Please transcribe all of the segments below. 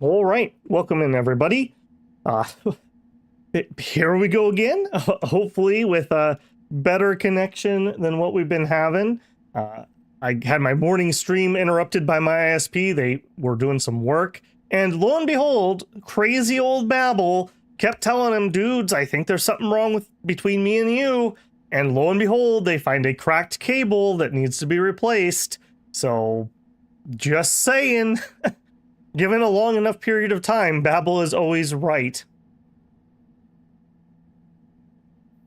All right, welcome in everybody. Uh, Here we go again, hopefully with a better connection than what we've been having. I had my morning stream interrupted by my ISP. They were doing some work, and lo and behold, crazy old Babel kept telling him, dudes, I think there's something wrong between me and you. And lo and behold, they find a cracked cable that needs to be replaced. So, just saying. Given a long enough period of time, Babel is always right.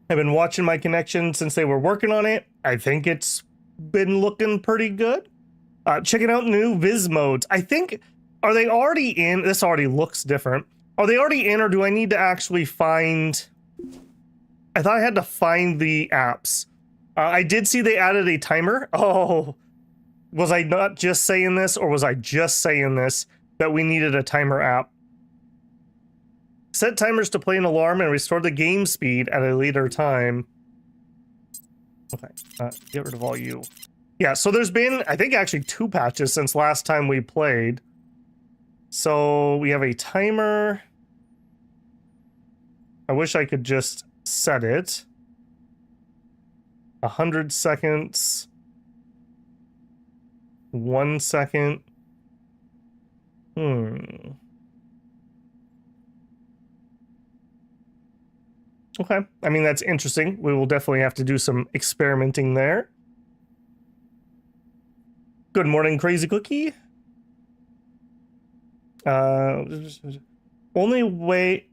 I've been watching my connection since they were working on it. I think it's been looking pretty good. Checking out new Viz modes. I think, are they already in? This already looks different. Are they already in, or do I need to actually find... I thought I had to find the apps. I did see they added a timer. Oh, was I not just saying this, or was I just saying this? That we needed a timer app. Set timers to play an alarm and restore the game speed at a later time. Okay, get rid of all you. Yeah, so there's been, I think, actually 2 patches since last time we played. So we have a timer. I wish I could just set it. 100 seconds. 1 second. Okay, I mean, that's interesting. We will definitely have to do some experimenting there. Good morning, Crazy Cookie. The only way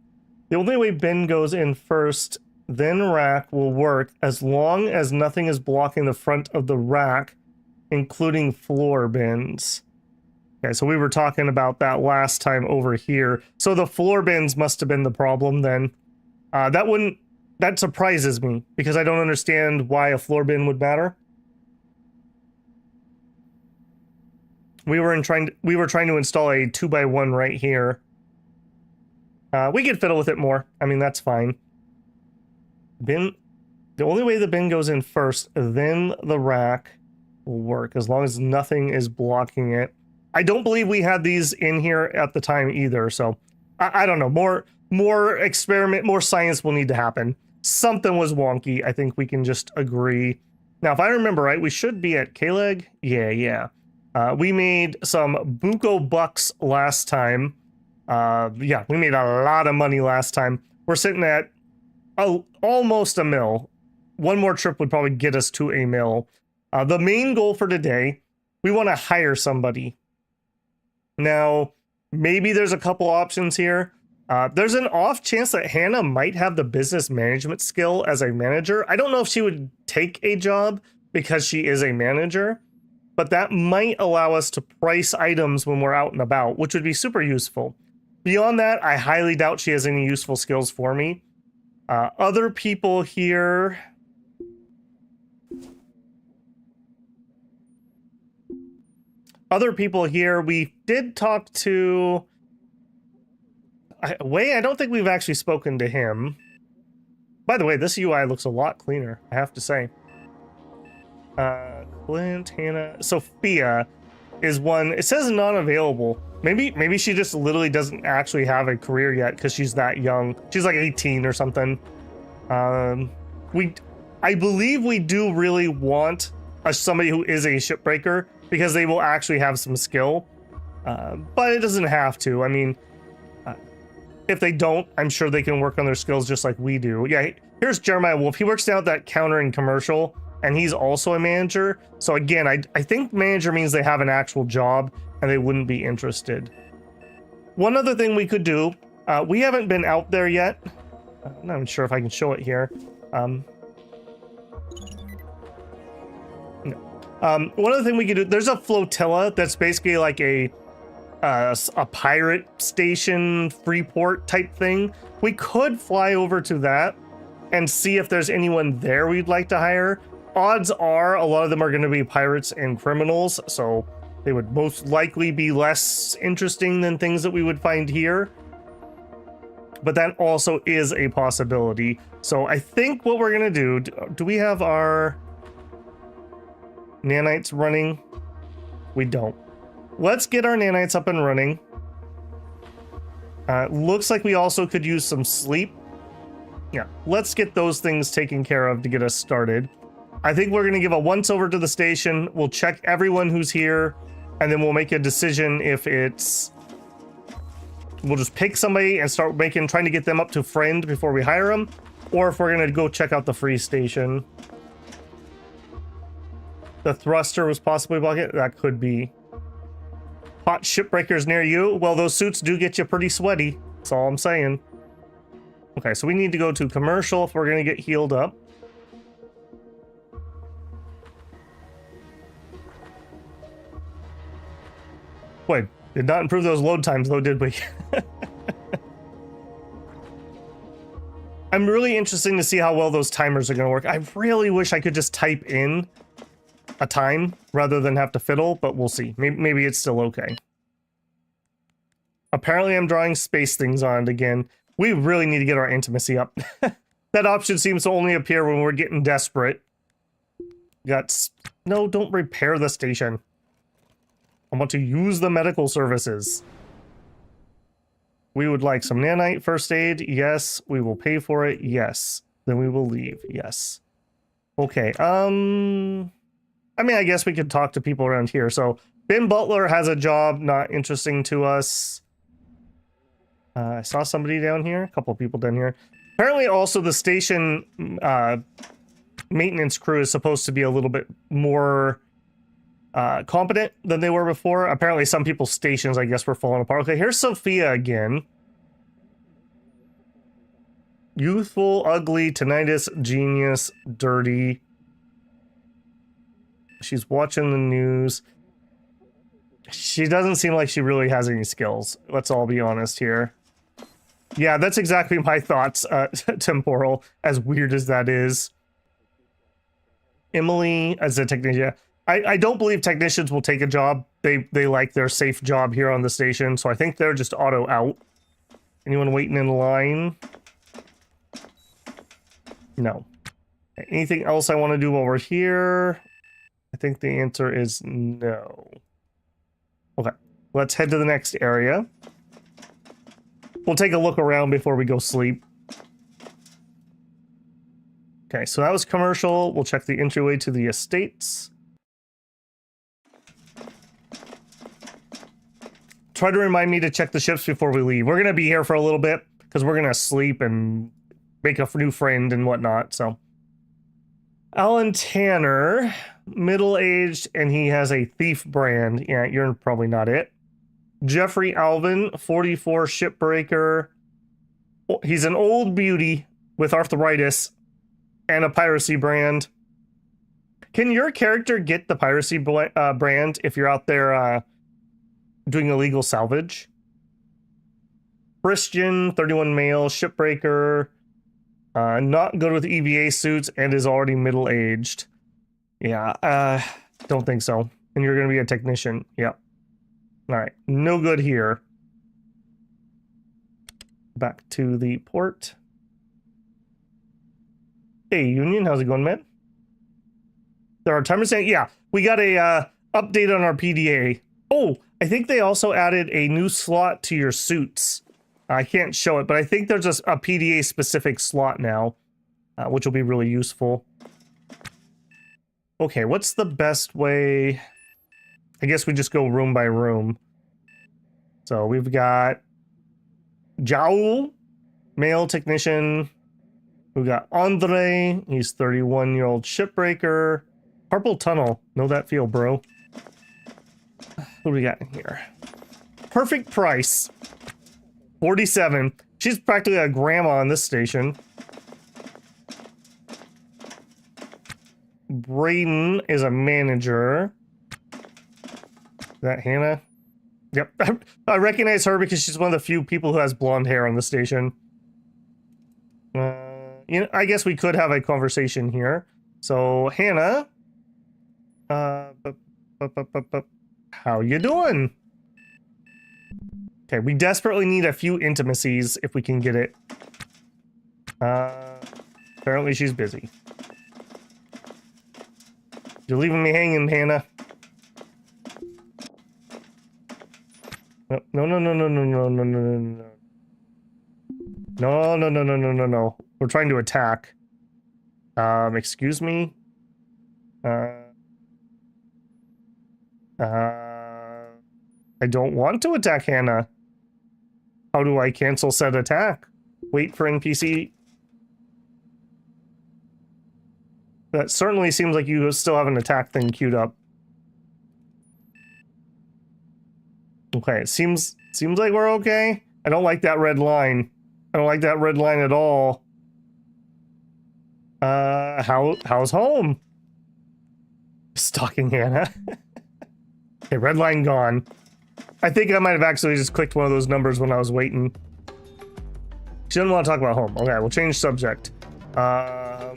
bin goes in first, then rack will work as long as nothing is blocking the front of the rack, including floor bins. Okay, so we were talking about that last time over here. So the floor bins must have been the problem then. That surprises me, because I don't understand why a floor bin would matter. We were trying to install a 2x1 right here. We could fiddle with it more. I mean, that's fine. The only way the bin goes in first, then the rack will work, as long as nothing is blocking it. I don't believe we had these in here at the time either, so I don't know. More experiment, more science will need to happen. Something was wonky. I think we can just agree. Now, if I remember right, we should be at K-Leg. Yeah. We made some buco bucks last time. Yeah, we made a lot of money last time. We're sitting at almost a mil. One more trip would probably get us to a mil. The main goal for today, we want to hire somebody. Now, maybe there's a couple options here. There's an off chance that Hannah might have the business management skill as a manager. I don't know if she would take a job because she is a manager, but that might allow us to price items when we're out and about, which would be super useful. Beyond that, I highly doubt she has any useful skills for me. Other people here... we did talk to... I don't think we've actually spoken to him. By the way, this UI looks a lot cleaner, I have to say. Clint, Hannah... Sophia is one... It says not available. Maybe she just literally doesn't actually have a career yet because she's that young. She's like 18 or something. I believe we do really want somebody who is a shipbreaker, because they will actually have some skill. But it doesn't have to. I mean, if they don't, I'm sure they can work on their skills just like we do. Yeah, here's Jeremiah Wolf. He works down at that counter in commercial, and he's also a manager. So again, I think manager means they have an actual job, and they wouldn't be interested. One other thing we could do, we haven't been out there yet. I'm not even sure if I can show it here. One other thing we could do, there's a flotilla that's basically like a pirate station, Freeport type thing. We could fly over to that and see if there's anyone there we'd like to hire. Odds are a lot of them are going to be pirates and criminals, so they would most likely be less interesting than things that we would find here. But that also is a possibility. So I think what we're going to do we have our nanites running? We don't. Let's get our nanites up and running. Looks like we also could use some sleep. Yeah, let's get those things taken care of to get us started. I think we're going to give a once over to the station. We'll check everyone who's here, and then we'll make a decision if it's... We'll just pick somebody and start trying to get them up to friend before we hire them, or if we're going to go check out the free station. The thruster was possibly blocking. That could be. Hot shipbreakers near you. Well, those suits do get you pretty sweaty. That's all I'm saying. Okay, so we need to go to commercial if we're going to get healed up. Boy, did not improve those load times though, did we? I'm really interested to see how well those timers are going to work. I really wish I could just type in a time rather than have to fiddle, but we'll see. Maybe it's still okay. Apparently I'm drawing space things on it again. We really need to get our intimacy up. That option seems to only appear when we're getting desperate. No, don't repair the station. I want to use the medical services. We would like some nanite first aid. Yes. We will pay for it. Yes. Then we will leave. Yes. Okay. I mean, I guess we could talk to people around here. So Ben Butler has a job not interesting to us. I saw somebody down here. A couple of people down here. Apparently also the station maintenance crew is supposed to be a little bit more competent than they were before. Apparently some people's stations, I guess, were falling apart. Okay, here's Sophia again. Youthful, ugly, tinnitus, genius, dirty. She's watching the news. She doesn't seem like she really has any skills. Let's all be honest here. Yeah, that's exactly my thoughts, Temporal, as weird as that is. Emily, as a technician. I don't believe technicians will take a job. They like their safe job here on the station, so I think they're just auto out. Anyone waiting in line? No. Anything else I want to do while we're here? I think the answer is no. Okay, let's head to the next area. We'll take a look around before we go sleep. Okay, so that was commercial. We'll check the entryway to the estates. Try to remind me to check the ships before we leave. We're going to be here for a little bit because we're going to sleep and make a new friend and whatnot. So, Alan Tanner, middle-aged, and he has a thief brand. Yeah, you're probably not it. Jeffrey Alvin, 44, shipbreaker. He's an old beauty with arthritis and a piracy brand. Can your character get the piracy brand if you're out there doing illegal salvage? Christian, 31 male, shipbreaker, not good with EVA suits, and is already middle-aged. Yeah, don't think so. And you're going to be a technician. Yep. All right, no good here. Back to the port. Hey, Union, how's it going, man? There are timers saying, yeah, we got a update on our PDA. Oh, I think they also added a new slot to your suits. I can't show it, but I think there's a PDA specific slot now, which will be really useful. Okay, what's the best way? I guess we just go room by room. So we've got Jowl, male technician. We've got Andre, he's 31-year-old shipbreaker. Purple Tunnel, know that feel, bro. What do we got in here? Perfect price, 47. She's practically a grandma on this station. Braden is a manager. Is that Hannah? Yep. I recognize her because she's one of the few people who has blonde hair on the station. You know, I guess we could have a conversation here. So, Hannah, how you doing? Okay, we desperately need a few intimacies if we can get it. Apparently she's busy. You're leaving me hanging, Hannah. No. No, no, no, no, no, no, no. We're trying to attack. Excuse me? I don't want to attack Hannah. How do I cancel said attack? Wait for NPC. That certainly seems like you still have an attack thing queued up. Okay, it seems like we're okay. I don't like that red line. I don't like that red line at all. How's home? Stalking Hannah. Okay, red line gone. I think I might have actually just clicked one of those numbers when I was waiting. She doesn't want to talk about home. Okay, we'll change subject. Yeah.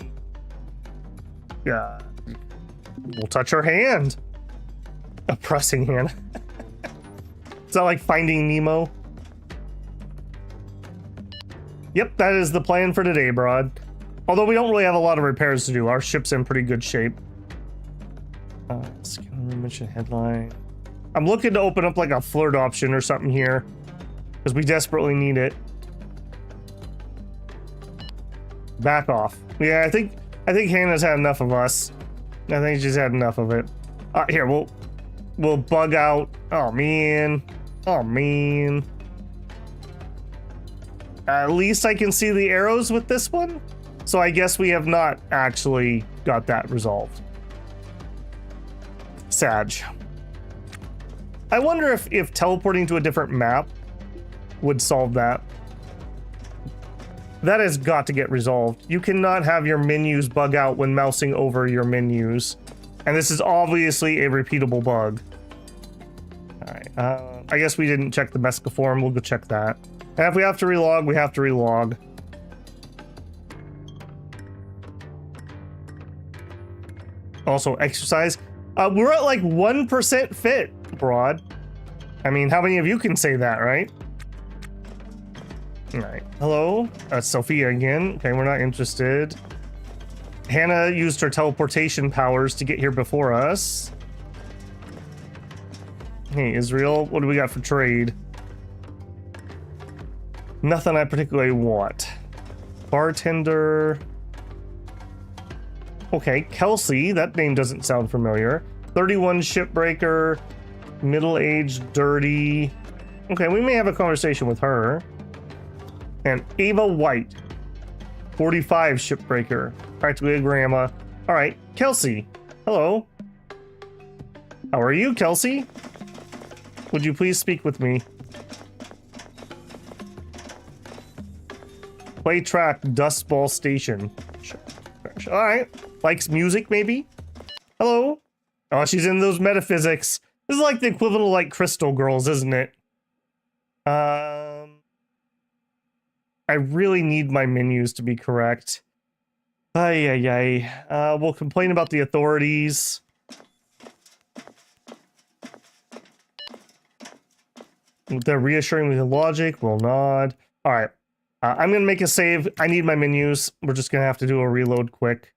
We'll touch her hand. Oppressing Hannah. Is that like Finding Nemo? Yep, that is the plan for today, Broad. Although we don't really have a lot of repairs to do. Our ship's in pretty good shape. Mention headline. I'm looking to open up like a flirt option or something here. Because we desperately need it. Back off. Yeah, I think Hannah's had enough of us. I think she's had enough of it. Here, we'll bug out. Oh man. Oh man. At least I can see the arrows with this one. So I guess we have not actually got that resolved. Sag. I wonder if teleporting to a different map would solve that. That has got to get resolved. You cannot have your menus bug out when mousing over your menus. And this is obviously a repeatable bug. Alright, I guess we didn't check the Mesca form. We'll go check that. And if we have to relog, we have to relog. Also, exercise. We're at like 1% fit, Broad. I mean, how many of you can say that, right? Alright, hello? Sophia again. Okay, we're not interested. Hannah used her teleportation powers to get here before us. Hey, Israel, what do we got for trade? Nothing I particularly want. Bartender. Okay, Kelsey, that name doesn't sound familiar. 31 Shipbreaker, middle-aged, dirty. Okay, we may have a conversation with her. And Ava White, 45 Shipbreaker, practically a grandma. All right, Kelsey, hello. How are you, Kelsey? Would you please speak with me? Play track, Dust Ball Station. All right, likes music maybe? Hello? Oh, she's in those metaphysics. This is like the equivalent of like Crystal Girls, isn't it? I really need my menus to be correct. Ay, ay, ay. We'll complain about the authorities. They're reassuring with the logic. We'll nod. All right. I'm going to make a save. I need my menus. We're just going to have to do a reload quick.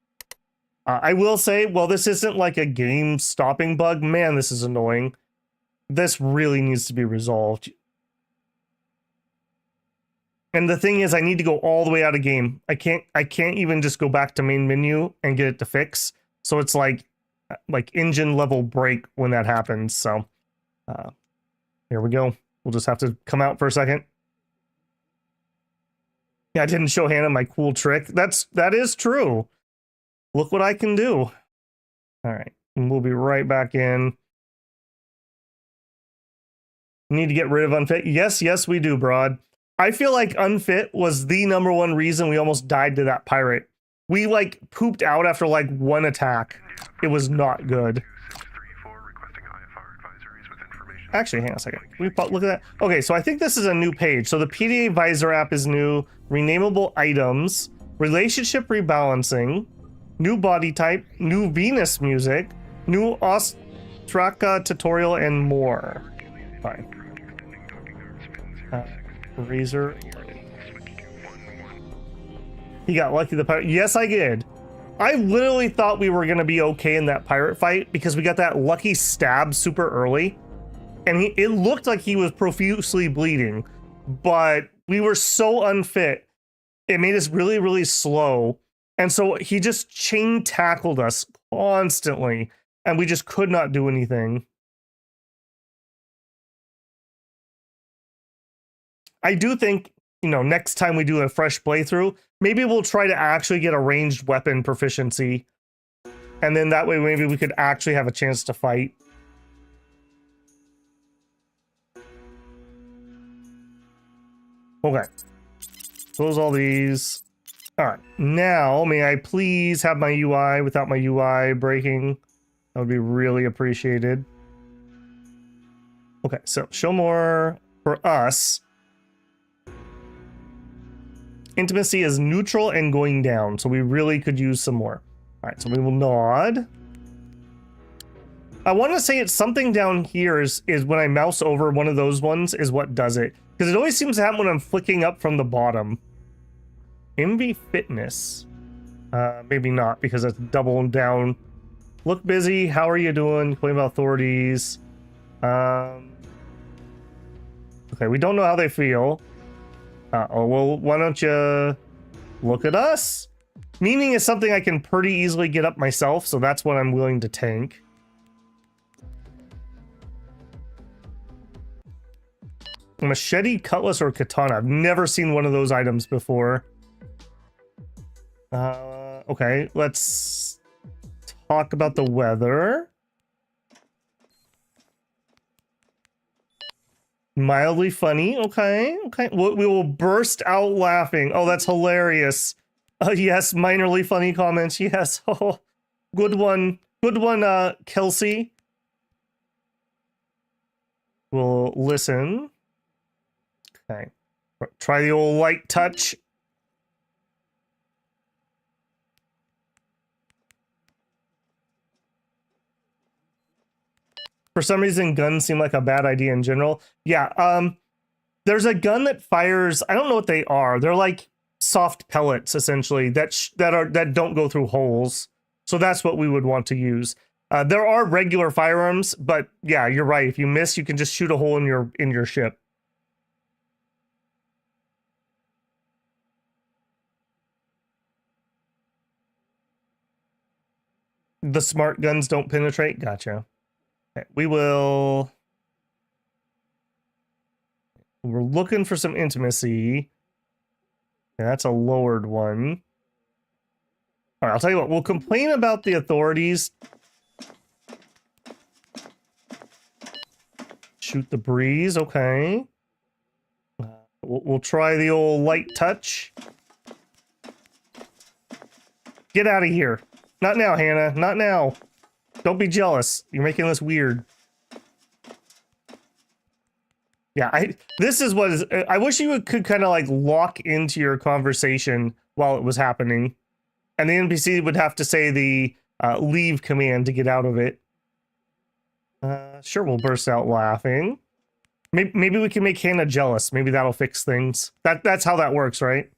I will say, well, this isn't like a game stopping bug. Man, this is annoying. This really needs to be resolved. And the thing is, I need to go all the way out of game. I can't even just go back to main menu and get it to fix. So it's like engine level break when that happens. So here we go. We'll just have to come out for a second. Yeah, I didn't show Hannah my cool trick. That is true. Look what I can do. All right, and we'll be right back in. Need to get rid of unfit. Yes, we do, Broad. I feel like unfit was the #1 reason we almost died to that pirate. We like pooped out after like one attack. It was not good. Actually, hang on a second. Look at that. Okay, so I think this is a new page. So the PDA Visor app is new. Renameable items. Relationship rebalancing. New body type. New Venus music. New Ostraka tutorial and more. Fine. Razor. He got lucky the pirate. Yes, I did. I literally thought we were going to be okay in that pirate fight because we got that lucky stab super early. And it looked like he was profusely bleeding, but we were so unfit. It made us really, really slow. And so he just chain tackled us constantly, and we just could not do anything. I do think, you know, next time we do a fresh playthrough, maybe we'll try to actually get a ranged weapon proficiency. And then that way maybe we could actually have a chance to fight. Okay. Close all these. All right. Now, may I please have my UI without my UI breaking? That would be really appreciated. Okay, so show more for us. Intimacy is neutral and going down, so we really could use some more. All right, so we will nod. I want to say it's something down here is when I mouse over one of those ones is what does it. Because it always seems to happen when I'm flicking up from the bottom. MV Fitness. Maybe not, because that's double down. Look busy. How are you doing? Complain about authorities. Okay, we don't know how they feel. Oh, well, why don't you look at us? Meaning is something I can pretty easily get up myself, so that's what I'm willing to tank. A machete, cutlass, or katana. I've never seen one of those items before. Okay, let's talk about the weather. Mildly funny. Okay, okay. We will burst out laughing. Oh, that's hilarious. Yes, minorly funny comments. Yes. Oh, good one. Good one, Kelsey. We'll listen. Okay. Try the old light touch. For some reason, guns seem like a bad idea in general. Yeah, there's a gun that fires, I don't know what they are. They're like soft pellets, essentially, that don't go through holes. So that's what we would want to use. There are regular firearms, but yeah, you're right. If you miss, you can just shoot a hole in your ship. The smart guns don't penetrate? Gotcha. Okay, we're looking for some intimacy. Yeah, that's a lowered one. All right, I'll tell you what, we'll complain about the authorities. Shoot the breeze, okay. We'll try the old light touch. Get out of here. Not now, Hannah, not now. Don't be jealous. You're making this weird. Yeah, this is what is... I wish you could kind of like lock into your conversation while it was happening. And the NPC would have to say the leave command to get out of it. Sure, we'll burst out laughing. Maybe we can make Hannah jealous. Maybe that'll fix things. That's how that works, right?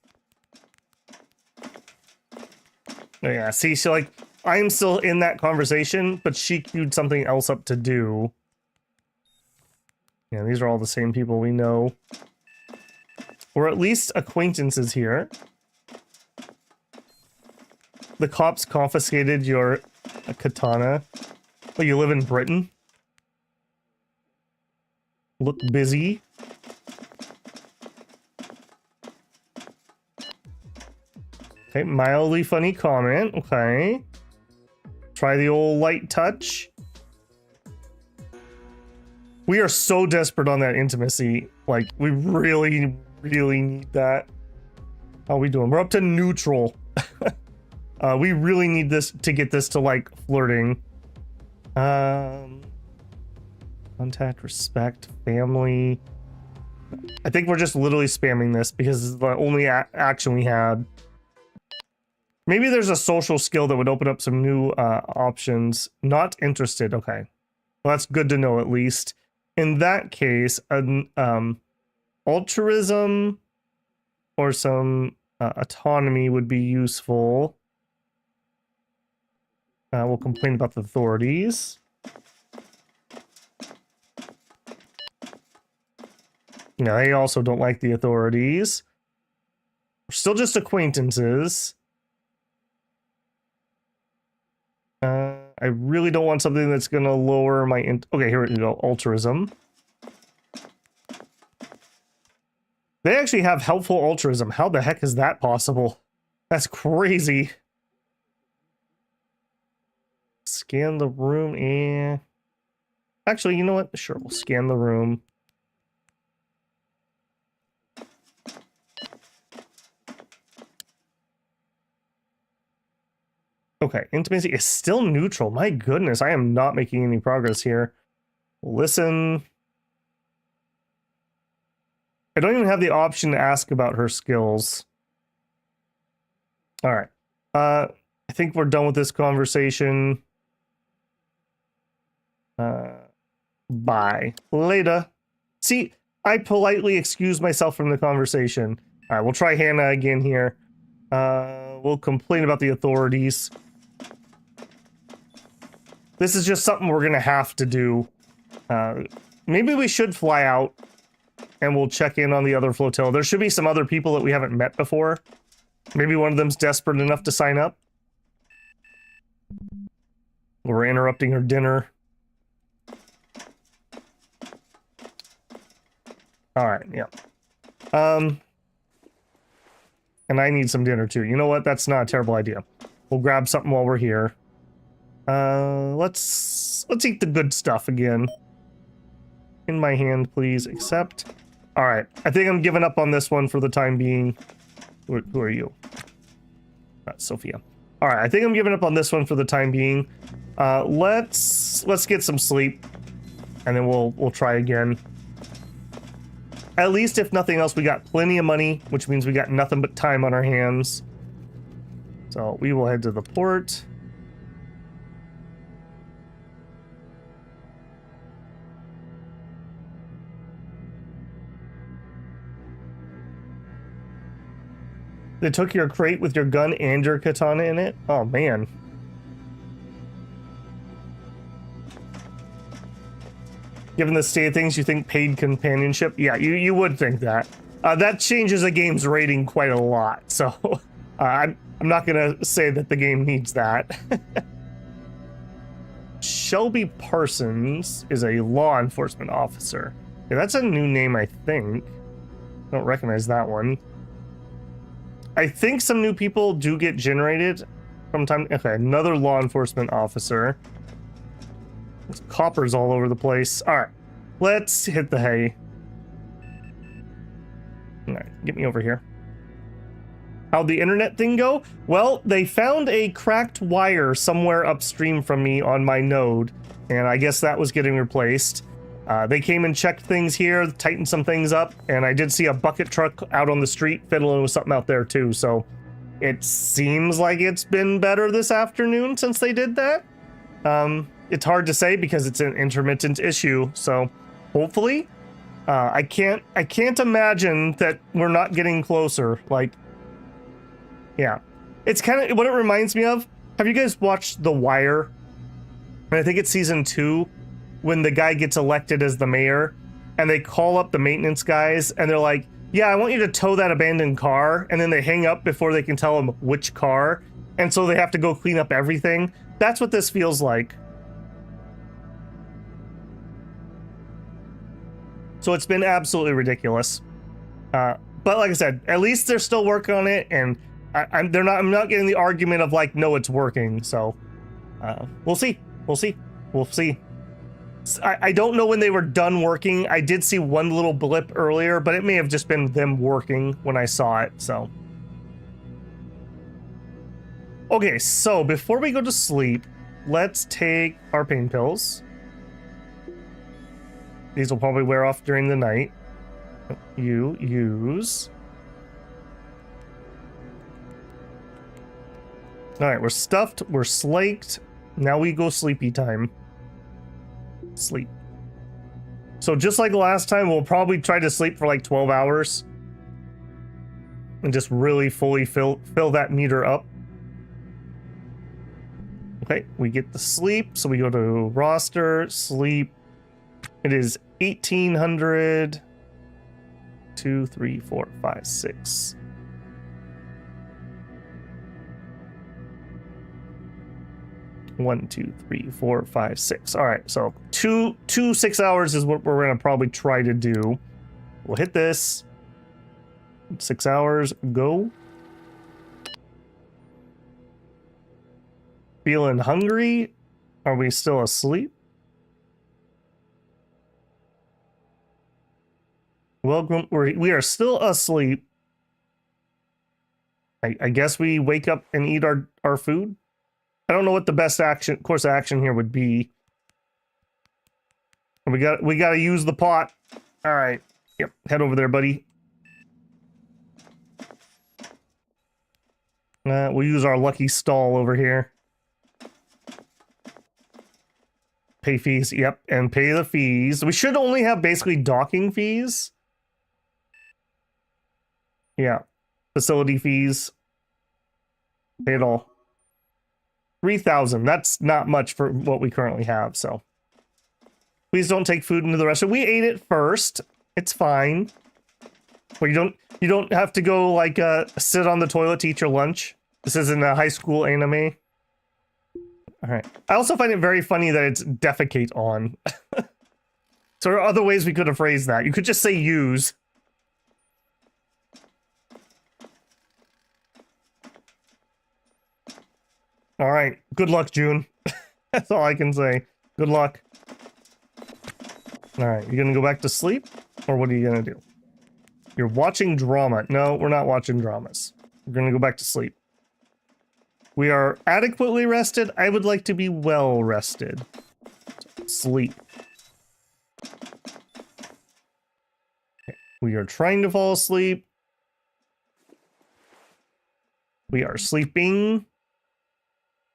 Yeah, see, so like, I'm still in that conversation, but she queued something else up to do. Yeah, these are all the same people we know. Or at least acquaintances here. The cops confiscated your katana. Oh, you live in Britain? Look busy. Okay, mildly funny comment. Okay. Try the old light touch. We are so desperate on that intimacy. Like, we really, really need that. How are we doing? We're up to neutral. We really need this to get this to, like, flirting. Contact, respect, family. I think we're just literally spamming this because it's the only action we had. Maybe there's a social skill that would open up some new options. Not interested. Okay. Well, that's good to know at least. In that case, altruism or some autonomy would be useful. We'll complain about the authorities. No, they also don't like the authorities. We're still just acquaintances. I really don't want something that's going to lower my... Okay, here we go. Altruism. They actually have helpful altruism. How the heck is that possible? That's crazy. Scan the room and... Actually, you know what? Sure, we'll scan the room. Okay, intimacy is still neutral. My goodness, I am not making any progress here. Listen. I don't even have the option to ask about her skills. All right. I think we're done with this conversation. Bye. Later. See, I politely excuse myself from the conversation. All right, we'll try Hannah again here. We'll complain about the authorities. This is just something we're gonna have to do. Maybe we should fly out and we'll check in on the other flotilla. There should be some other people that we haven't met before. Maybe one of them's desperate enough to sign up. We're interrupting her dinner. Alright, yeah. And I need some dinner too. You know what? That's not a terrible idea. We'll grab something while we're here. Let's eat the good stuff again. In my hand, please. Accept. Alright, I think I'm giving up on this one for the time being. Who are you? Sophia. Alright, I think I'm giving up on this one for the time being. Let's get some sleep. And then we'll try again. At least, if nothing else, we got plenty of money, which means we got nothing but time on our hands. So we will head to the port. They took your crate with your gun and your katana in it? Oh, man. Given the state of things, you think paid companionship? Yeah, you would think that. That changes a game's rating quite a lot, so I'm not gonna say that the game needs that. Shelby Parsons is a law enforcement officer. Yeah, that's a new name, I think. I don't recognize that one. I think some new people do get generated from time. Okay, another law enforcement officer. There's coppers all over the place. All right, let's hit the hay. All right, get me over here. How'd the internet thing go? Well, they found a cracked wire somewhere upstream from me on my node, and I guess that was getting replaced. They came and checked things here, tightened some things up, and I did see a bucket truck out on the street fiddling with something out there too, so it seems like it's been better this afternoon since they did that. It's hard to say because it's an intermittent issue, so hopefully. I can't imagine that we're not getting closer. Like, yeah. It's kind of what it reminds me of. Have you guys watched The Wire? And I think it's season 2, when the guy gets elected as the mayor, and they call up the maintenance guys, and they're like, yeah, I want you to tow that abandoned car, and then they hang up before they can tell them which car, and so they have to go clean up everything. That's what this feels like. So it's been absolutely ridiculous. But like I said, at least they're still working on it, and I'm not getting the argument of like, no, it's working. So we'll see. I don't know when they were done working. I did see one little blip earlier, but it may have just been them working when I saw it. So okay, so before we go to sleep, let's take our pain pills. These will probably wear off during the night. You use. All right, we're stuffed, we're slaked. Now we go sleepy time. Sleep. So just like last time, we'll probably try to sleep for like 12 hours. And just really fully fill that meter up. Okay, we get the sleep, so we go to roster, sleep. It is 1800. 2, 3, 4, 5, 6. One, 2, 3, 4, 5, 6. All right, so two 6 hours is what we're gonna probably try to do. We'll hit this. 6 hours, go. Feeling hungry? Are we still asleep? Welcome. We are still asleep. I guess we wake up and eat our food. I don't know what the best course of action here would be. We got to use the pot. All right. Yep. Head over there, buddy. We'll use our lucky stall over here. Pay fees. Yep. And pay the fees. We should only have basically docking fees. Yeah. Facility fees. Pay it all. 3,000. That's not much for what we currently have, so. Please don't take food into the restaurant. We ate it first. It's fine. Well, you don't have to go like sit on the toilet to eat your lunch. This isn't a high school anime. All right. I also find it very funny that it's defecate on. So there are other ways we could have phrased that. You could just say use. All right. Good luck, June. That's all I can say. Good luck. All right. You gonna go back to sleep? Or what are you gonna do? You're watching drama. No, we're not watching dramas. We're gonna go back to sleep. We are adequately rested. I would like to be well rested. Sleep. Okay. We are trying to fall asleep. We are sleeping.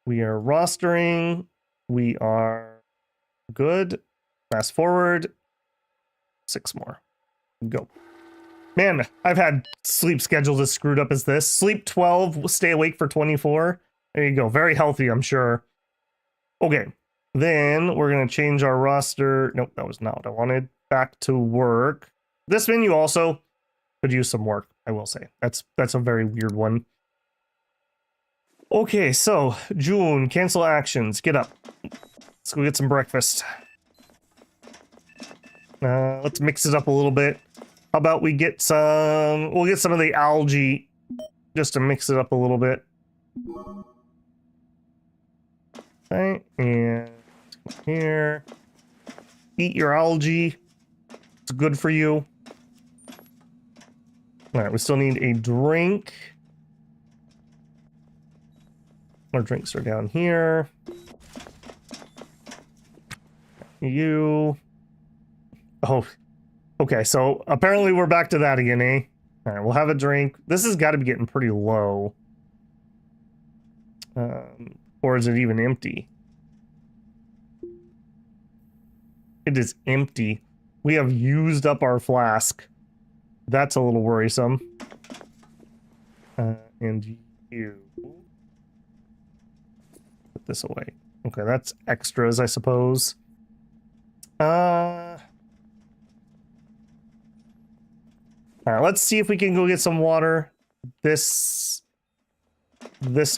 We are rostering. We are good. Fast forward. 6 more. Go. Man, I've had sleep schedules as screwed up as this. Sleep 12, stay awake for 24. There you go. Very healthy, I'm sure. Okay. Then we're going to change our roster. Nope, that was not what I wanted. Back to work. This menu also could use some work, I will say. That's a very weird one. Okay, so June, cancel actions. Get up. Let's go get some breakfast. Let's mix it up a little bit. How about we get some... We'll get some of the algae just to mix it up a little bit. Okay, and here. Eat your algae. It's good for you. Alright, we still need a drink. Our drinks are down here. You. Oh, okay. So apparently we're back to that again, eh? All right, we'll have a drink. This has got to be getting pretty low. Or is it even empty? It is empty. We have used up our flask. That's a little worrisome. And you. Put this away. Okay, that's extras, I suppose. Alright, let's see if we can go get some water. This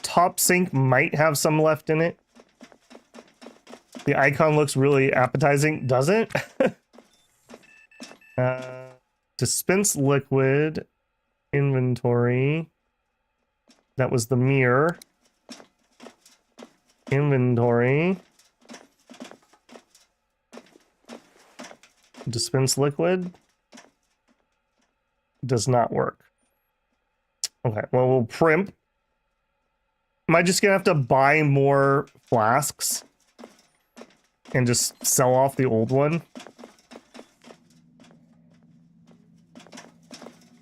top sink might have some left in it. The icon looks really appetizing, does it? Dispense liquid. Inventory. That was the mirror. Inventory. Dispense liquid. Does not work. Okay, well, we'll primp. Am I just gonna have to buy more flasks? And just sell off the old one?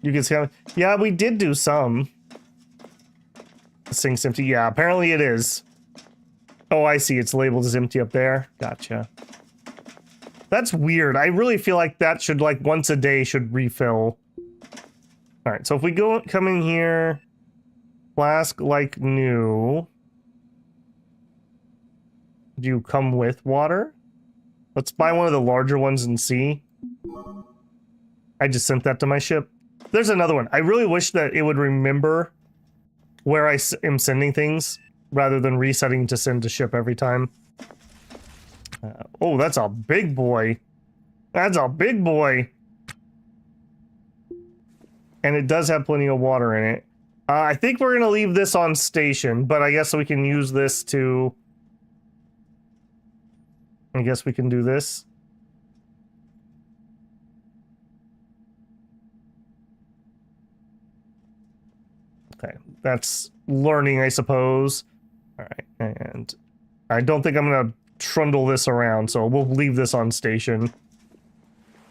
You can see how... Yeah, we did do some. The sink's empty. Yeah, apparently it is. Oh, I see. It's labeled as empty up there. Gotcha. That's weird. I really feel like that should, like, once a day should refill. Alright, so if we come in here... Flask like new... Do you come with water? Let's buy one of the larger ones and see. I just sent that to my ship. There's another one. I really wish that it would remember where I am sending things rather than resetting to send to ship every time. Oh, that's a big boy. That's a big boy. And it does have plenty of water in it. I think we're going to leave this on station, but I guess we can use this to... I guess we can do this. Okay, that's learning, I suppose. All right, and I don't think I'm going to trundle this around, so we'll leave this on station.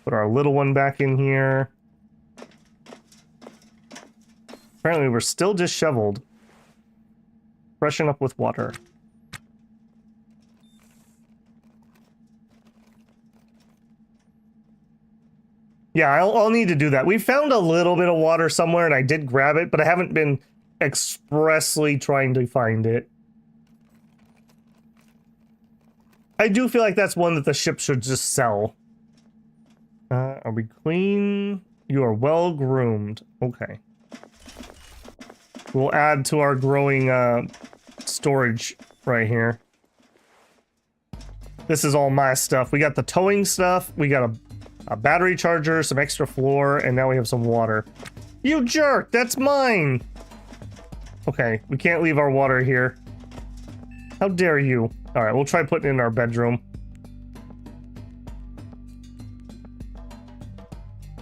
Put our little one back in here. Apparently we're still disheveled. Freshen up with water. Yeah, I'll need to do that. We found a little bit of water somewhere and I did grab it, but I haven't been expressly trying to find it. I do feel like that's one that the ship should just sell. Are we clean? You are well groomed. Okay. We'll add to our growing storage right here. This is all my stuff. We got the towing stuff. We got a battery charger, some extra floor, and now we have some water. You jerk! That's mine! Okay, we can't leave our water here. How dare you? Alright, we'll try putting it in our bedroom.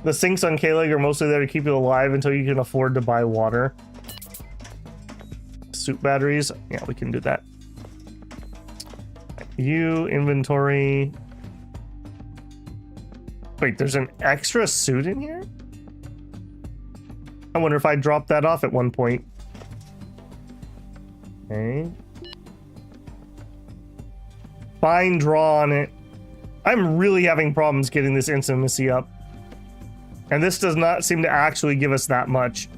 The sinks on K-Leg are mostly there to keep you alive until you can afford to buy water. Suit batteries. Yeah, we can do that. You, inventory. Wait, there's an extra suit in here? I wonder if I dropped that off at one point. Okay. Fine draw on it. I'm really having problems getting this intimacy up. And this does not seem to actually give us that much.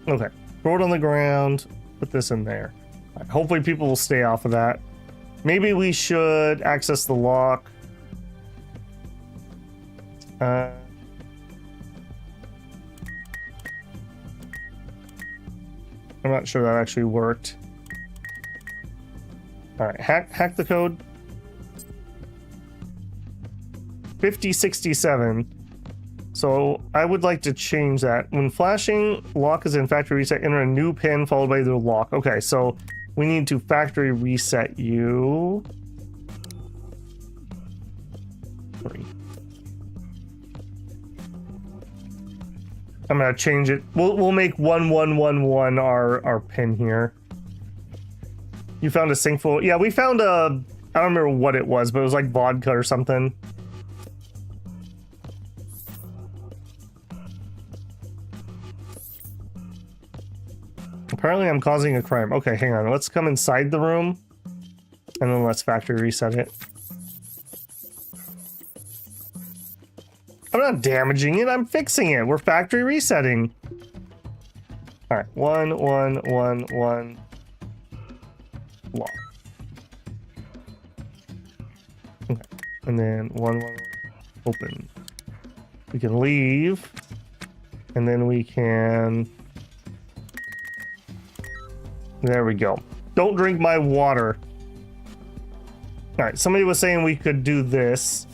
Okay, throw it on the ground, put this in there. Right, hopefully people will stay off of that. Maybe we should access the lock. I'm not sure that actually worked. Alright, hack the code. 5067. So I would like to change that. When flashing, lock is in factory reset, enter a new pin followed by the lock. Okay, so we need to factory reset you. 3. I'm gonna change it. We'll make 1111 our pin here. You found a sink full. Yeah, we found a, I don't remember what it was, but it was like vodka or something. Apparently I'm causing a crime. Okay, hang on. Let's come inside the room. And then let's factory reset it. I'm not damaging it. I'm fixing it. We're factory resetting. Alright. 1111. Lock. Okay. And then 1111. Open. We can leave. And then we can... There we go. Don't drink my water. Alright, somebody was saying we could do this.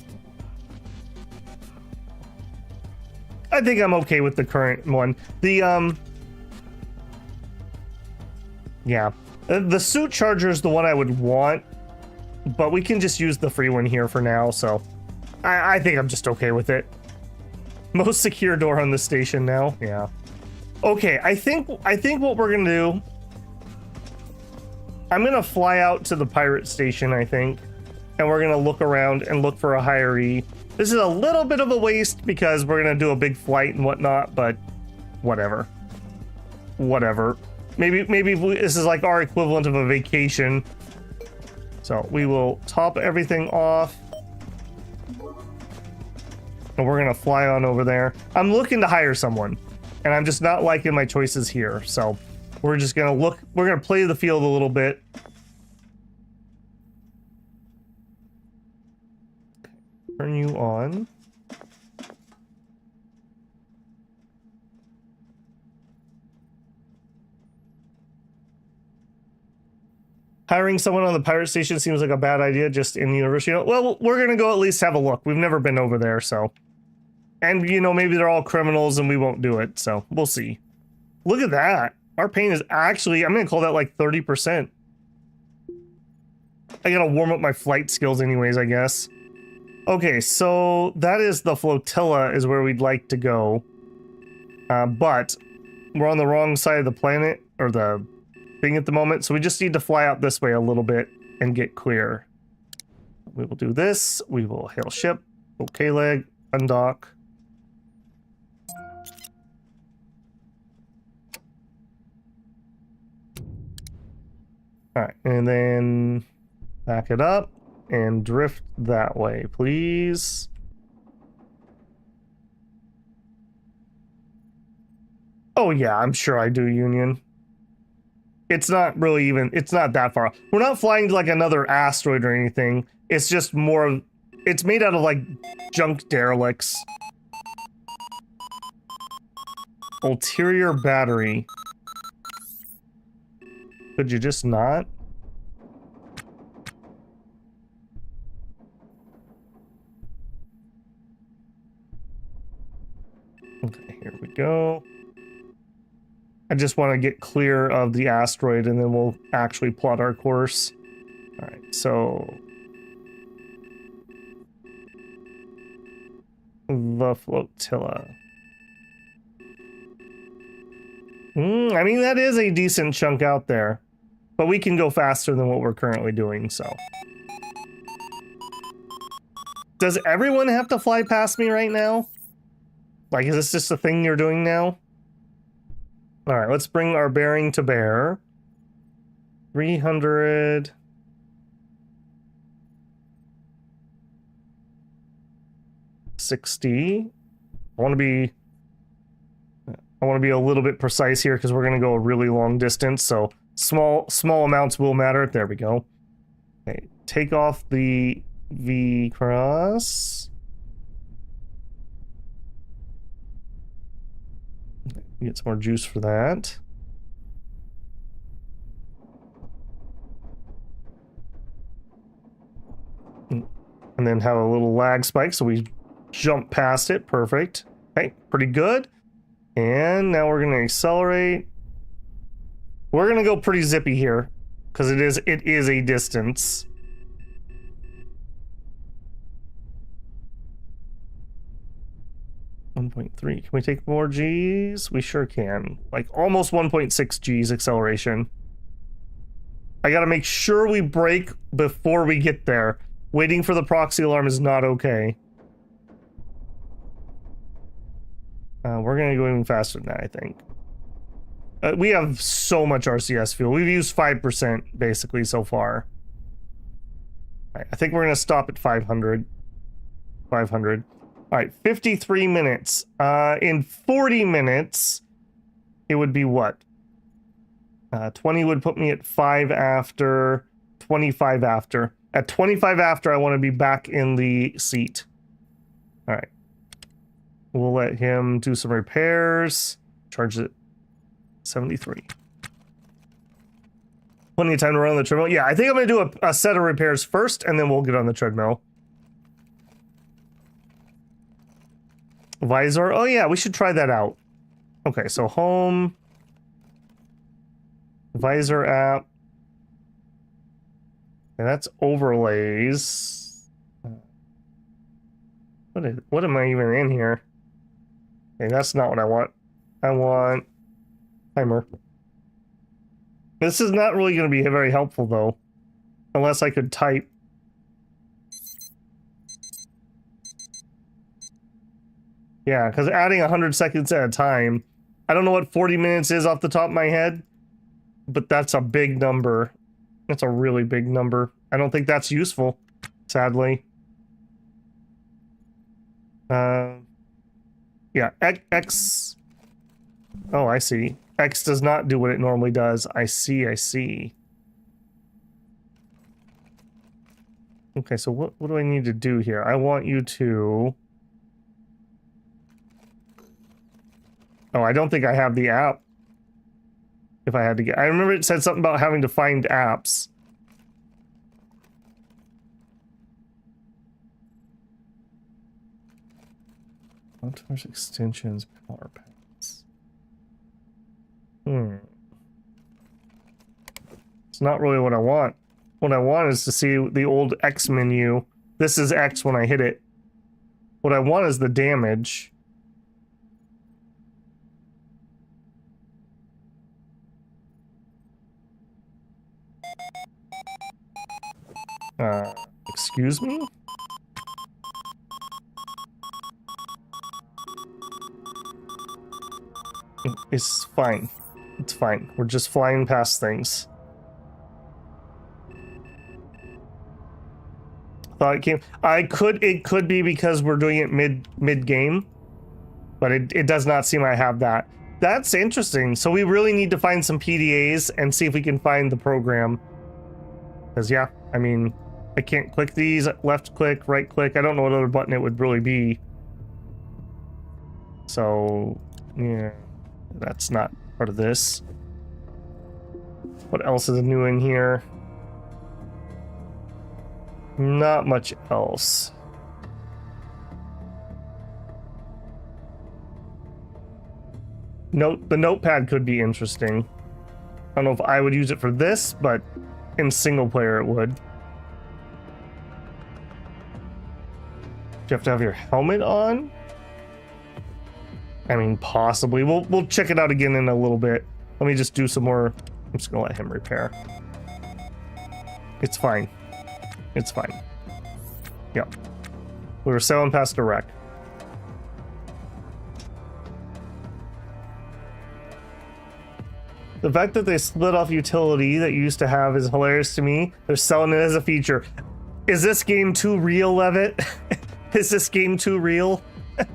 I think I'm okay with the current one. The, yeah. The suit charger is the one I would want, but we can just use the free one here for now, so I think I'm just okay with it. Most secure door on the station now. Yeah. Okay, I think what we're gonna do, I'm gonna fly out to the pirate station, I think, and we're gonna look around and look for a hiree. This is a little bit of a waste because we're gonna do a big flight and whatnot, but whatever. Whatever. Maybe this is like our equivalent of a vacation. So we will top everything off. And we're gonna fly on over there. I'm looking to hire someone, and I'm just not liking my choices here, so we're just gonna look, we're gonna play the field a little bit. Turn you on. Hiring someone on the pirate station seems like a bad idea just in universe. You know, well, we're going to go at least have a look. We've never been over there, so. And, you know, maybe they're all criminals and we won't do it, so we'll see. Look at that. Our pain is actually, I'm going to call that like 30%. I got to warm up my flight skills anyways, I guess. Okay, so that is the flotilla is where we'd like to go. But we're on the wrong side of the planet, or the thing at the moment, so we just need to fly out this way a little bit and get clear. We will do this. We will hail ship. Okay, leg. Undock. Alright, and then back it up and drift that way, please. Oh yeah, I'm sure I do, Union. It's not really even, it's not that far. We're not flying to like another asteroid or anything. It's just more of, it's made out of like junk derelicts. Ulterior battery. Could you just not? Okay, here we go. I just want to get clear of the asteroid and then we'll actually plot our course. Alright, so... the flotilla. I mean, that is a decent chunk out there. But we can go faster than what we're currently doing, so... Does everyone have to fly past me right now? Like, is this just a thing you're doing now? Alright, let's bring our bearing to bear. 300... 60. I want to be a little bit precise here because we're going to go a really long distance, so small amounts will matter. There we go. Okay, take off the V cross. Get some more juice for that. And then have a little lag spike, so we jump past it. Perfect. Okay, pretty good. And now we're going to accelerate. We're going to go pretty zippy here, because it is a distance. .3. Can we take more G's? We sure can. Like almost 1.6 G's acceleration. I gotta make sure we brake before we get there. Waiting for the proxy alarm is not okay. We're gonna go even faster than that, I think. We have so much RCS fuel. We've used 5% basically so far. All right, I think we're gonna stop at 500. 500. All right, 53 minutes. In 40 minutes, it would be what? 20 would put me at 5 after, 25 after. At 25 after, I want to be back in the seat. All right. We'll let him do some repairs. Charge it 73. Plenty of time to run on the treadmill. Yeah, I think I'm going to do a set of repairs first, and then we'll get on the treadmill. Visor. Oh yeah, we should try that out. Okay, so home. Visor app. And that's overlays. What am I even in here? Okay, that's not what I want. I want timer. This is not really going to be very helpful though. Unless I could type. Yeah, because adding 100 seconds at a time, I don't know what 40 minutes is off the top of my head, but that's a big number. That's a really big number. I don't think that's useful, sadly. Yeah, X. Oh, I see. X does not do what it normally does. I see, I see. Okay, so what do I need to do here? I want you to... Oh, I don't think I have the app. If I had to get... I remember it said something about having to find apps. Contours, extensions, power packs. It's not really what I want. What I want is to see the old X menu. This is X when I hit it. What I want is the damage. Excuse me? It's fine. It's fine. We're just flying past things. Thought it came. It could be because we're doing it mid game, but it does not seem I have that. That's interesting. So we really need to find some PDAs and see if we can find the program. Because yeah, I mean, I can't click these. Left click, right click. I don't know what other button it would really be. So yeah, that's not part of this. What else is new in here? Not much else. The notepad could be interesting. I don't know if I would use it for this, but in single player it would. Do you have to have your helmet on? I mean, possibly. We'll check it out again in a little bit. Let me just do some more. I'm just gonna let him repair. It's fine. It's fine. Yep. We were sailing past a wreck. The fact that they split off utility that you used to have is hilarious to me. They're selling it as a feature. Is this game too real, Levitt? Is this game too real? Okay,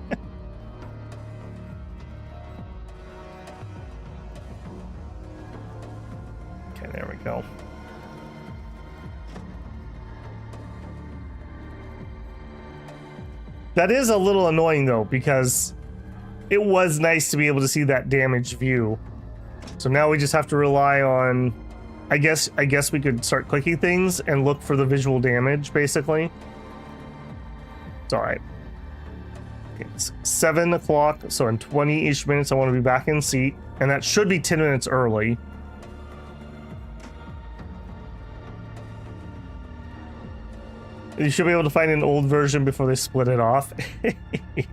there we go. That is a little annoying though, because it was nice to be able to see that damage view. So now we just have to rely on, I guess we could start clicking things and look for the visual damage, basically. It's all right. Okay, it's 7 o'clock, so in 20-ish minutes I want to be back in seat, and that should be 10 minutes early. You should be able to find an old version before they split it off. Yeah.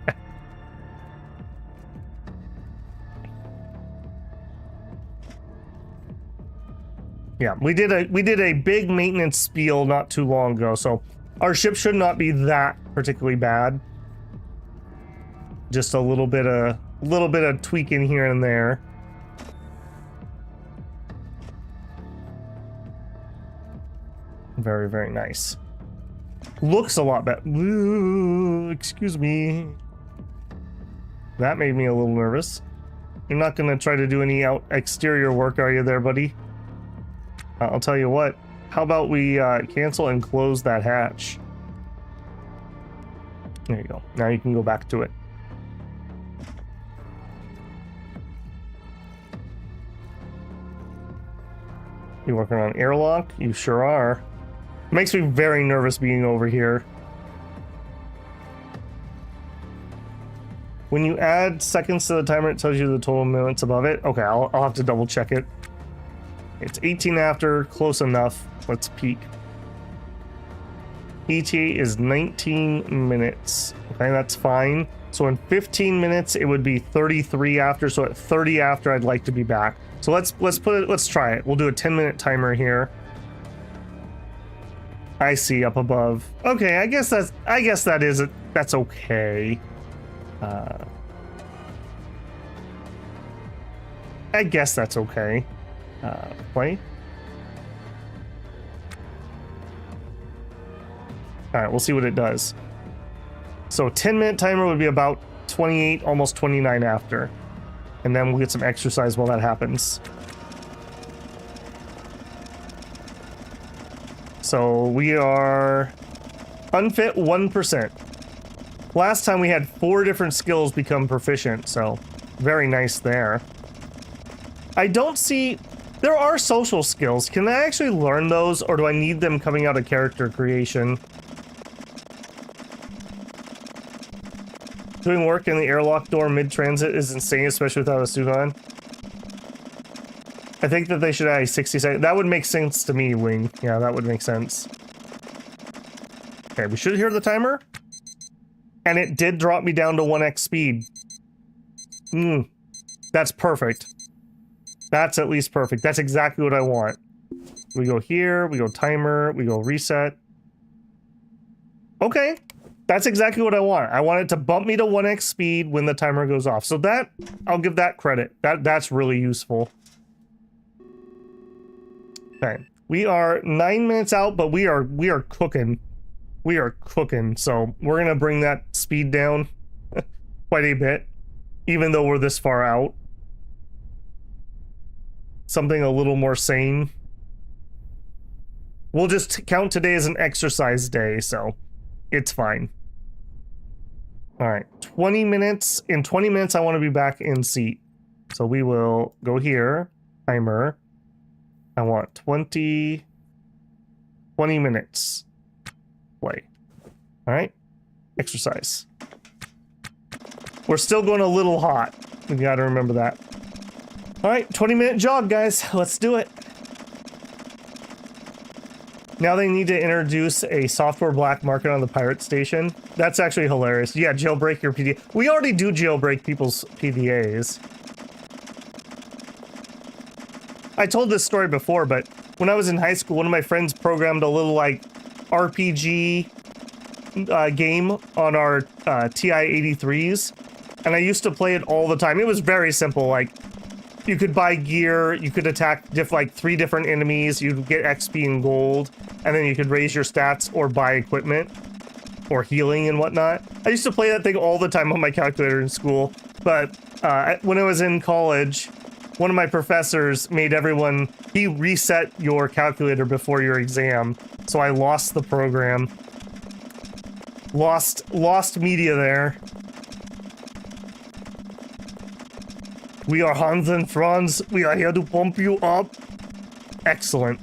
Yeah, we did a big maintenance spiel not too long ago, so our ship should not be that particularly bad. Just a little bit of tweaking here and there. Very, very nice. Looks a lot better. Excuse me. That made me a little nervous. You're not gonna try to do any exterior work, are you there, buddy? I'll tell you what. How about we cancel and close that hatch? There you go. Now you can go back to it. You working on airlock? You sure are. Makes me very nervous being over here. When you add seconds to the timer, it tells you the total minutes above it. Okay, I'll have to double check it. It's 18 after, close enough. Let's peek. ETA is 19 minutes. Okay, that's fine. So in 15 minutes, it would be 33 after. So at 30 after, I'd like to be back. So let's try it. We'll do a 10-minute timer here. I see up above. Okay, I guess that's okay. I guess that's okay. Play. All right, we'll see what it does. So 10-minute timer would be about 28, almost 29 after. And then we'll get some exercise while that happens. So we are unfit 1%. Last time we had 4 different skills become proficient, so very nice there. I don't see... There are social skills. Can I actually learn those, or do I need them coming out of character creation? Doing work in the airlock door mid-transit is insane, especially without a suit on. I think that they should add a 60-second. That would make sense to me, Wing. Yeah, that would make sense. Okay, we should hear the timer. And it did drop me down to 1x speed. That's perfect. That's at least perfect. That's exactly what I want. We go here, we go timer, we go reset. Okay, that's exactly what I want. I want it to bump me to 1x speed when the timer goes off. So that, I'll give that credit. That's really useful. Okay, we are 9 minutes out, but we are cooking. We are cooking, so we're gonna bring that speed down quite a bit, even though we're this far out. Something a little more sane. We'll just count today as an exercise day, so it's fine. All right, 20 minutes. In 20 minutes, I want to be back in seat. So we will go here, timer. I want 20 minutes. Play. All right, exercise. We're still going a little hot. We got to remember that. All right, 20-minute jog, guys. Let's do it. Now they need to introduce a software black market on the pirate station. That's actually hilarious. Yeah, jailbreak your PDA. We already do jailbreak people's PDAs. I told this story before, but when I was in high school, one of my friends programmed a little, like, RPG game on our TI-83s, and I used to play it all the time. It was very simple. Like, you could buy gear, you could attack like 3 different enemies, you'd get XP and gold, and then you could raise your stats or buy equipment or healing and whatnot. I used to play that thing all the time on my calculator in school, but when I was in college, one of my professors made everyone, he reset your calculator before your exam, so I lost the program. Lost media there. We are Hans and Franz. We are here to pump you up. Excellent.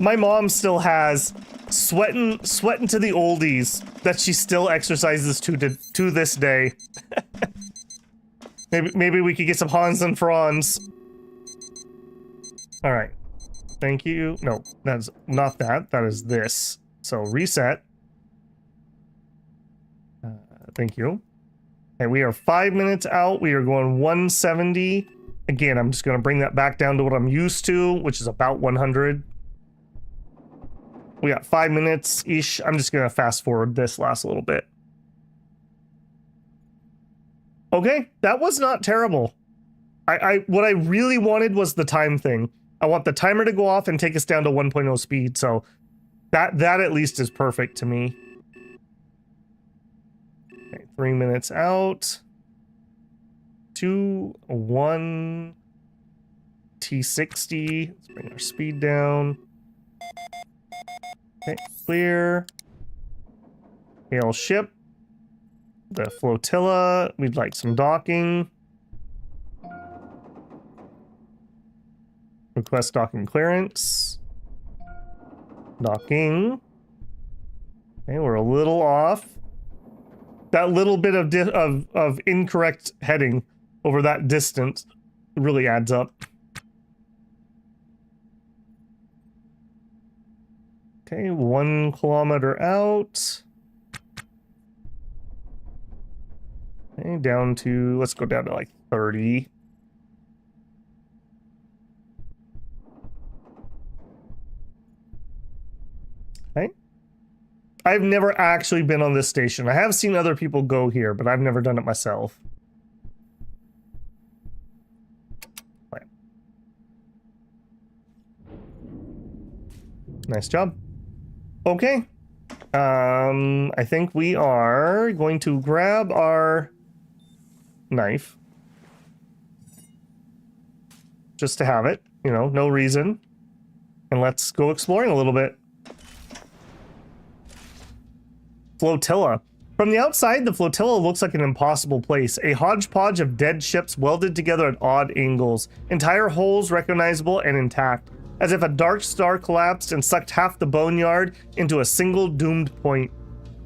My mom still has sweating to the oldies that she still exercises to this day. maybe we could get some Hans and Franz. All right. Thank you. No, that's not that. That is this. So reset. Thank you. Okay, we are 5 minutes out. We are going 170. Again, I'm just going to bring that back down to what I'm used to, which is about 100. We got 5 minutes-ish. I'm just going to fast forward this last little bit. Okay, that was not terrible. What I really wanted was the time thing. I want the timer to go off and take us down to 1.0 speed, so that at least is perfect to me. Okay, 3 minutes out. 2, 1, T60. Let's bring our speed down. Okay, clear. Hail ship. The flotilla. We'd like some docking. Request docking clearance. Docking. Okay, we're a little off. That little bit of incorrect heading over that distance really adds up. Okay, 1 kilometer out. Okay, down to, let's go down to like 30. Okay. I've never actually been on this station. I have seen other people go here, but I've never done it myself. Right. Nice job. Okay. I think we are going to grab our knife. Just to have it, you know, no reason. And let's go exploring a little bit. Flotilla. From the outside, the flotilla looks like an impossible place. A hodgepodge of dead ships welded together at odd angles. Entire hulls recognizable and intact. As if a dark star collapsed and sucked half the Boneyard into a single doomed point.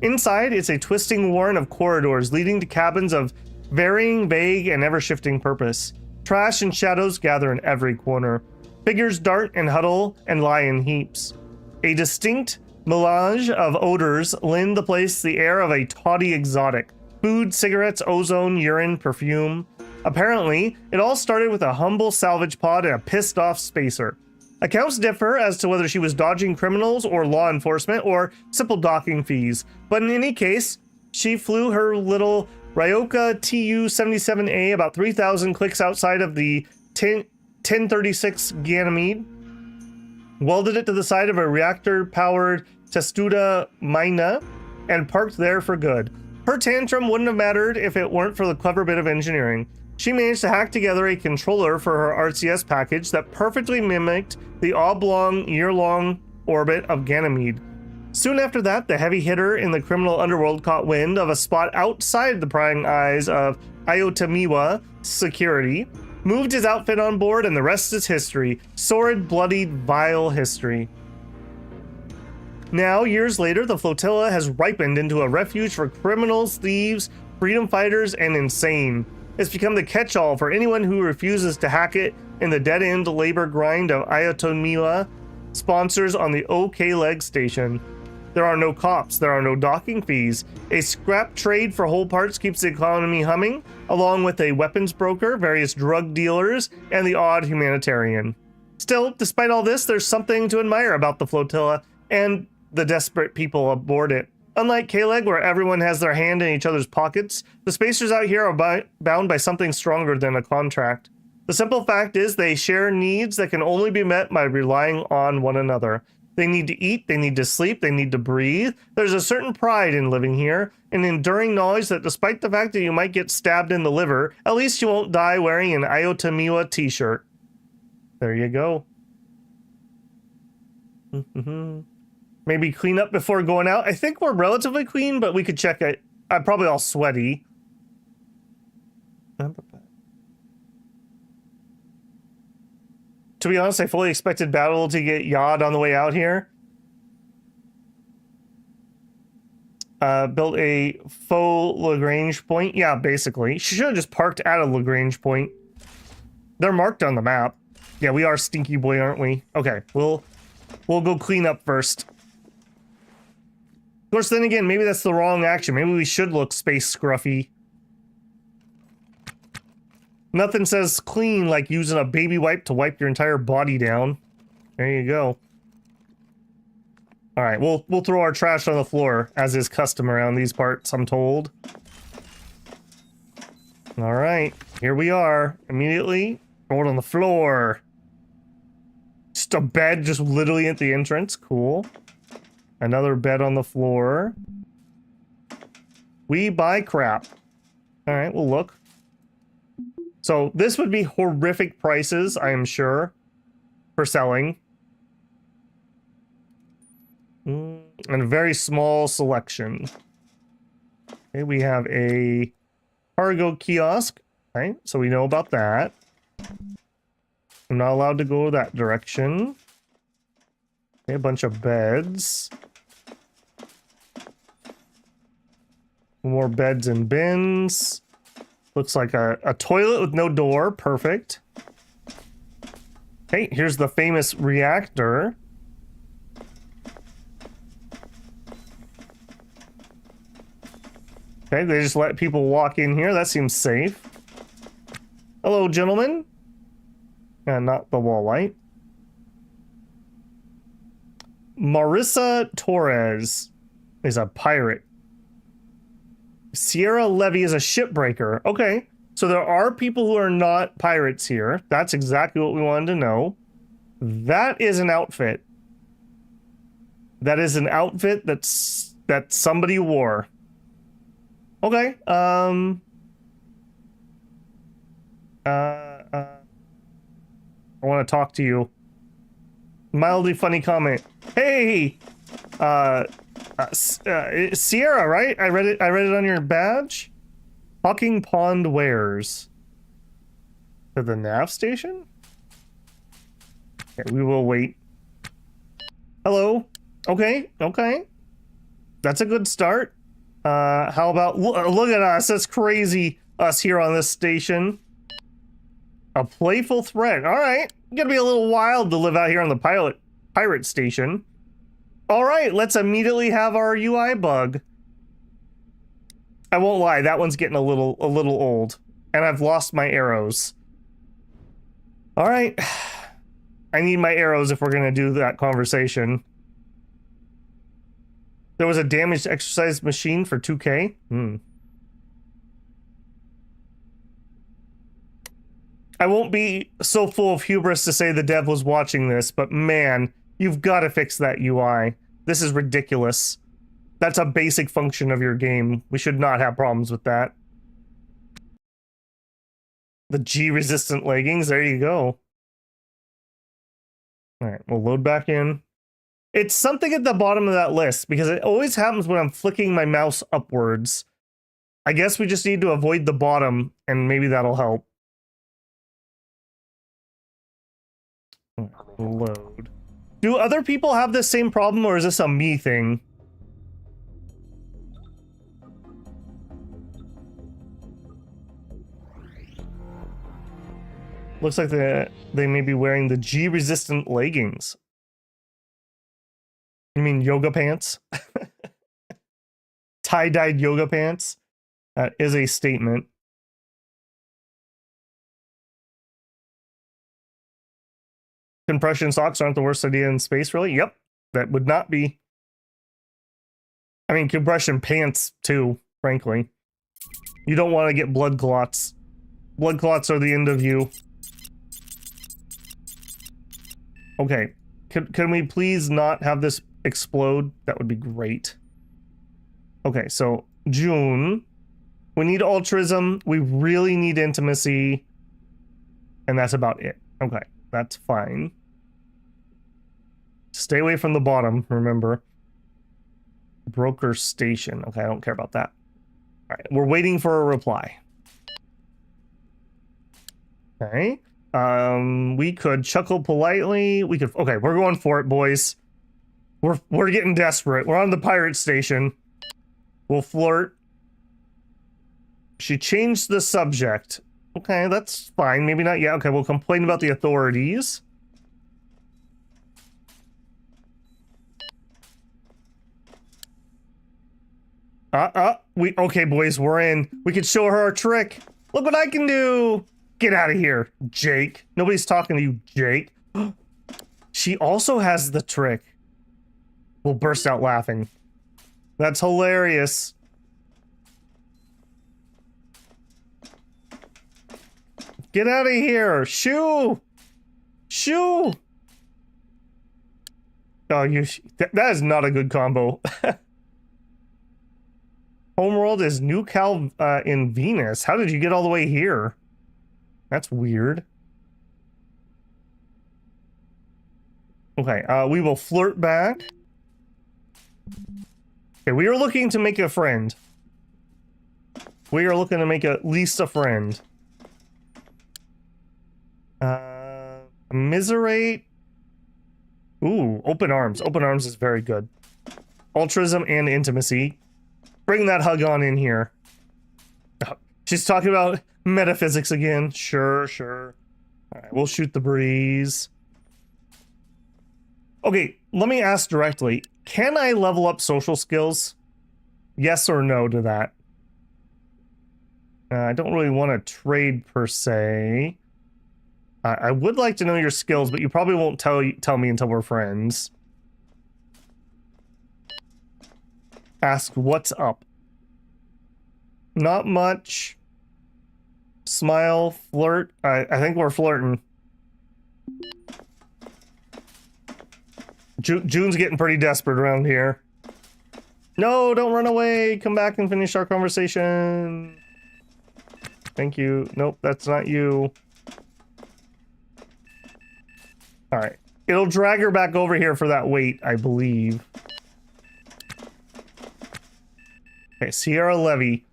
Inside, it's a twisting warren of corridors leading to cabins of varying, vague, and ever-shifting purpose. Trash and shadows gather in every corner. Figures dart and huddle and lie in heaps. A distinct melange of odors lend the place the air of a tawdry exotic. Food, cigarettes, ozone, urine, perfume. Apparently, it all started with a humble salvage pod and a pissed-off spacer. Accounts differ as to whether she was dodging criminals or law enforcement or simple docking fees, but in any case, she flew her little Ryoka Tu-77A about 3,000 clicks outside of the 1036 Ganymede, welded it to the side of a reactor-powered Testuda Mina, and parked there for good. Her tantrum wouldn't have mattered if it weren't for the clever bit of engineering. She managed to hack together a controller for her RCS package that perfectly mimicked the oblong, year-long orbit of Ganymede. Soon after that, the heavy hitter in the criminal underworld caught wind of a spot outside the prying eyes of Iotamiwa security, moved his outfit on board, and the rest is history. Sordid, bloodied, vile history. Now, years later, the flotilla has ripened into a refuge for criminals, thieves, freedom fighters, and insane. It's become the catch-all for anyone who refuses to hack it in the dead-end labor grind of Iotamiwa sponsors on the OK Leg station. There are no cops, there are no docking fees. A scrap trade for whole parts keeps the economy humming, along with a weapons broker, various drug dealers, and the odd humanitarian. Still, despite all this, there's something to admire about the flotilla and the desperate people aboard it. Unlike K-Leg, where everyone has their hand in each other's pockets, the spacers out here are bound by something stronger than a contract. The simple fact is they share needs that can only be met by relying on one another. They need to eat, they need to sleep, they need to breathe. There's a certain pride in living here, an enduring knowledge that despite the fact that you might get stabbed in the liver, at least you won't die wearing an Iotamiwa t-shirt. There you go. Maybe clean up before going out. I think we're relatively clean, but we could check it. I'm probably all sweaty. To be honest, I fully expected Battle to get yawed on the way out here. Built a faux Lagrange point. Yeah, basically. She should have just parked at a Lagrange point. They're marked on the map. Yeah, we are Stinky Boy, aren't we? Okay, we'll go clean up first. Of course, then again, maybe that's the wrong action. Maybe we should look space scruffy. Nothing says clean like using a baby wipe to wipe your entire body down. There you go. All right, we'll throw our trash on the floor, as is custom around these parts, I'm told. All right, here we are. Immediately, throw it on the floor. Just a bed just literally at the entrance. Cool. Another bed on the floor. We buy crap. All right, we'll look. So this would be horrific prices, I am sure, for selling. And a very small selection. Okay, we have a cargo kiosk. Okay, so we know about that. I'm not allowed to go that direction. Okay, a bunch of beds. More beds and bins. Looks like a toilet with no door. Perfect. Okay, here's the famous reactor. Okay, they just let people walk in here. That seems safe. Hello, gentlemen. And not the wall light. Marissa Torres is a pirate. Sierra Levy is a shipbreaker. Okay, so there are people who are not pirates here. That's exactly what we wanted to know. That is an outfit. That is an outfit that somebody wore. Okay. I want to talk to you. Mildly funny comment. Hey, Sierra, right? I read it on your badge. Hawking Pond Wares. To the nav station? Okay, we will wait. Hello. Okay. Okay. That's a good start. How about look at us? That's crazy. Us here on this station. A playful threat. All right, gonna be a little wild to live out here on the pirate station. All right, let's immediately have our UI bug. I won't lie, that one's getting a little old, and I've lost my arrows. All right, I need my arrows if we're gonna do that conversation. There was a damaged exercise machine for 2K. I won't be so full of hubris to say the dev was watching this, but man, you've got to fix that UI. This is ridiculous. That's a basic function of your game. We should not have problems with that. The G-resistant leggings, there you go. All right, we'll load back in. It's something at the bottom of that list, because it always happens when I'm flicking my mouse upwards. I guess we just need to avoid the bottom, and maybe that'll help. Load. Do other people have this same problem, or is this a me thing? Looks like they may be wearing the G-resistant leggings. You mean yoga pants? Tie-dyed yoga pants? That is a statement. Compression socks aren't the worst idea in space, really? Yep, that would not be. I mean, compression pants, too, frankly. You don't want to get blood clots. Blood clots are the end of you. Okay, can we please not have this explode? That would be great. Okay, so June. We need altruism. We really need intimacy. And that's about it. Okay, that's fine. Stay away from the bottom, remember. Broker station. Okay, I don't care about that. All right, we're waiting for a reply. Okay. We could chuckle politely. We could. Okay, we're going for it, boys. We're getting desperate. We're on the pirate station. We'll flirt. She changed the subject. Okay, that's fine. Maybe not yet. Okay, we'll complain about the authorities. Okay, boys, we're in. We could show her our trick. Look what I can do. Get out of here, Jake. Nobody's talking to you, Jake. She also has the trick. We'll burst out laughing. That's hilarious. Get out of here. Shoo. Shoo. Oh, that is not a good combo. Homeworld is New Cal in Venus. How did you get all the way here? That's weird. Okay, we will flirt back. Okay, we are looking to make a friend. We are looking to make at least a friend. Commiserate. Ooh, open arms. Open arms is very good. Altruism and intimacy. Bring that hug on in here. Oh, she's talking about metaphysics again. Sure, sure. All right, we'll shoot the breeze. Okay, let me ask directly. Can I level up social skills? Yes or no to that? I don't really want to trade per se. I would like to know your skills, but you probably won't tell me until we're friends. Ask what's up. Not much. Smile, flirt. I think we're flirting. June's getting pretty desperate around here. No, don't run away. Come back and finish our conversation. Thank you. Nope, that's not you. All right. It'll drag her back over here for that wait, I believe. Okay, Sierra Levy.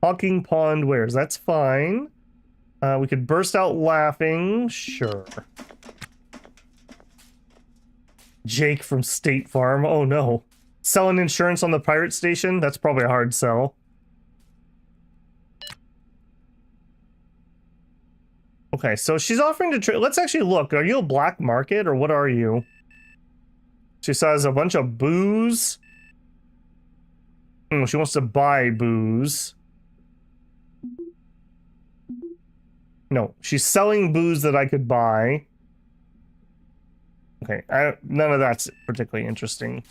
Hawking Pond wares. That's fine. We could burst out laughing. Sure. Jake from State Farm. Oh, no. Selling insurance on the pirate station? That's probably a hard sell. Okay, so she's offering to trade. Let's actually look. Are you a black market or what are you? She says a bunch of booze. She wants to buy booze. No, she's selling booze that I could buy. Okay, none of that's particularly interesting.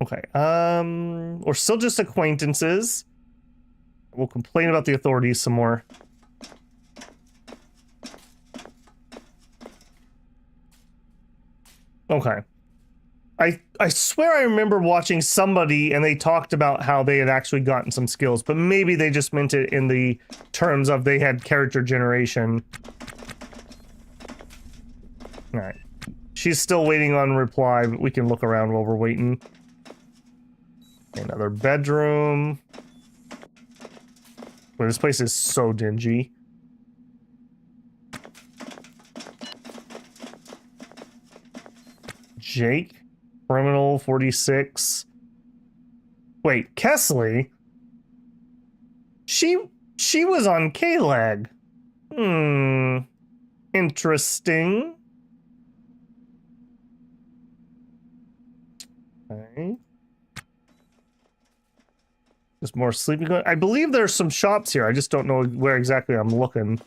Okay, we're still just acquaintances. We'll complain about the authorities some more. Okay. I swear I remember watching somebody and they talked about how they had actually gotten some skills, but maybe they just meant it in the terms of they had character generation. Alright. She's still waiting on reply, but we can look around while we're waiting. Another bedroom. Well, this place is so dingy. Jake? Criminal 46. Wait, Kesley? She was on K-Leg. Interesting. Okay. There's more sleeping going. I believe there's some shops here. I just don't know where exactly I'm looking.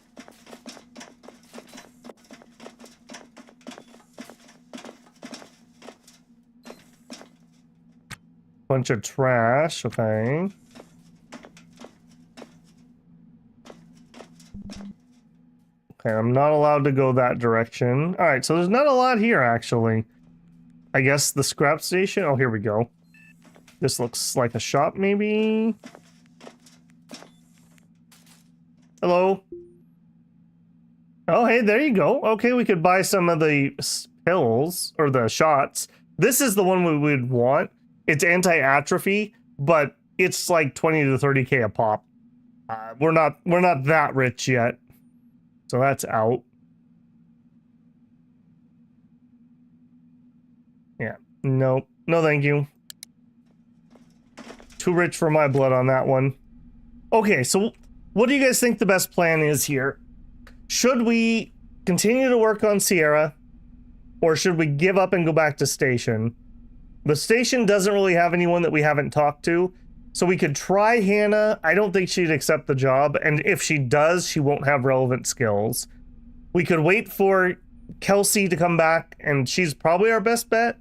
Bunch of trash, okay. Okay, I'm not allowed to go that direction. Alright, so there's not a lot here, actually. I guess the scrap station? Oh, here we go. This looks like a shop, maybe? Hello? Oh, hey, there you go. Okay, we could buy some of the pills, or the shots. This is the one we would want. It's anti-atrophy, but it's like 20 to 30k a pop. We're not that rich yet. So that's out. Yeah. Nope. No thank you. Too rich for my blood on that one. Okay, so what do you guys think the best plan is here? Should we continue to work on Sierra, or should we give up and go back to station? The station doesn't really have anyone that we haven't talked to, so we could try Hannah. I don't think she'd accept the job, and if she does, she won't have relevant skills. We could wait for Kelsey to come back, and she's probably our best bet.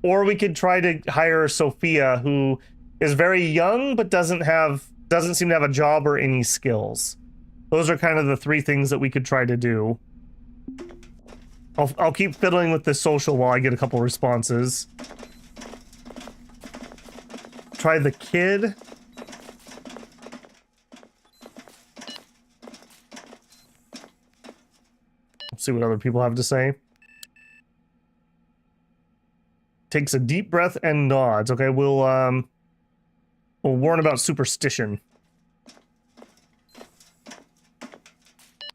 Or we could try to hire Sophia, who is very young, but doesn't seem to have a job or any skills. Those are kind of the three things that we could try to do. I'll keep fiddling with the social while I get a couple responses. Try the kid. Let's see what other people have to say. Takes a deep breath and nods. Okay, we'll warn about superstition.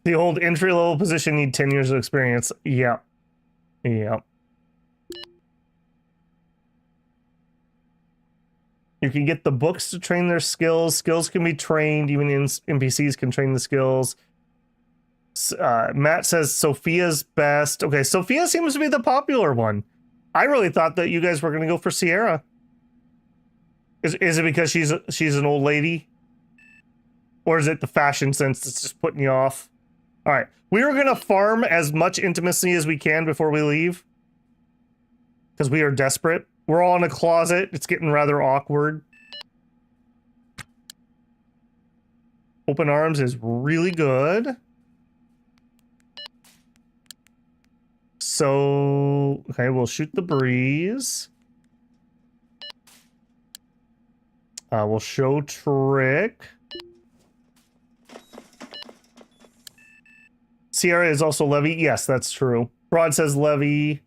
The old entry-level position need 10 years of experience. Yeah. Yeah. You can get the books to train their skills. Skills can be trained. Even NPCs can train the skills. Matt says Sophia's best. Okay, Sophia seems to be the popular one. I really thought that you guys were going to go for Sierra. Is it because she's an old lady? Or is it the fashion sense that's just putting you off? All right. We are going to farm as much intimacy as we can before we leave. Because we are desperate. We're all in a closet. It's getting rather awkward. Open arms is really good. So, okay, we'll shoot the breeze. We'll show trick. Sierra is also Levy. Yes, that's true. Broad says Levy.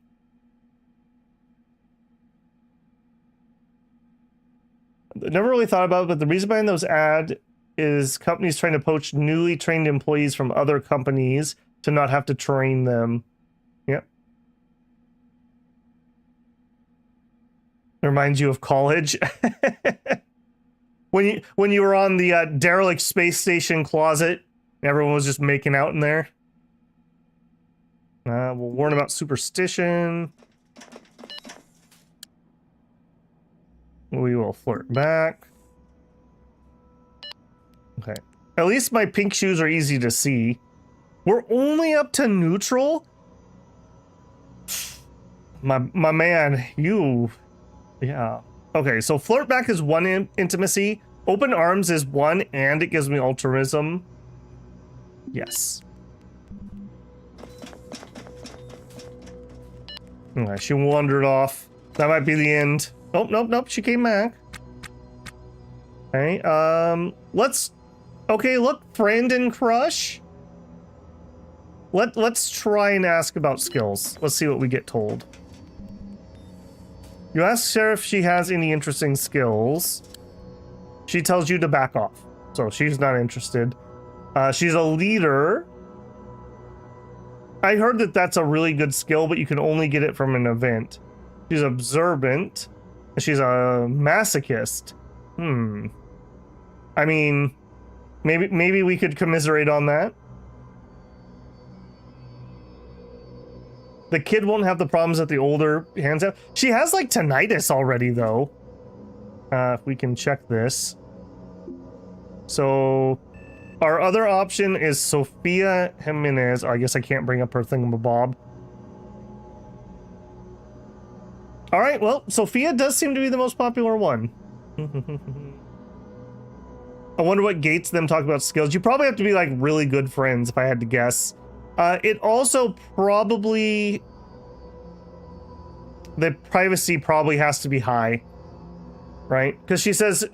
Never really thought about it, but the reason behind those ad is companies trying to poach newly trained employees from other companies to not have to train them. Yep. Reminds you of college. when you were on the derelict space station closet, everyone was just making out in there. We'll warn about superstition. We will flirt back. Okay. At least my pink shoes are easy to see. We're only up to neutral? My man, you... Yeah. Okay, so flirt back is one intimacy. Open arms is one, and it gives me altruism. Yes. Okay, she wandered off. That might be the end. Oh, nope, she came back. Okay, let's... Okay, look, friend and crush. Let's try and ask about skills. Let's see what we get told. You ask Sarah if she has any interesting skills. She tells you to back off. So she's not interested. She's a leader. I heard that that's a really good skill, but you can only get it from an event. She's observant. She's a masochist. I mean, maybe we could commiserate on that. The kid won't have the problems that the older hands have. She has like tinnitus already, though. If we can check this. So our other option is Sophia Jimenez. Oh, I guess I can't bring up her thingamabob. All right, well, Sophia does seem to be the most popular one. I wonder what gates them talk about skills. You probably have to be like really good friends, if I had to guess. It also probably... The privacy probably has to be high. Right? Because she says...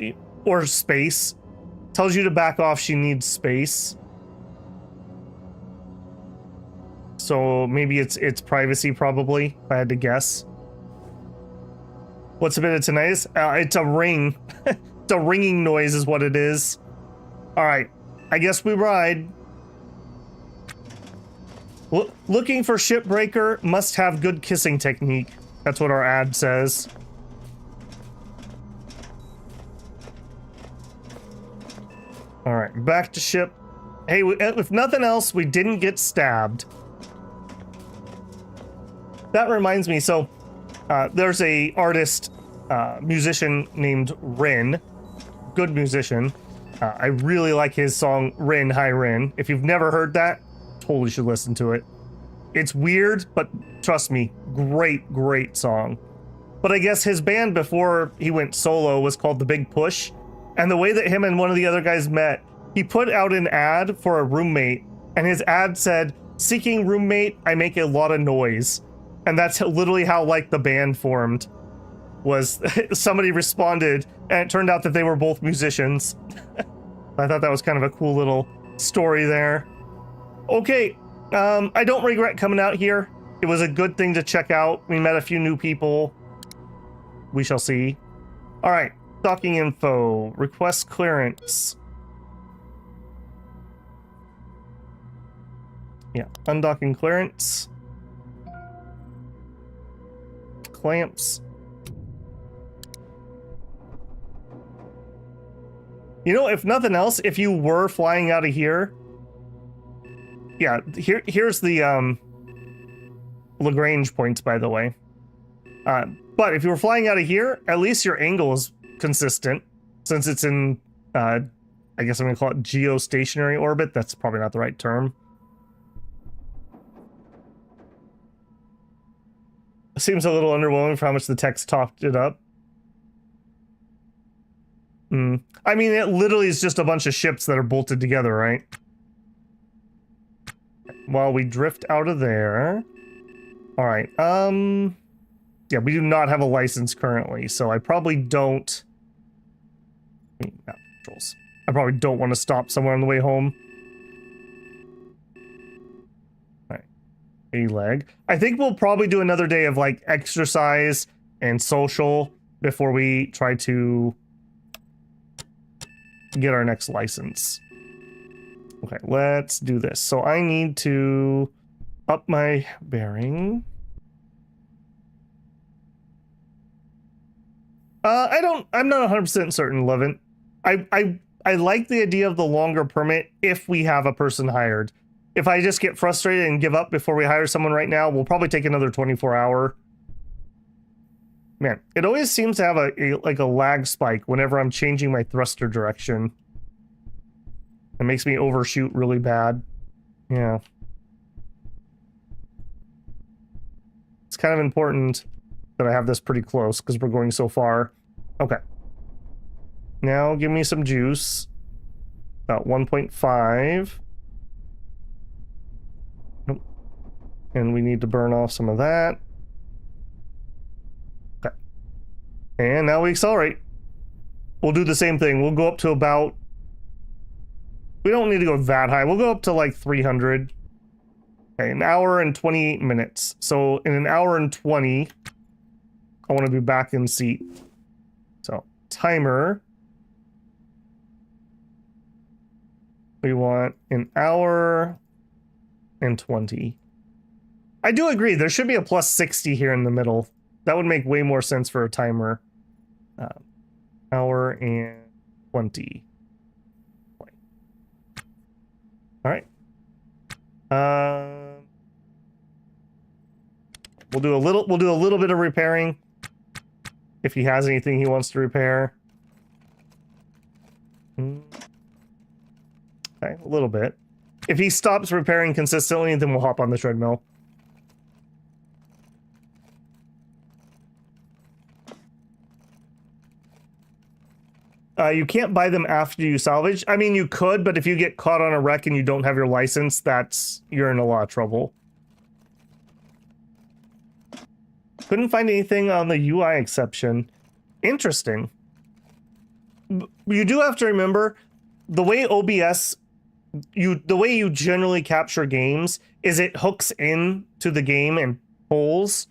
Or space. Tells you to back off, she needs space. So maybe it's privacy, probably, if I had to guess. What's a bit of tinnitus? It's a ring. It's a ringing noise is what it is. Alright. I guess we ride. Looking for shipbreaker, must have good kissing technique. That's what our ad says. Alright, back to ship. Hey, if nothing else, we didn't get stabbed. That reminds me, so there's a artist, musician named Rin. Good musician. I really like his song, Rin, Hi Rin. If you've never heard that, totally should listen to it. It's weird, but trust me, great song. But I guess his band before he went solo was called The Big Push. And the way that him and one of the other guys met, he put out an ad for a roommate. And his ad said, "Seeking roommate, I make a lot of noise." And that's literally how, like, the band formed. Was somebody responded, and it turned out that they were both musicians. I thought that was kind of a cool little story there. Okay, I don't regret coming out here. It was a good thing to check out. We met a few new people. We shall see. All right, docking info. Request clearance. Yeah, undocking clearance. Clamps. You know, if nothing else, if you were flying out of here, yeah, here's the Lagrange points, by the way. But if you were flying out of here, at least your angle is consistent, since it's in, I guess I'm gonna call it geostationary orbit. That's probably not the right term. Seems a little underwhelming for how much the text topped it up. I mean, it literally is just a bunch of ships that are bolted together, right? While we drift out of there. All right. Yeah, we do not have a license currently, so I probably don't. Map controls. I probably don't want to stop somewhere on the way home. All right. A leg. I think we'll probably do another day of like exercise and social before we try to get our next license. Okay, let's do this. So I need to up my bearing. I'm not 100% certain, Levin. I like the idea of the longer permit if we have a person hired. If I just get frustrated and give up before we hire someone right now, we'll probably take another 24-hour. Man, it always seems to have a lag spike whenever I'm changing my thruster direction. It makes me overshoot really bad. Yeah. It's kind of important that I have this pretty close because we're going so far. Okay. Now give me some juice. About 1.5. And we need to burn off some of that. Okay. And now we accelerate. We'll do the same thing. We'll go up to about... We don't need to go that high. We'll go up to like 300. Okay, an hour and 28 minutes. So in an hour and 20, I want to be back in seat. So timer. We want an hour and 20. I do agree. There should be a plus 60 here in the middle. That would make way more sense for a timer. Hour and 20. All right. We'll do a little bit of repairing if he has anything he wants to repair. Okay, a little bit. If he stops repairing consistently, then we'll hop on the treadmill. You can't buy them after you salvage. I mean, you could, but if you get caught on a wreck and you don't have your license, you're in a lot of trouble. Couldn't find anything on the UI exception. Interesting. You do have to remember, the way OBS, the way you generally capture games is it hooks in to the game and pulls.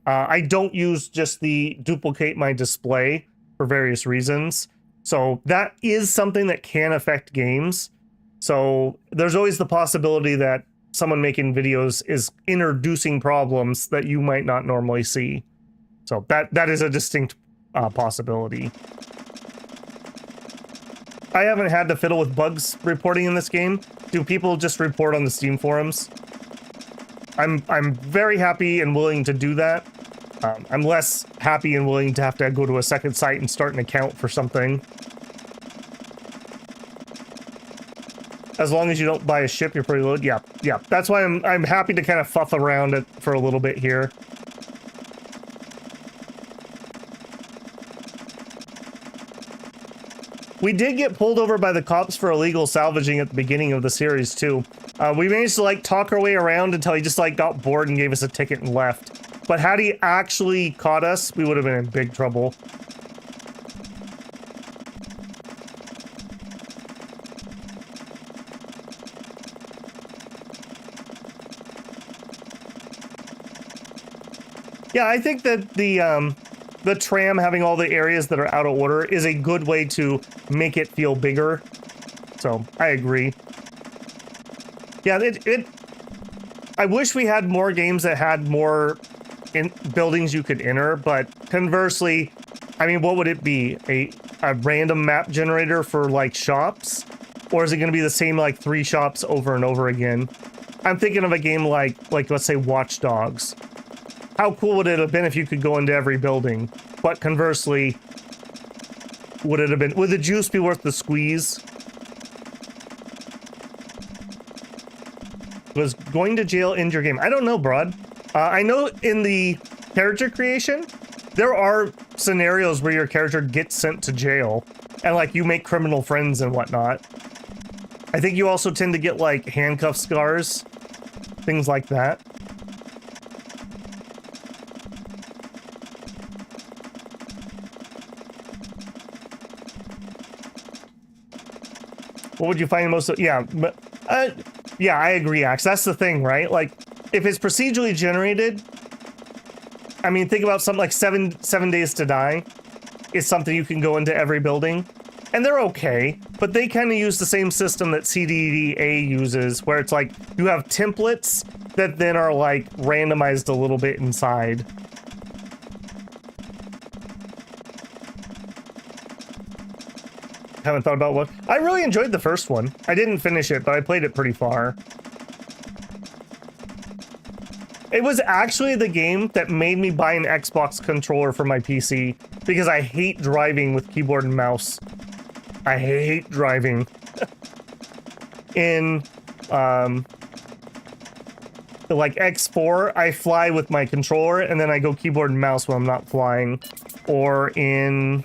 I don't use just the duplicate my display for various reasons. So that is something that can affect games. So there's always the possibility that someone making videos is introducing problems that you might not normally see. So that is a distinct possibility. I haven't had to fiddle with bugs reporting in this game. Do people just report on the Steam forums? I'm very happy and willing to do that. I'm less happy and willing to have to go to a second site and start an account for something. As long as you don't buy a ship, you're pretty low. Yeah. That's why I'm happy to kind of fuff around it for a little bit here. We did get pulled over by the cops for illegal salvaging at the beginning of the series too. We managed to like talk our way around until he just like got bored and gave us a ticket and left. But had he actually caught us, we would have been in big trouble. Yeah, I think that the tram having all the areas that are out of order is a good way to make it feel bigger. So I agree. Yeah, I wish we had more games that had more buildings you could enter, but conversely, I mean, what would it be? A random map generator for like shops? Or is it going to be the same like 3 shops over and over again? I'm thinking of a game like let's say Watch Dogs. How cool would it have been if you could go into every building? But conversely, would the juice be worth the squeeze? Was going to jail end your game? I don't know, Broad. I know in the character creation, there are scenarios where your character gets sent to jail and like you make criminal friends and whatnot. I think you also tend to get like handcuff scars, things like that. What would you find most? Yeah, but yeah, I agree, Axe. That's the thing, right? Like, if it's procedurally generated, I mean, think about something like 7 Days to Die is something you can go into every building, and they're okay, but they kind of use the same system that CDDA uses, where it's like you have templates that then are like randomized a little bit inside. Haven't thought about what. I really enjoyed the first one. I didn't finish it, but I played it pretty far. It was actually the game that made me buy an Xbox controller for my PC because I hate driving with keyboard and mouse. I hate driving. In like X4, I fly with my controller and then I go keyboard and mouse when I'm not flying. Or in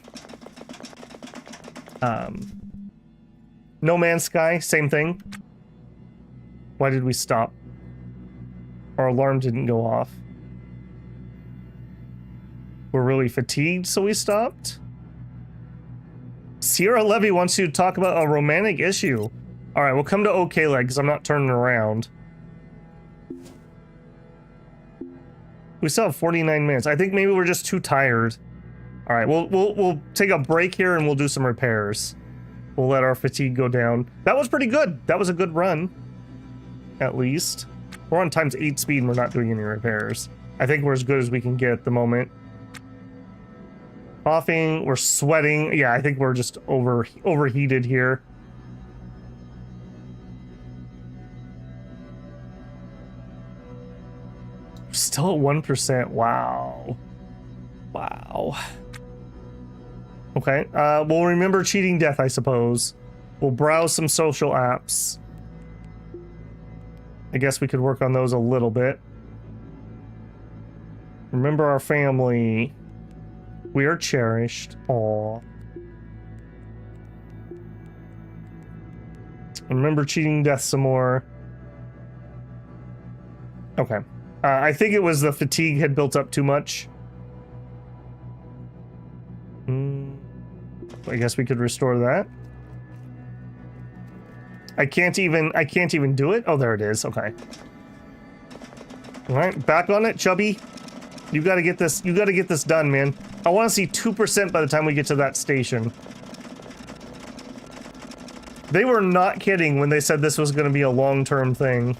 No Man's Sky, same thing. Why did we stop? Our alarm didn't go off. We're really fatigued, so we stopped. Sierra Levy wants you to talk about a romantic issue. All right, we'll come to OK Leg because I'm not turning around. We still have 49 minutes. I think maybe we're just too tired. All right, we'll take a break here and we'll do some repairs. We'll let our fatigue go down. That was pretty good. That was a good run, at least. We're on ×8 speed and we're not doing any repairs. I think we're as good as we can get at the moment. Coughing, we're sweating. Yeah, I think we're just overheated here. Still at 1%. Wow. Wow. Okay, we'll remember cheating death, I suppose. We'll browse some social apps. I guess we could work on those a little bit. Remember our family. We are cherished. Aww. Remember cheating death some more. Okay. I think it was the fatigue had built up too much. I guess we could restore that. I can't even do it. Oh, there it is. Okay. All right, back on it, Chubby. You gotta get this. You gotta get this done, man. I want to see 2% by the time we get to that station. They were not kidding when they said this was going to be a long-term thing.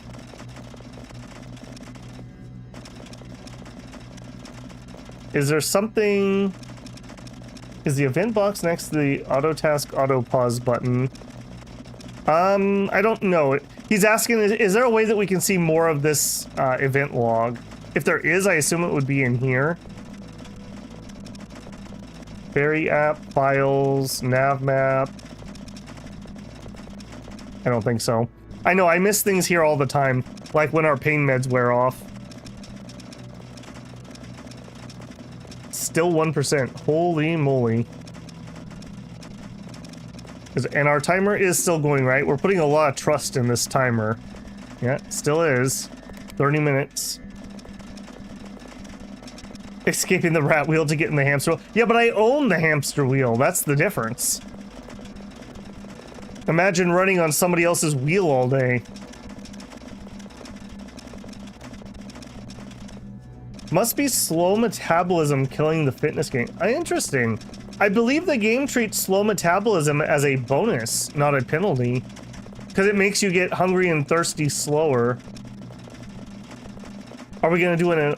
Is there something? Is the event box next to the auto task auto pause button? I don't know. He's asking, is there a way that we can see more of this event log? If there is, I assume it would be in here. Berry app, files, nav map. I don't think so. I know, I miss things here all the time, like when our pain meds wear off. Still 1%. Holy moly. And our timer is still going, right? We're putting a lot of trust in this timer. Yeah, still is. 30 minutes. Escaping the rat wheel to get in the hamster wheel. Yeah, but I own the hamster wheel. That's the difference. Imagine running on somebody else's wheel all day. Must be slow metabolism killing the fitness game. Interesting. I believe the game treats slow metabolism as a bonus, not a penalty. Because it makes you get hungry and thirsty slower. Are we going to do an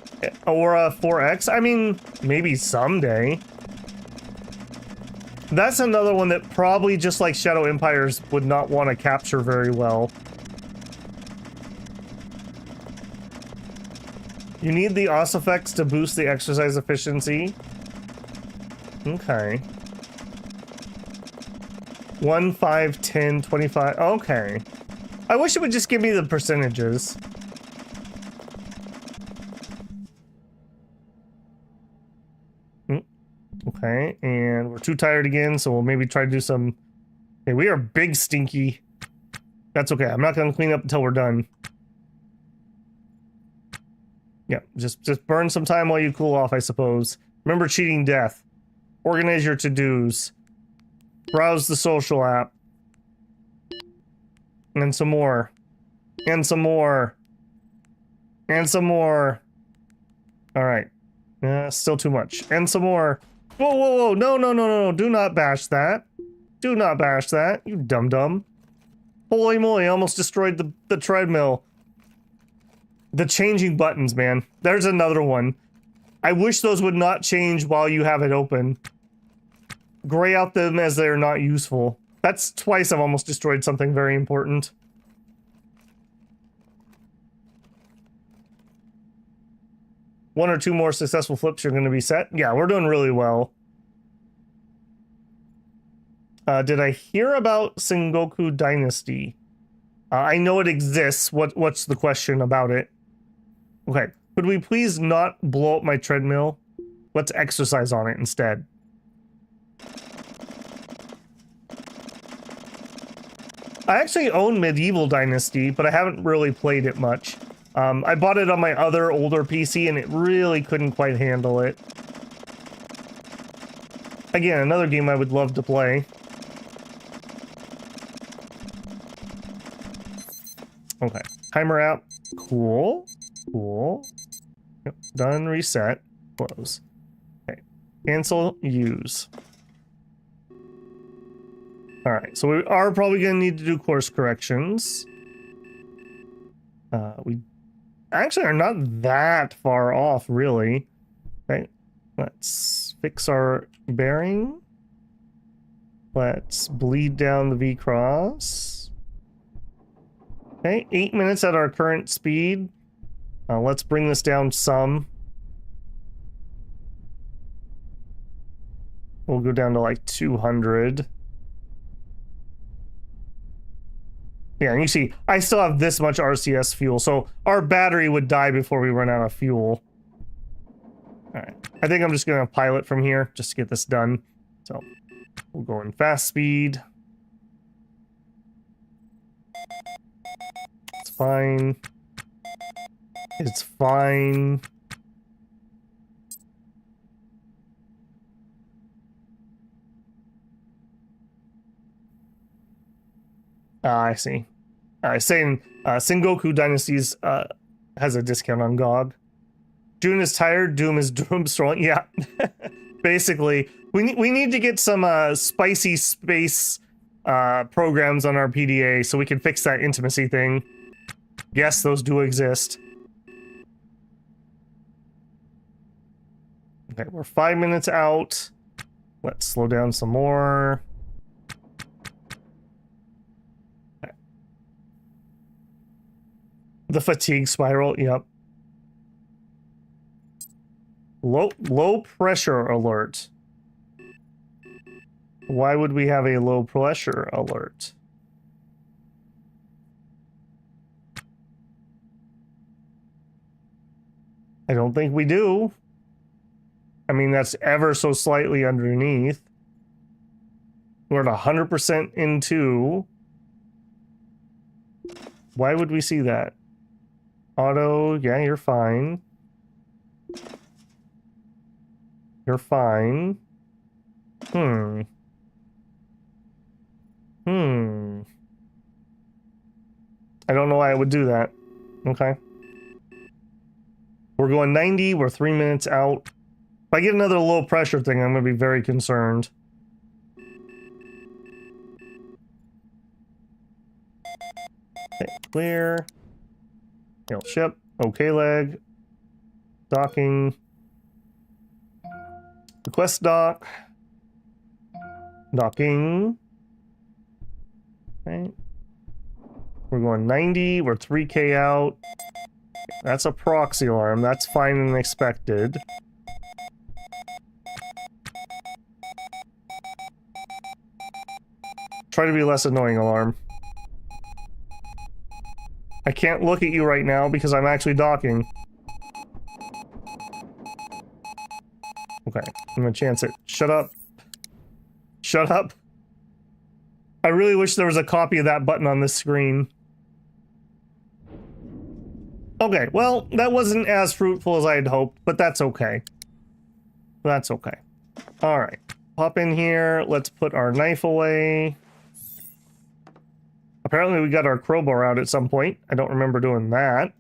Aura 4X? I mean, maybe someday. That's another one that probably, just like Shadow Empires, would not want to capture very well. You need the Ossifex to boost the exercise efficiency. Okay. 1, 5, 10, 25. Okay. I wish it would just give me the percentages. Okay, and we're too tired again, so we'll maybe try to do some... Okay, we are big stinky. That's okay. I'm not going to clean up until we're done. Yeah, just burn some time while you cool off, I suppose. Remember cheating death. Organize your to-dos. Browse the social app. And some more. And some more. And some more. Alright. Still too much. And some more. Whoa, whoa, whoa. No, no, no, no, no. Do not bash that. Do not bash that, you dum-dum. Holy moly, I almost destroyed the treadmill. The changing buttons, man. There's another one. I wish those would not change while you have it open. Gray out them as they're not useful. That's twice I've almost destroyed something very important. One or two more successful flips are going to be set. Yeah, we're doing really well. Did I hear about Sengoku Dynasty? I know it exists. What's the question about it? Okay. Could we please not blow up my treadmill? Let's exercise on it instead. I actually own Medieval Dynasty, but I haven't really played it much. I bought it on my other older PC, and it really couldn't quite handle it. Again, another game I would love to play. Okay, timer out. Cool. Cool. Yep. Done, reset, close. Okay, cancel, use. Alright, so we are probably going to need to do course corrections. We actually are not that far off, really. Okay, let's fix our bearing. Let's bleed down the V-cross. Okay, 8 minutes at our current speed. Let's bring this down some. We'll go down to like 200. Yeah, and you see, I still have this much RCS fuel, so our battery would die before we run out of fuel. Alright, I think I'm just going to pilot from here, just to get this done. So, we'll go in fast speed. It's fine. It's fine. I see. Saying Sengoku Dynasties has a discount on GOG. June is tired, Doom is doom-strong. Yeah, basically. We need to get some spicy space programs on our PDA so we can fix that intimacy thing. Yes, those do exist. Okay, we're 5 minutes out. Let's slow down some more. Okay. The fatigue spiral, yep. Low pressure alert. Why would we have a low pressure alert? I don't think we do. I mean, that's ever so slightly underneath. We're at 100% into. Why would we see that? Auto, yeah, you're fine. You're fine. I don't know why I would do that. Okay. We're going 90, we're 3 minutes out. If I get another low pressure thing, I'm going to be very concerned. Okay, clear. Hail ship. Okay leg. Docking. Request dock. Docking. Okay. We're going 90. We're 3K out. That's a proxy alarm. That's fine and expected. Try to be less annoying, alarm. I can't look at you right now because I'm actually docking. Okay, I'm gonna chance it. Shut up. Shut up. I really wish there was a copy of that button on this screen. Okay, well, that wasn't as fruitful as I had hoped, but that's okay. That's okay. Alright, pop in here. Let's put our knife away. Apparently we got our crowbar out at some point. I don't remember doing that.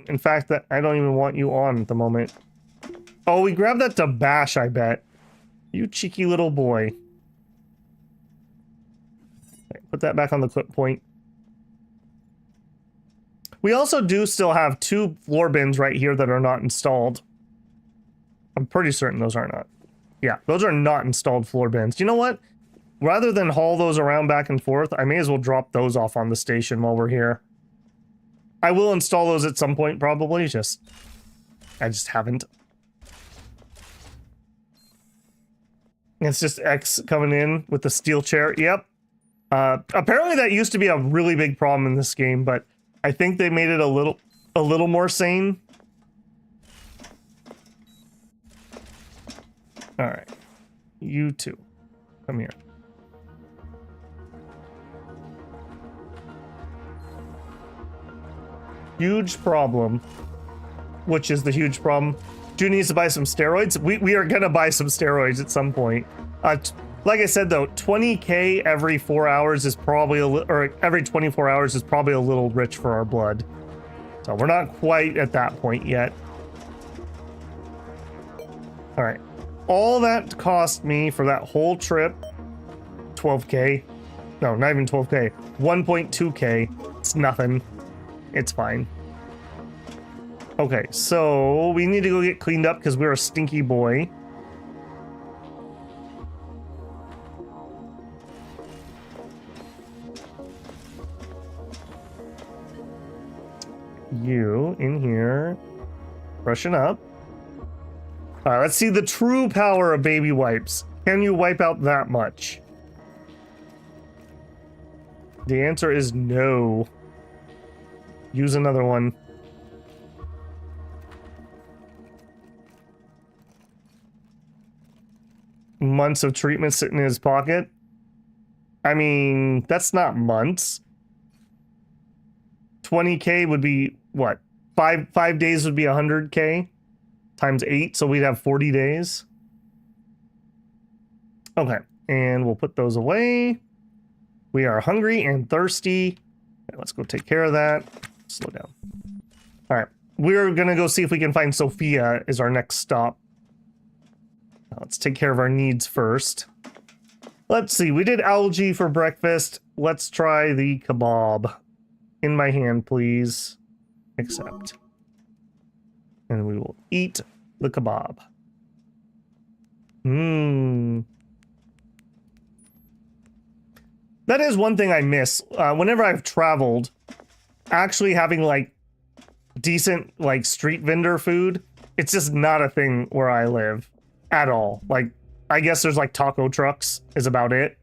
In fact, that I don't even want you on at the moment. Oh, we grabbed that to bash, I bet. You cheeky little boy. Okay, put that back on the clip point. We also do still have 2 floor bins right here that are not installed. I'm pretty certain those are not. Yeah, those are not installed floor bins. You know what? rather than haul those around back and forth, I may as well drop those off on the station while we're here. I will install those at some point, probably. I just haven't. It's just X coming in with the steel chair. Yep. Apparently that used to be a really big problem in this game, but I think they made it a little more sane. All right. You two. Come here. Huge problem. Which is the huge problem? June needs to buy some steroids. We are gonna buy some steroids at some point. Like I said though, 20k every 4 hours is probably or every 24 hours is probably a little rich for our blood. So we're not quite at that point yet. All right, all that cost me for that whole trip, 12k. No, not even 12k. 1.2k. It's nothing. It's fine. Okay, so we need to go get cleaned up because we're a stinky boy. You in here, freshen up. All right, let's see the true power of baby wipes. Can you wipe out that much? The answer is no. Use another one. Months of treatment sitting in his pocket. I mean, that's not months. 20k would be what? Five days would be 100k times 8, so we'd have 40 days. Okay, and we'll put those away. We are hungry and thirsty. Okay, let's go take care of that. Slow down. All right, we're gonna go see if we can find Sophia as our next stop. Let's take care of our needs first. Let's see, we did algae for breakfast. Let's try the kebab. In my hand, please. Accept. And we will eat the kebab. That is one thing I miss. Whenever I've traveled, actually having like decent like street vendor food, it's just not a thing where I live. At all. Like, I guess there's like taco trucks is about it.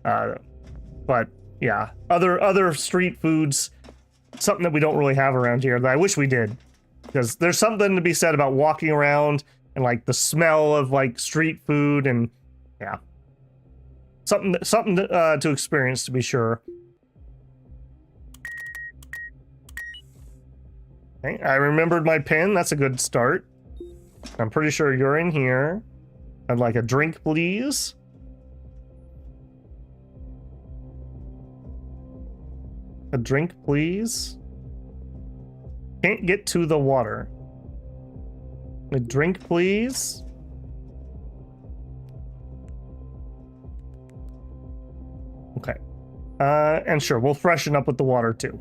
But yeah, other street foods, something that we don't really have around here that I wish we did. Because there's something to be said about walking around and like the smell of like street food and yeah. Something to experience to be sure. Okay, I remembered my pin. That's a good start. I'm pretty sure you're in here. I'd like a drink, please. A drink, please. Can't get to the water. A drink, please. Okay. And sure, we'll freshen up with the water too.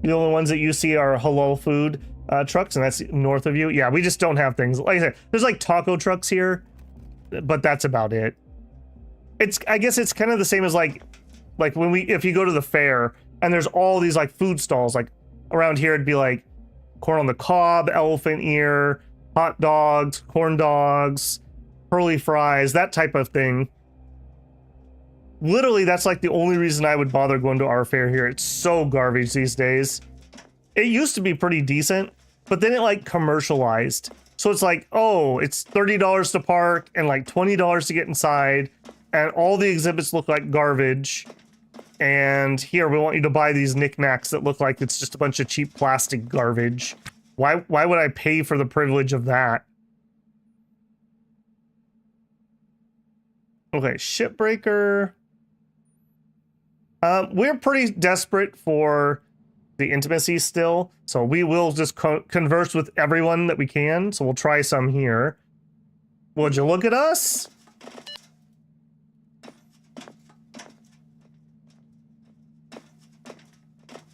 The only ones that you see are halal food trucks, and that's north of you. Yeah, we just don't have things. Like I said, there's like taco trucks here, but that's about it. I guess it's kind of the same as like if you go to the fair and there's all these like food stalls, like around here it'd be like corn on the cob, elephant ear, hot dogs, corn dogs, curly fries, that type of thing. Literally, that's like the only reason I would bother going to our fair here. It's so garbage these days. It used to be pretty decent, but then it like commercialized. So it's like, oh, it's $30 to park and like $20 to get inside. And all the exhibits look like garbage. And here, we want you to buy these knickknacks that look like it's just a bunch of cheap plastic garbage. Why would I pay for the privilege of that? Okay, Shipbreaker. We're pretty desperate for the intimacy still, so we will just converse with everyone that we can. So we'll try some here. Would you look at us?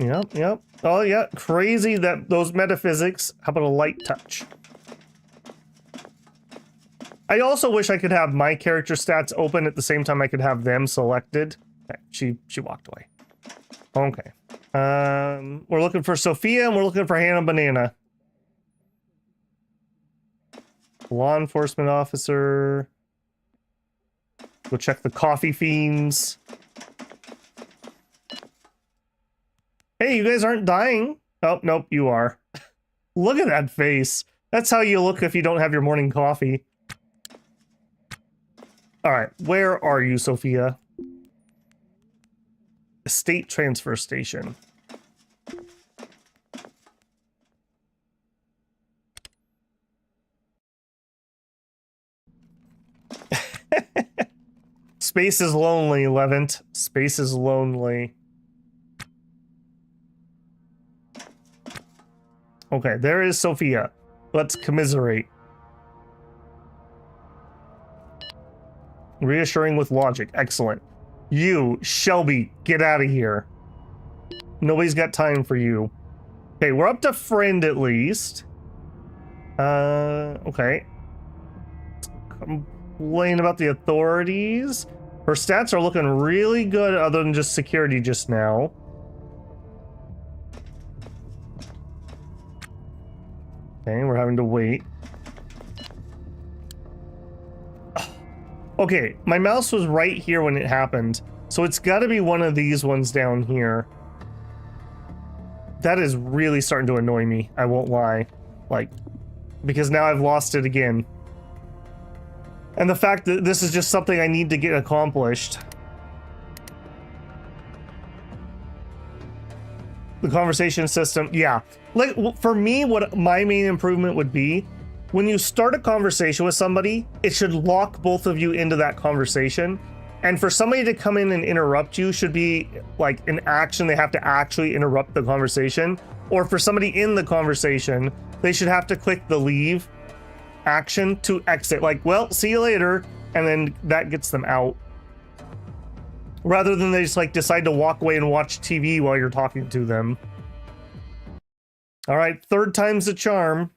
Yep, yep. Oh, yeah. Crazy that those metaphysics. How about a light touch? I also wish I could have my character stats open at the same time I could have them selected. Okay, she walked away. Okay. We're looking for Sophia and we're looking for Hannah Banana. Law enforcement officer. Go check the coffee fiends. Hey, you guys aren't dying. Oh, nope, you are. Look at that face. That's how you look if you don't have your morning coffee. All right, where are you, Sophia? Estate transfer station. Space is lonely, Levant. Space is lonely. Okay, there is Sophia. Let's commiserate. Reassuring with logic. Excellent. You, Shelby, get out of here. Nobody's got time for you. Okay, we're up to friend at least. Okay. Complain about the authorities. Her stats are looking really good other than just security just now. Okay, we're having to wait. Okay, my mouse was right here when it happened, so it's got to be one of these ones down here. That is really starting to annoy me, I won't lie. Like, because now I've lost it again. And the fact that this is just something I need to get accomplished. The conversation system, yeah. Like, for me, what my main improvement would be, when you start a conversation with somebody, it should lock both of you into that conversation. And for somebody to come in and interrupt you should be like an action. They have to actually interrupt the conversation. Or for somebody in the conversation, they should have to click the leave action to exit. Like, well, see you later. And then that gets them out. Rather than they just like decide to walk away and watch TV while you're talking to them. All right, third time's the charm.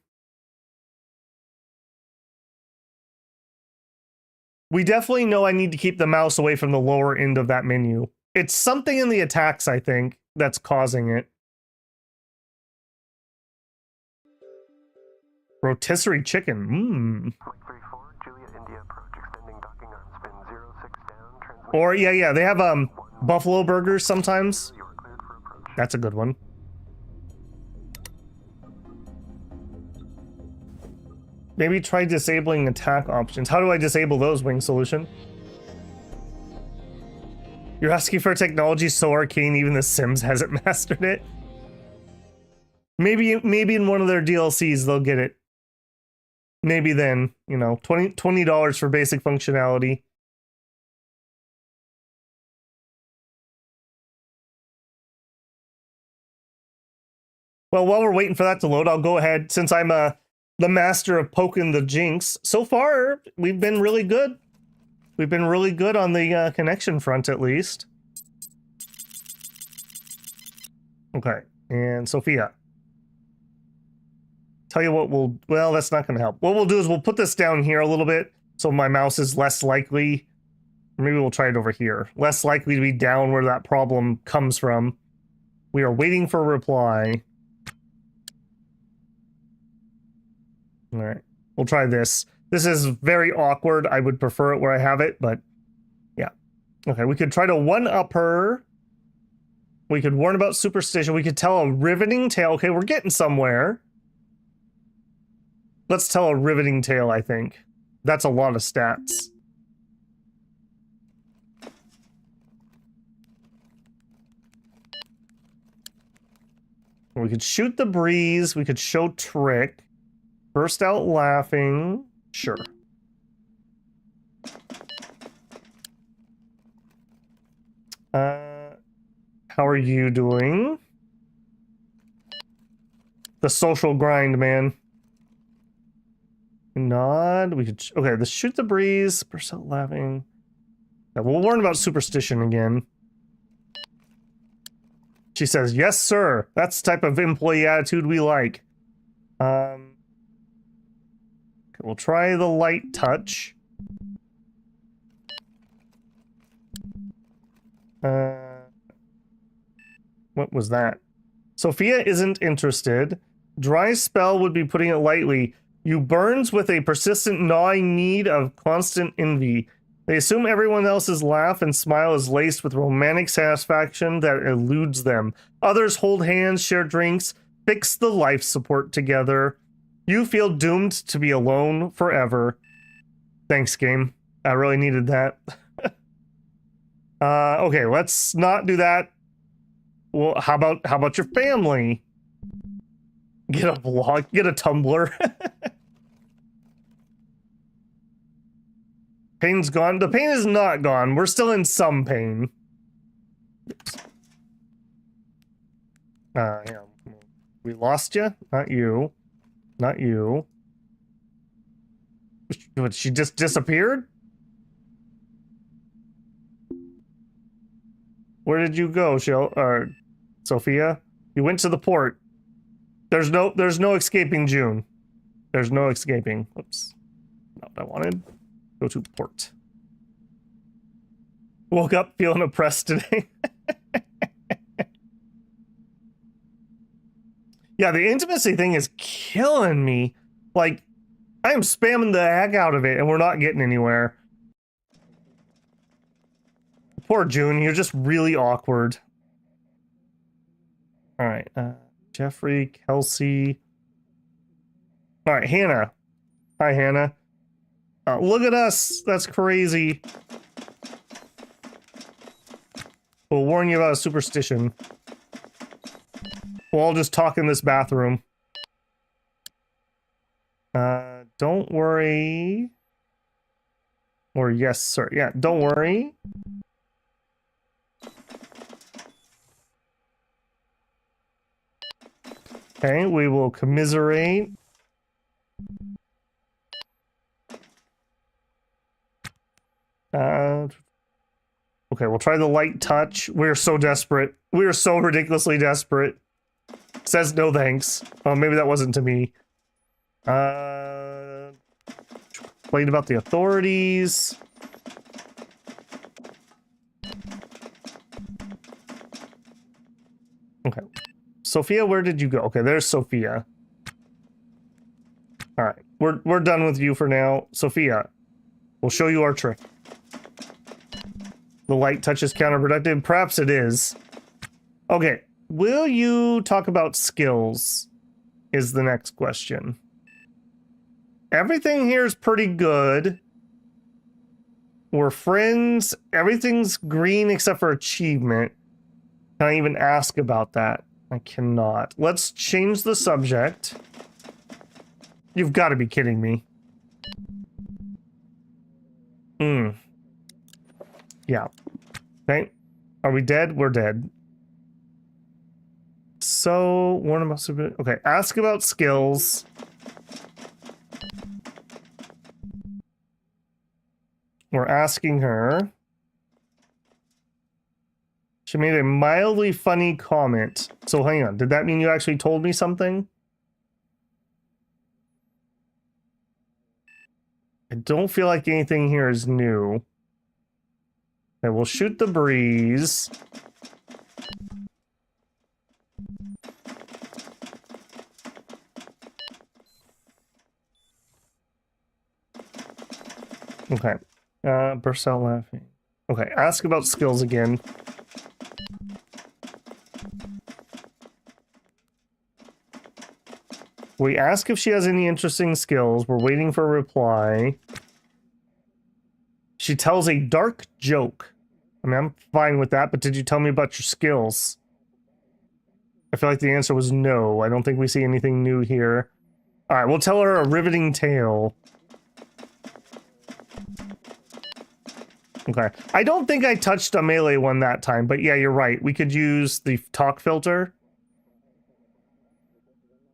We definitely know I need to keep the mouse away from the lower end of that menu. It's something in the attacks, I think, that's causing it. Rotisserie chicken. Or, yeah, they have buffalo burgers sometimes. That's a good one. Maybe try disabling attack options. How do I disable those, Wing Solution? You're asking for technology so arcane even The Sims hasn't mastered it? Maybe in one of their DLCs they'll get it. Maybe then, you know, $20 for basic functionality. Well, while we're waiting for that to load, I'll go ahead, since I'm the master of poking the jinx. So far, we've been really good. We've been really good on the connection front, at least. Okay, and Sophia. Tell you what well, that's not going to help. What we'll do is we'll put this down here a little bit, so my mouse is less likely. Maybe we'll try it over here. Less likely to be down where that problem comes from. We are waiting for a reply. All right, we'll try this. This is very awkward. I would prefer it where I have it, but yeah. Okay, we could try to one-up her. We could warn about superstition. We could tell a riveting tale. Okay, we're getting somewhere. Let's tell a riveting tale, I think. That's a lot of stats. We could shoot the breeze. We could show trick. Burst out laughing. Sure. How are you doing? The social grind, man. Nod. We could. Okay, let's shoot the breeze. Burst out laughing. Yeah, we'll learn about superstition again. She says, yes, sir. That's the type of employee attitude we like. Okay, we'll try the light touch. What was that? Sophia isn't interested. Dry spell would be putting it lightly. You burns with a persistent gnawing need of constant envy. They assume everyone else's laugh and smile is laced with romantic satisfaction that eludes them. Others hold hands, share drinks, fix the life support together. You feel doomed to be alone forever. Thanks, game. I really needed that. Okay, let's not do that. Well, how about your family? Get a blog, get a Tumblr. Pain's gone. The pain is not gone. We're still in some pain. Yeah. We lost you? Not you. Not you. What, she just disappeared? Where did you go, Sophia? You went to the port. There's no escaping June. There's no escaping. Oops. Not what I wanted. Go to port. Woke up feeling oppressed today. Yeah, the intimacy thing is killing me. Like, I am spamming the heck out of it and we're not getting anywhere. Poor June, you're just really awkward. Alright, Jeffrey, Kelsey. Alright, Hannah. Hi, Hannah. Look at us. That's crazy. We'll warn you about a superstition. We'll all just talk in this bathroom. Don't worry. Or yes, sir. Yeah, don't worry. Okay, we will commiserate. Okay, we'll try the light touch. We're so desperate. We are so ridiculously desperate. Says no thanks. Oh, maybe that wasn't to me. Complain about the authorities. Okay. Sophia, where did you go? Okay, there's Sophia. Alright, we're done with you for now. Sophia, we'll show you our trick. The light touch is counterproductive. Perhaps it is. Okay. Will you talk about skills? Is the next question. Everything here is pretty good. We're friends. Everything's green except for achievement. Can I even ask about that? I cannot. Let's change the subject. You've got to be kidding me. Yeah. Okay. Are we dead? We're dead. So, one of us. Okay. Ask about skills. We're asking her. She made a mildly funny comment. So, hang on. Did that mean you actually told me something? I don't feel like anything here is new. Okay, we'll shoot the breeze. Okay. Burst out laughing. Okay, ask about skills again. We ask if she has any interesting skills. We're waiting for a reply. She tells a dark joke. I mean, I'm fine with that, but did you tell me about your skills? I feel like the answer was no. I don't think we see anything new here. Alright, we'll tell her a riveting tale. Okay. I don't think I touched a melee one that time, but yeah, you're right. We could use the talk filter.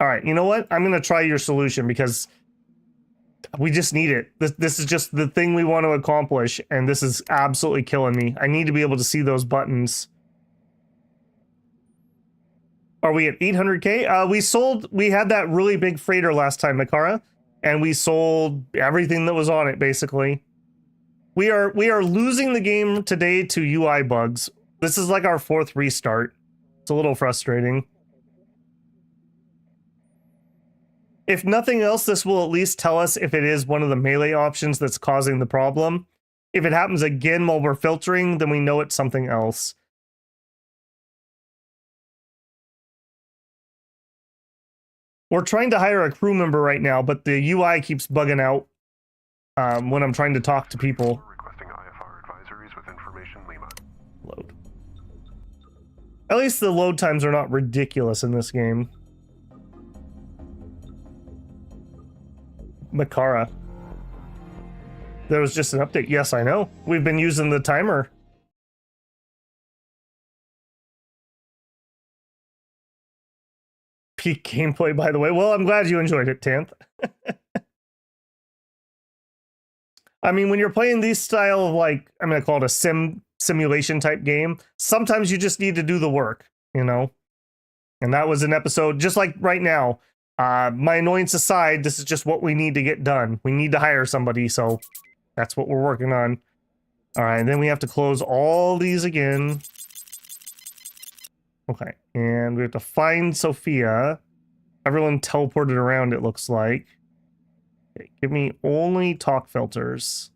Alright, you know what? I'm going to try your solution because we just need it. This is just the thing we want to accomplish, and this is absolutely killing me. I need to be able to see those buttons. Are we at 800K? We had that really big freighter last time, Makara, and we sold everything that was on it, basically. We are losing the game today to UI bugs. This is like our 4th restart. It's a little frustrating. If nothing else, this will at least tell us if it is one of the melee options that's causing the problem. If it happens again while we're filtering, then we know it's something else. We're trying to hire a crew member right now, but the UI keeps bugging out when I'm trying to talk to people. Requesting IFR advisories with information Lima. Load. At least the load times are not ridiculous in this game. Makara. There was just an update. Yes, I know. We've been using the timer. Peak gameplay, by the way. Well, I'm glad you enjoyed it, Tanth. I mean, when you're playing these style of, like, I'm going to call it a simulation type game, sometimes you just need to do the work, you know? And that was an episode, just like right now. My annoyance aside, this is just what we need to get done. We need to hire somebody, so that's what we're working on. All right, and then we have to close all these again. Okay, and we have to find Sophia. Everyone teleported around, it looks like. Okay, give me only talk filters.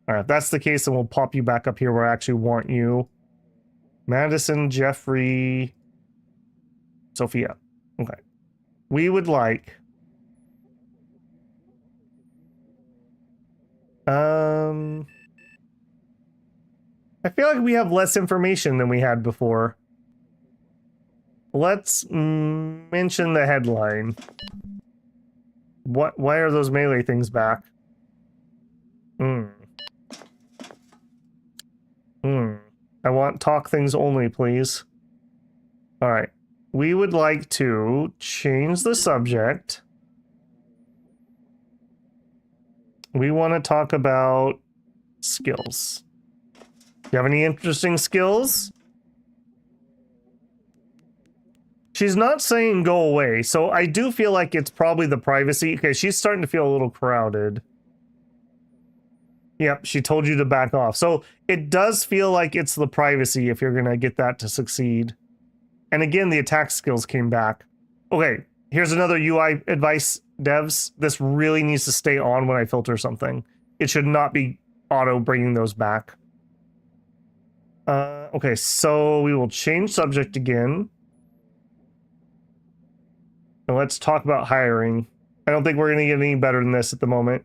All right, if that's the case, then we'll pop you back up here where I actually want you. Madison, Jeffrey, Sophia. Okay. We would like... I feel like we have less information than we had before. Let's mention the headline. Why are those melee things back? I want talk things only, please. All right. We would like to change the subject. We want to talk about skills. Do you have any interesting skills? She's not saying go away, so I do feel like it's probably the privacy. Okay, she's starting to feel a little crowded. Yep, she told you to back off. So it does feel like it's the privacy if you're going to get that to succeed. And again, the attack skills came back. Okay, here's another UI advice, devs. This really needs to stay on when I filter something. It should not be auto bringing those back. Okay, so we will change subject again. And let's talk about hiring. I don't think we're going to get any better than this at the moment.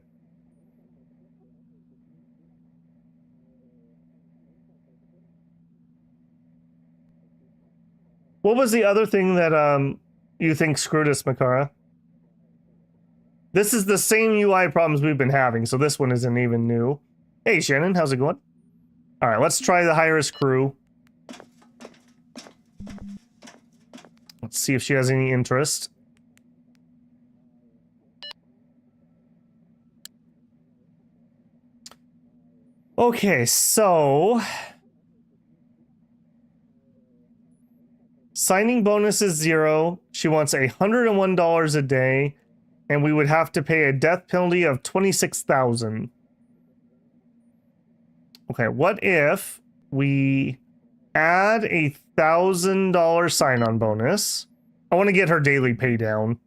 What was the other thing that you think screwed us, Makara? This is the same UI problems we've been having, so this one isn't even new. Hey, Shannon, how's it going? All right, let's try the hire as crew. Let's see if she has any interest. Okay, so... signing bonus is 0. She wants $101 a day, and we would have to pay a death penalty of $26,000. Okay, what if we add a $1,000 sign-on bonus? I want to get her daily pay down.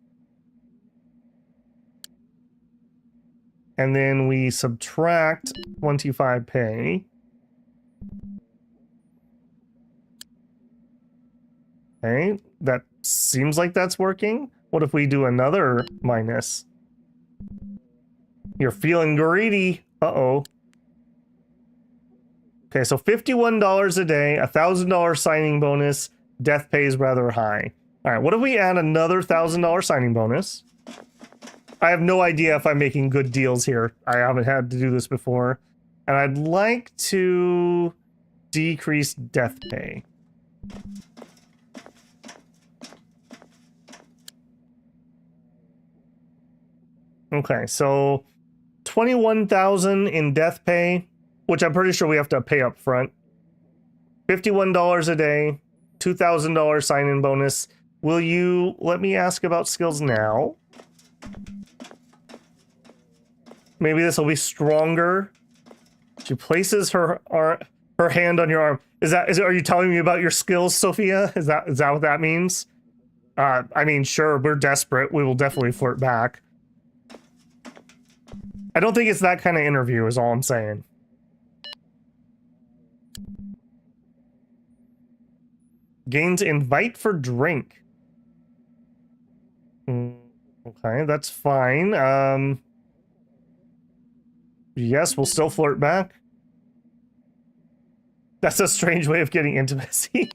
And then we subtract 25 pay. Okay, that seems like that's working. What if we do another minus? You're feeling greedy. Uh-oh. Okay, so $51 a day, $1,000 signing bonus, death pay is rather high. All right, what if we add another $1,000 signing bonus? I have no idea if I'm making good deals here. I haven't had to do this before. And I'd like to decrease death pay. Okay, so 21,000 in death pay, which I'm pretty sure we have to pay up front. $51 a day. $2,000 sign-in bonus. Will you let me ask about skills now? Maybe this will be stronger. She places her hand on your arm. Are you telling me about your skills, Sophia? Is that what that means? I mean, sure, we're desperate. We will definitely flirt back. I don't think it's that kind of interview, is all I'm saying. Gains invite for drink. Okay, that's fine. Yes, we'll still flirt back. That's a strange way of getting intimacy.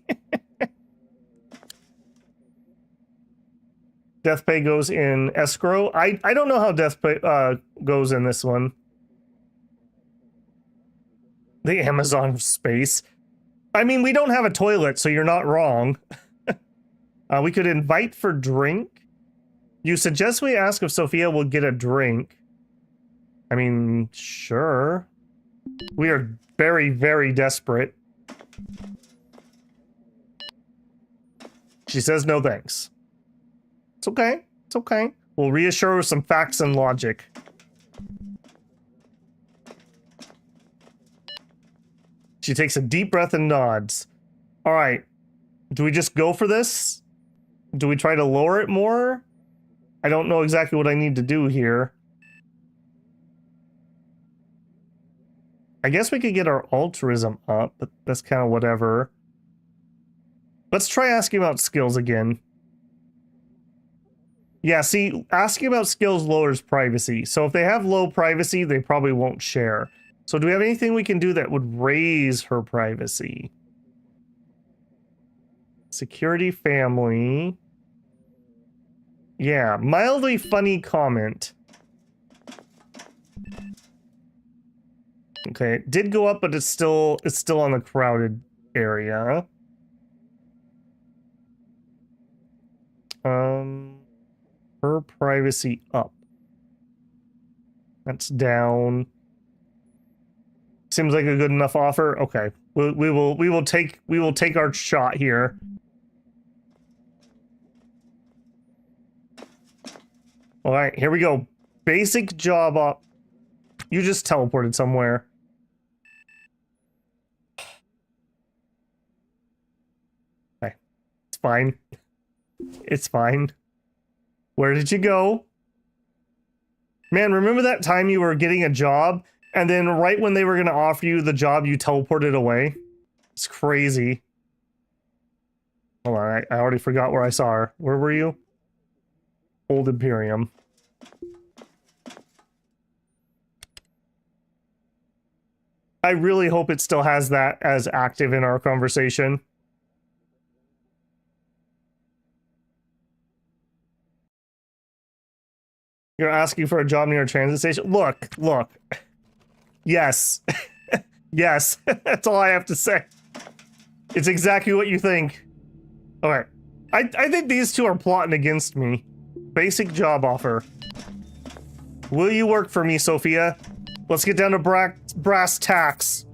Death pay goes in escrow. I don't know how death pay goes in this one. The Amazon space. I mean, we don't have a toilet, so you're not wrong. We could invite for drink. You suggest we ask if Sophia will get a drink. I mean, sure. We are very, very desperate. She says no thanks. It's okay. It's okay. We'll reassure her with some facts and logic. She takes a deep breath and nods. All right. Do we just go for this? Do we try to lower it more? I don't know exactly what I need to do here. I guess we could get our altruism up, but that's kind of whatever. Let's try asking about skills again. Yeah, see, asking about skills lowers privacy. So if they have low privacy, they probably won't share. So do we have anything we can do that would raise her privacy? Security, family. Yeah, mildly funny comment. Okay, it did go up, but it's still on the crowded area. Her privacy up. That's down. Seems like a good enough offer. Okay, we will take our shot here. All right, here we go. Basic job up. You just teleported somewhere. Okay, it's fine. It's fine. Where did you go? Man, remember that time you were getting a job and then right when they were going to offer you the job, you teleported away? It's crazy. Hold on, I already forgot where I saw her. Where were you? Old Imperium. I really hope it still has that as active in our conversation. You're asking for a job near a transit station? Look. Yes. Yes. That's all I have to say. It's exactly what you think. Alright. I think these two are plotting against me. Basic job offer. Will you work for me, Sophia? Let's get down to brass tacks.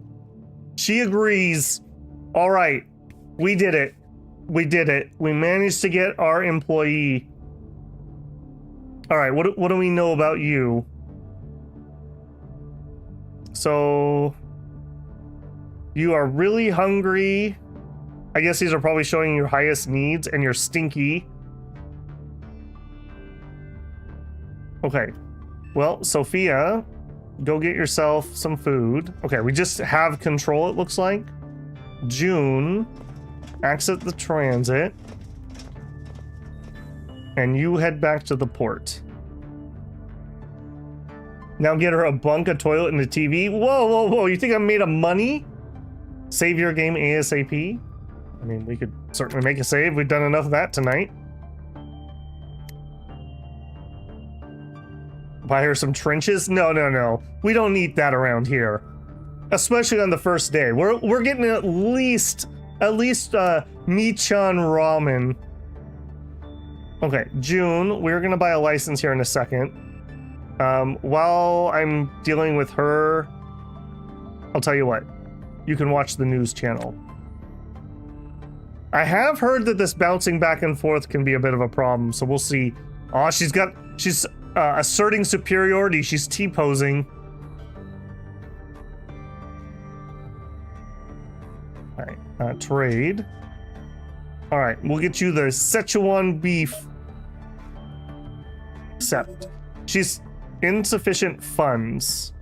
She agrees. Alright. We did it. We did it. We managed to get our employee. Alright, what do we know about you? So... you are really hungry. I guess these are probably showing your highest needs, and you're stinky. Okay. Well, Sophia, go get yourself some food. Okay, we just have control, it looks like. June, exit the transit. And you head back to the port. Now get her a bunk, a toilet, and a TV. Whoa. You think I'm made of money? Save your game ASAP. I mean, we could certainly make a save. We've done enough of that tonight. Buy her some trenches? No. We don't need that around here. Especially on the first day. We're getting at least Michan ramen. Okay, June, we're gonna buy a license here in a second. While I'm dealing with her, I'll tell you what. You can watch the news channel. I have heard that this bouncing back and forth can be a bit of a problem, so we'll see. Oh, she's asserting superiority. She's T-posing. All right, trade. All right, we'll get you the Szechuan beef. Except she's insufficient funds.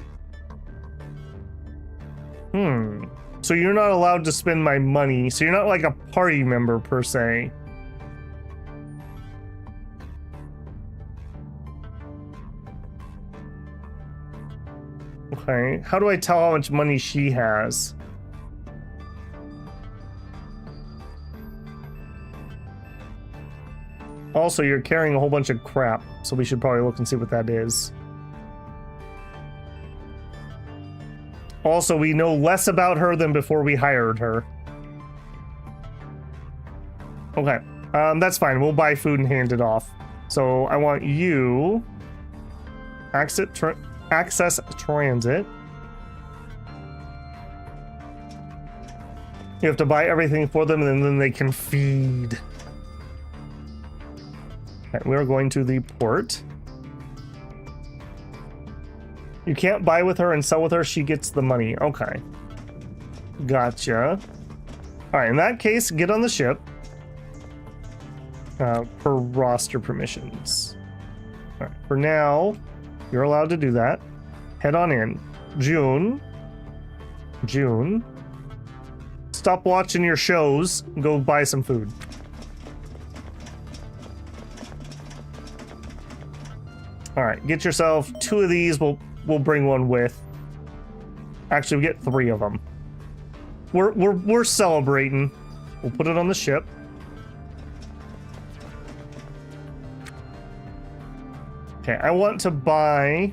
So you're not allowed to spend my money. So you're not like a party member per se. Okay, how do I tell how much money she has? Also, you're carrying a whole bunch of crap, so we should probably look and see what that is. Also, we know less about her than before we hired her. Okay, that's fine. We'll buy food and hand it off. So I want you... access transit. You have to buy everything for them and then they can feed. Okay, we're going to the port. You can't buy with her and sell with her. She gets the money. Okay. Gotcha. All right, in that case, get on the ship. Per roster permissions. All right, for now, you're allowed to do that. Head on in. June. Stop watching your shows and go buy some food. All right, get yourself 2 of these. We'll bring one with. Actually, we get 3 of them. We're celebrating. We'll put it on the ship. Okay, I want to buy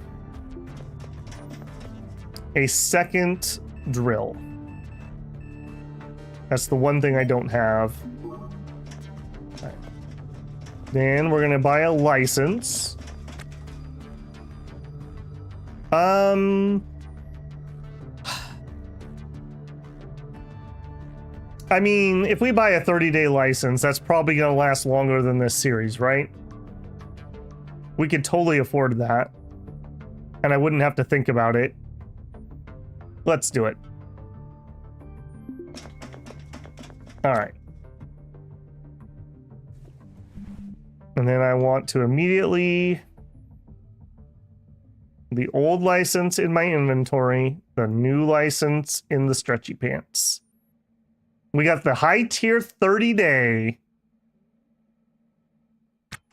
a second drill. That's the one thing I don't have. Right. Then we're gonna buy a license. I mean, if we buy a 30-day license, that's probably gonna last longer than this series, right? We could totally afford that. And I wouldn't have to think about it. Let's do it. Alright. And then I want to immediately... the old license in my inventory, the new license in the stretchy pants. We got the high tier 30-day.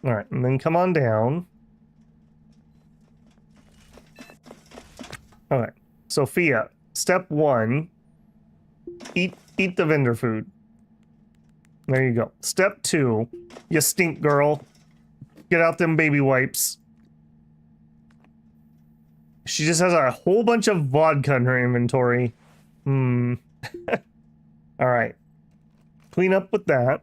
All right, and then come on down. All right, Sophia, step 1, eat the vendor food. There you go. Step 2, you stink, girl. Get out them baby wipes. She just has a whole bunch of vodka in her inventory. All right. Clean up with that.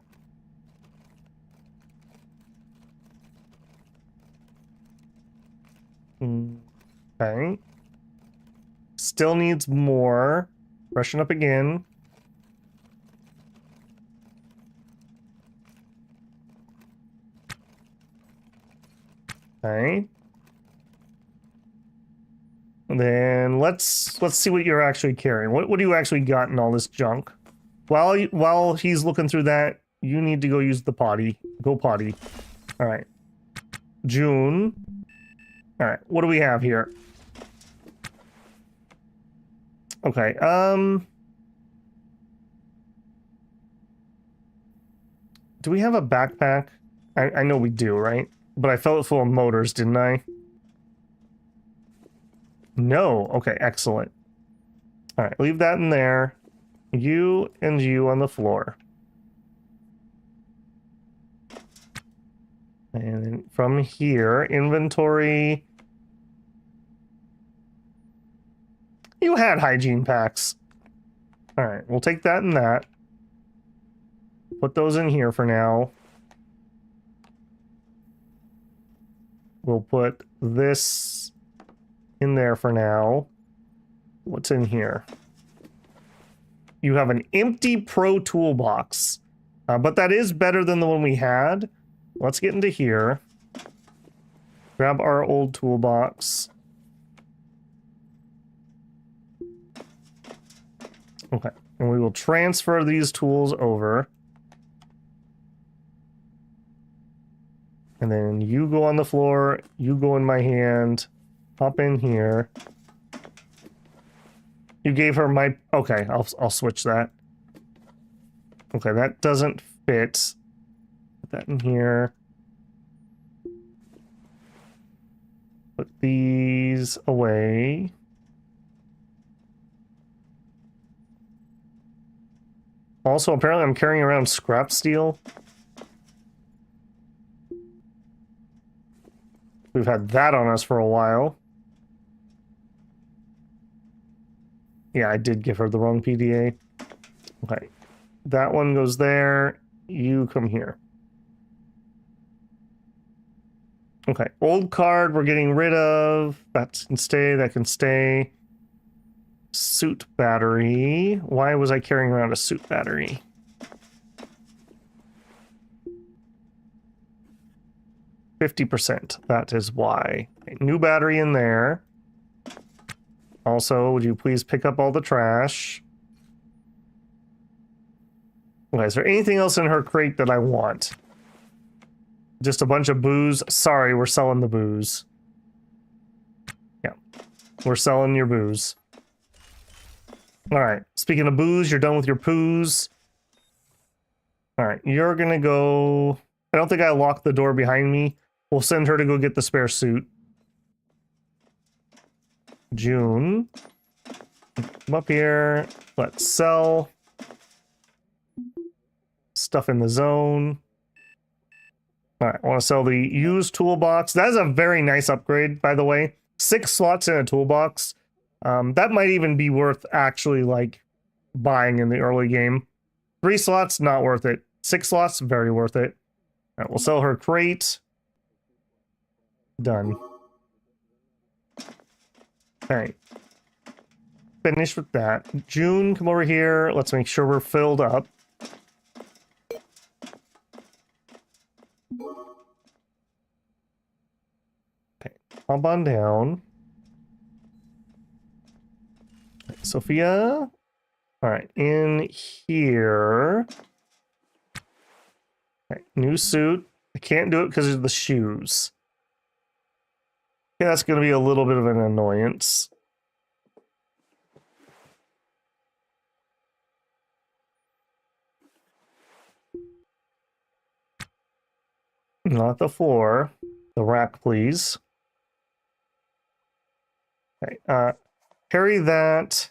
Okay. Still needs more. Freshen up again. Okay. And then let's see what you're actually carrying. What do you actually got in all this junk? While he's looking through that, you need to go use the potty. Go potty. All right. June. All right. What do we have here? Okay. Do we have a backpack? I know we do, right? But I felt it full of motors, didn't I? No. Okay, excellent. All right, leave that in there. You and you on the floor. And then from here, inventory. You had hygiene packs. All right, we'll take that and that. Put those in here for now. We'll put this in there for now. What's in here? You have an empty pro toolbox. But that is better than the one we had. Let's get into here. Grab our old toolbox. Okay, and we will transfer these tools over. And then you go on the floor, you go in my hand, hop in here. You gave her my... Okay, I'll switch that. Okay, that doesn't fit. Put that in here. Put these away. Also, apparently I'm carrying around scrap steel. We've had that on us for a while. Yeah, I did give her the wrong PDA. Okay. That one goes there. You come here. Okay. Old card we're getting rid of. That can stay. That can stay. Suit battery. Why was I carrying around a suit battery? %. That is why. Okay, new battery in there. Also, would you please pick up all the trash? Okay, is there anything else in her crate that I want? Just a bunch of booze? Sorry, we're selling the booze. Yeah, we're selling your booze. Alright, speaking of booze, you're done with your poos. Alright, you're gonna go... I don't think I locked the door behind me. We'll send her to go get the spare suit. June. Come up here. Let's sell. Stuff in the zone. Alright, I want to sell the used toolbox. That is a very nice upgrade, by the way. 6 slots in a toolbox. That might even be worth actually, like, buying in the early game. 3 slots, not worth it. 6 slots, very worth it. Alright, we'll sell her crate. Done. Alright. Finish with that. June, come over here. Let's make sure we're filled up. Okay, hop on down. Sophia. Alright, in here. Okay, new suit. I can't do it because of the shoes. Yeah, that's going to be a little bit of an annoyance. Not the floor. The rack, please. Okay, carry that.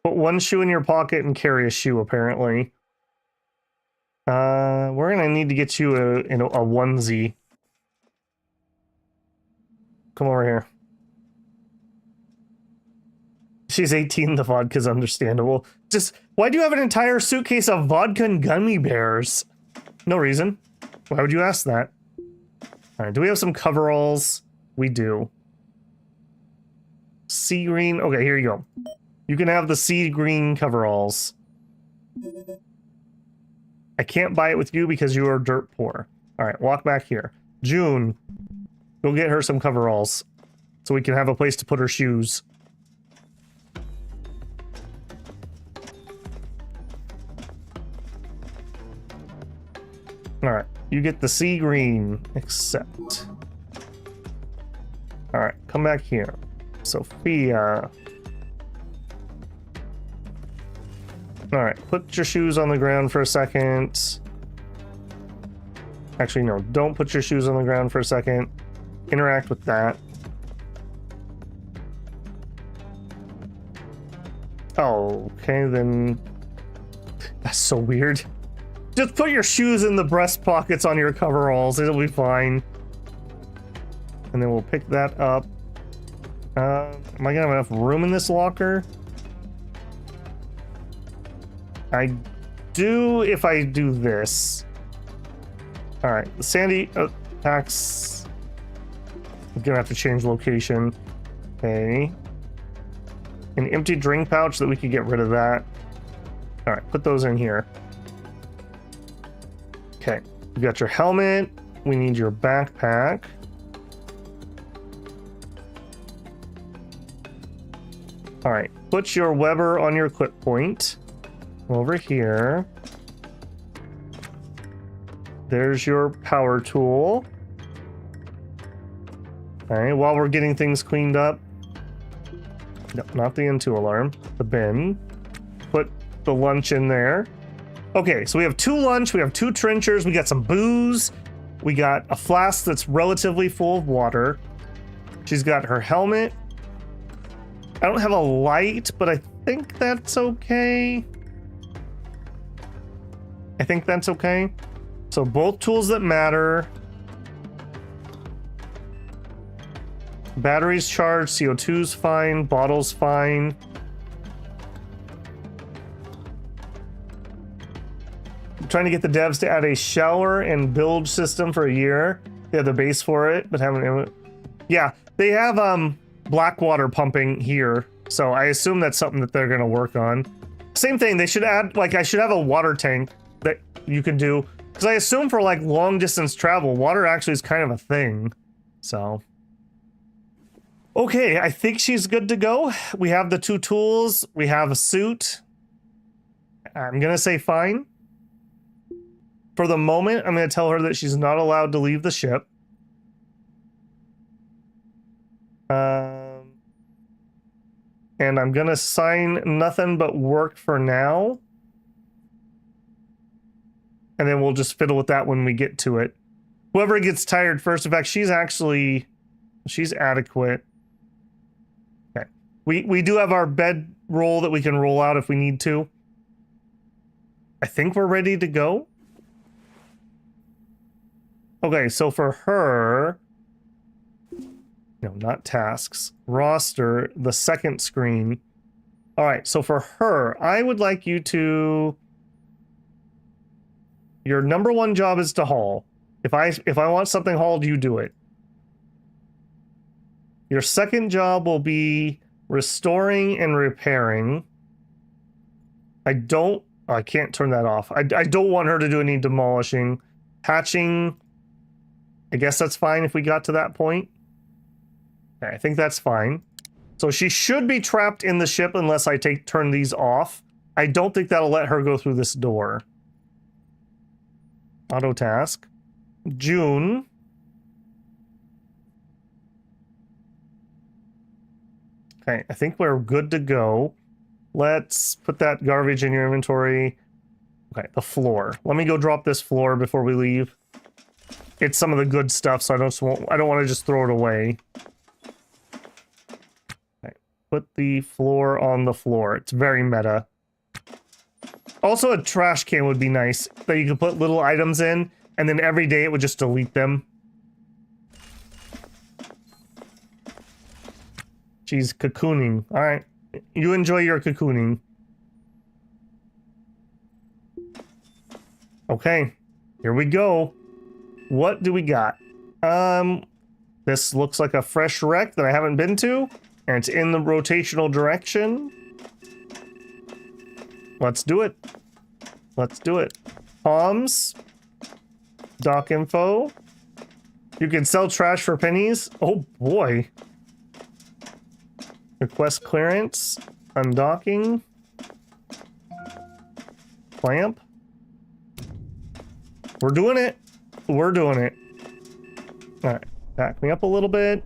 Put 1 shoe in your pocket and carry a shoe, apparently. We're going to need to get you a onesie. Come over here. She's 18, the vodka's understandable. Just, why do you have an entire suitcase of vodka and gummy bears? No reason. Why would you ask that? Alright, do we have some coveralls? We do. Sea green. Okay, here you go. You can have the sea green coveralls. I can't buy it with you because you are dirt poor. Alright, walk back here. June. Go get her some coveralls so we can have a place to put her shoes. Alright, you get the sea green, accept. Alright, come back here. Sophia. Alright, put your shoes on the ground for a second. Actually, no, don't put your shoes on the ground for a second. Interact with that. Oh, okay, then... That's so weird. Just put your shoes in the breast pockets on your coveralls. It'll be fine. And then we'll pick that up. Am I gonna have enough room in this locker? I do if I do this. Alright, the Sandy packs... I'm gonna have to change location. Okay. An empty drink pouch that we could get rid of that. Alright, put those in here. Okay, you got your helmet. We need your backpack. All right, put your Weber on your equip point. Over here. There's your power tool. All right, while we're getting things cleaned up. No, not the N2 alarm. The bin. Put the lunch in there. Okay, so we have 2 lunch, we have 2 trenchers, we got some booze, we got a flask that's relatively full of water. She's got her helmet. I don't have a light, but I think that's okay. I think that's okay. So both tools that matter. Batteries charged, CO2's fine, bottle's fine. I'm trying to get the devs to add a shower and bilge system for a year. They have the base for it, but haven't. Yeah, they have black water pumping here, so I assume that's something that they're gonna work on. Same thing, they should add, like, I should have a water tank that you can do, because I assume for like long distance travel, water actually is kind of a thing. So, okay, I think she's good to go. We have the 2 tools, we have a suit. I'm gonna say fine. For the moment, I'm gonna tell her that she's not allowed to leave the ship. And I'm gonna sign nothing but work for now. And then we'll just fiddle with that when we get to it. Whoever gets tired first. In fact, she's adequate. Okay. We do have our bed roll that we can roll out if we need to. I think we're ready to go. Okay, so for her, no, not tasks, roster, the second screen. All right, so for her, I would like you to, your number 1 job is to haul. If I want something hauled, you do it. Your second job will be restoring and repairing. I can't turn that off. I don't want her to do any demolishing. Hatching, I guess that's fine if we got to that point. Okay, I think that's fine. So she should be trapped in the ship unless I turn these off. I don't think that'll let her go through this door. Auto task. June. Okay, I think we're good to go. Let's put that garbage in your inventory. Okay, the floor. Let me go drop this floor before we leave. It's some of the good stuff, so I don't want to just throw it away. Okay, put the floor on the floor. It's very meta. Also, a trash can would be nice that you could put little items in, and then every day it would just delete them. She's cocooning. All right, you enjoy your cocooning. Okay, here we go. What do we got? This looks like a fresh wreck that I haven't been to, and it's in the rotational direction. Let's do it. Let's do it. Comms. Dock info. You can sell trash for pennies. Oh boy. Request clearance. Undocking. Clamp. We're doing it. We're doing it. All right. Back me up a little bit.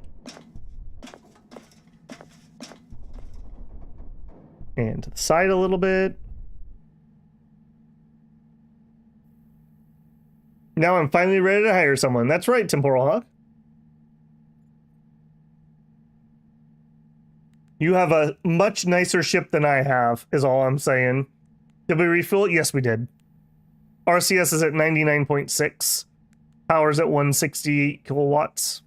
And to the side a little bit. Now I'm finally ready to hire someone. That's right, Temporal Hawk. You have a much nicer ship than I have, is all I'm saying. Did we refuel it? Yes, we did. RCS is at 99.6. Power's at 168 kilowatts.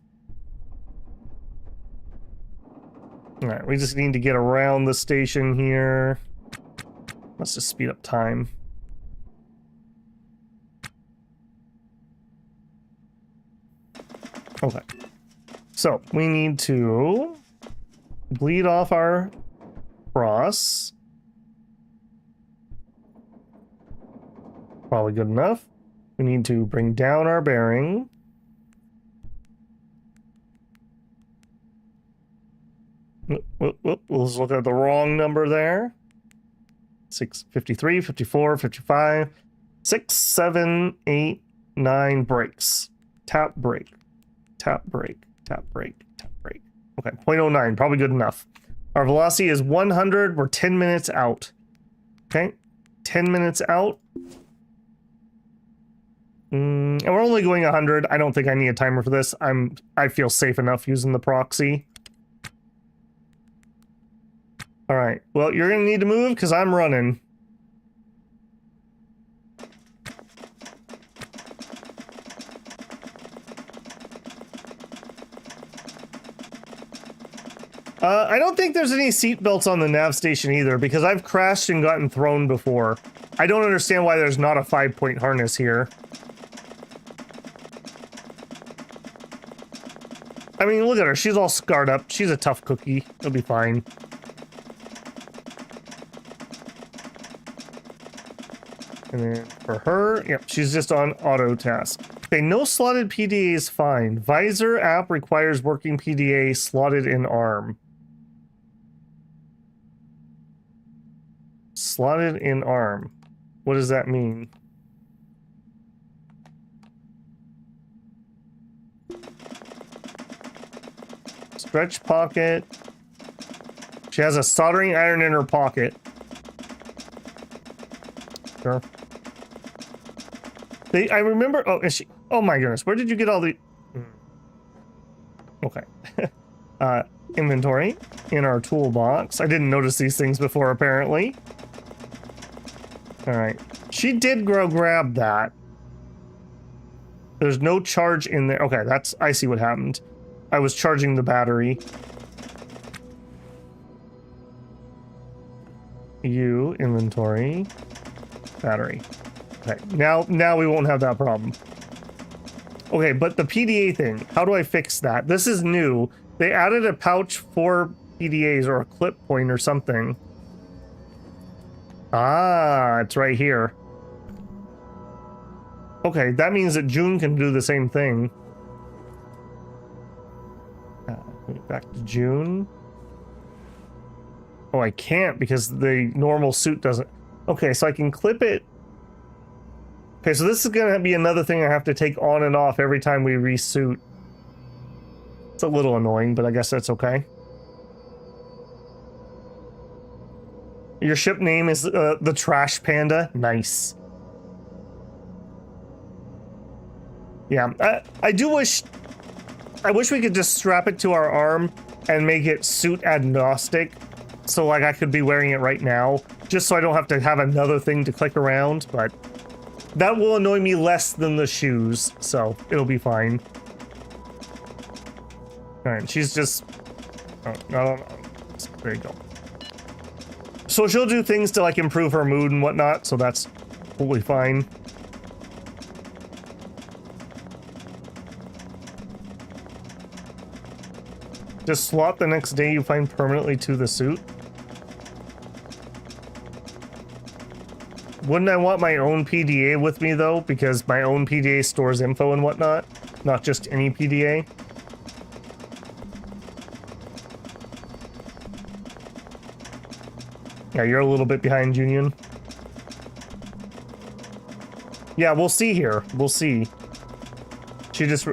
All right, we just need to get around the station here. Let's just speed up time. Okay. So, we need to bleed off our cross. Probably good enough. We need to bring down our bearing. Let's look at the wrong number there. 53, 54, 55, 6, 7, 8, 9 brakes. Tap brake, tap brake, tap brake, tap brake. Okay, 0.09, probably good enough. Our velocity is 100. We're 10 minutes out. Okay, 10 minutes out. And we're only going 100. I don't think I need a timer for this. I feel safe enough using the proxy. All right. Well, you're going to need to move because I'm running. I don't think there's any seat belts on the nav station either because I've crashed and gotten thrown before. I don't understand why there's not a 5-point harness here. I mean, look at her. She's all scarred up. She's a tough cookie. It'll be fine. And then for her, yep, she's just on auto task. Okay, no slotted PDA is fine. Visor app requires working PDA slotted in arm. Slotted in arm. What does that mean? Stretch pocket. She has a soldering iron in her pocket. Sure. I remember. Oh, is she? Oh my goodness. Where did you get all the? Okay. Inventory in our toolbox. I didn't notice these things before, apparently. All right. She did grab that. There's no charge in there. Okay, that's. I see what happened. I was charging the battery. Inventory. Battery. Okay, now we won't have that problem. Okay, but the PDA thing, how do I fix that? This is new. They added a pouch for PDAs or a clip point or something. Ah, it's right here. Okay, that means that June can do the same thing. Back to June. Oh, I can't because the normal suit doesn't. Okay, so I can clip it. Okay, so this is going to be another thing I have to take on and off every time we resuit. It's a little annoying, but I guess that's okay. Your ship name is the Trash Panda. Nice. Yeah, I do wish... I wish we could just strap it to our arm and make it suit agnostic. So, like, I could be wearing it right now. Just so I don't have to have another thing to click around, but... that will annoy me less than the shoes, so it'll be fine. Alright, she's just... oh, no. There you go. So she'll do things to, like, improve her mood and whatnot, so that's totally fine. Just slot the next day you find permanently to the suit. Wouldn't I want my own PDA with me, though? Because my own PDA stores info and whatnot. Not just any PDA. Yeah, you're a little bit behind, Union. Yeah, we'll see here. We'll see. She just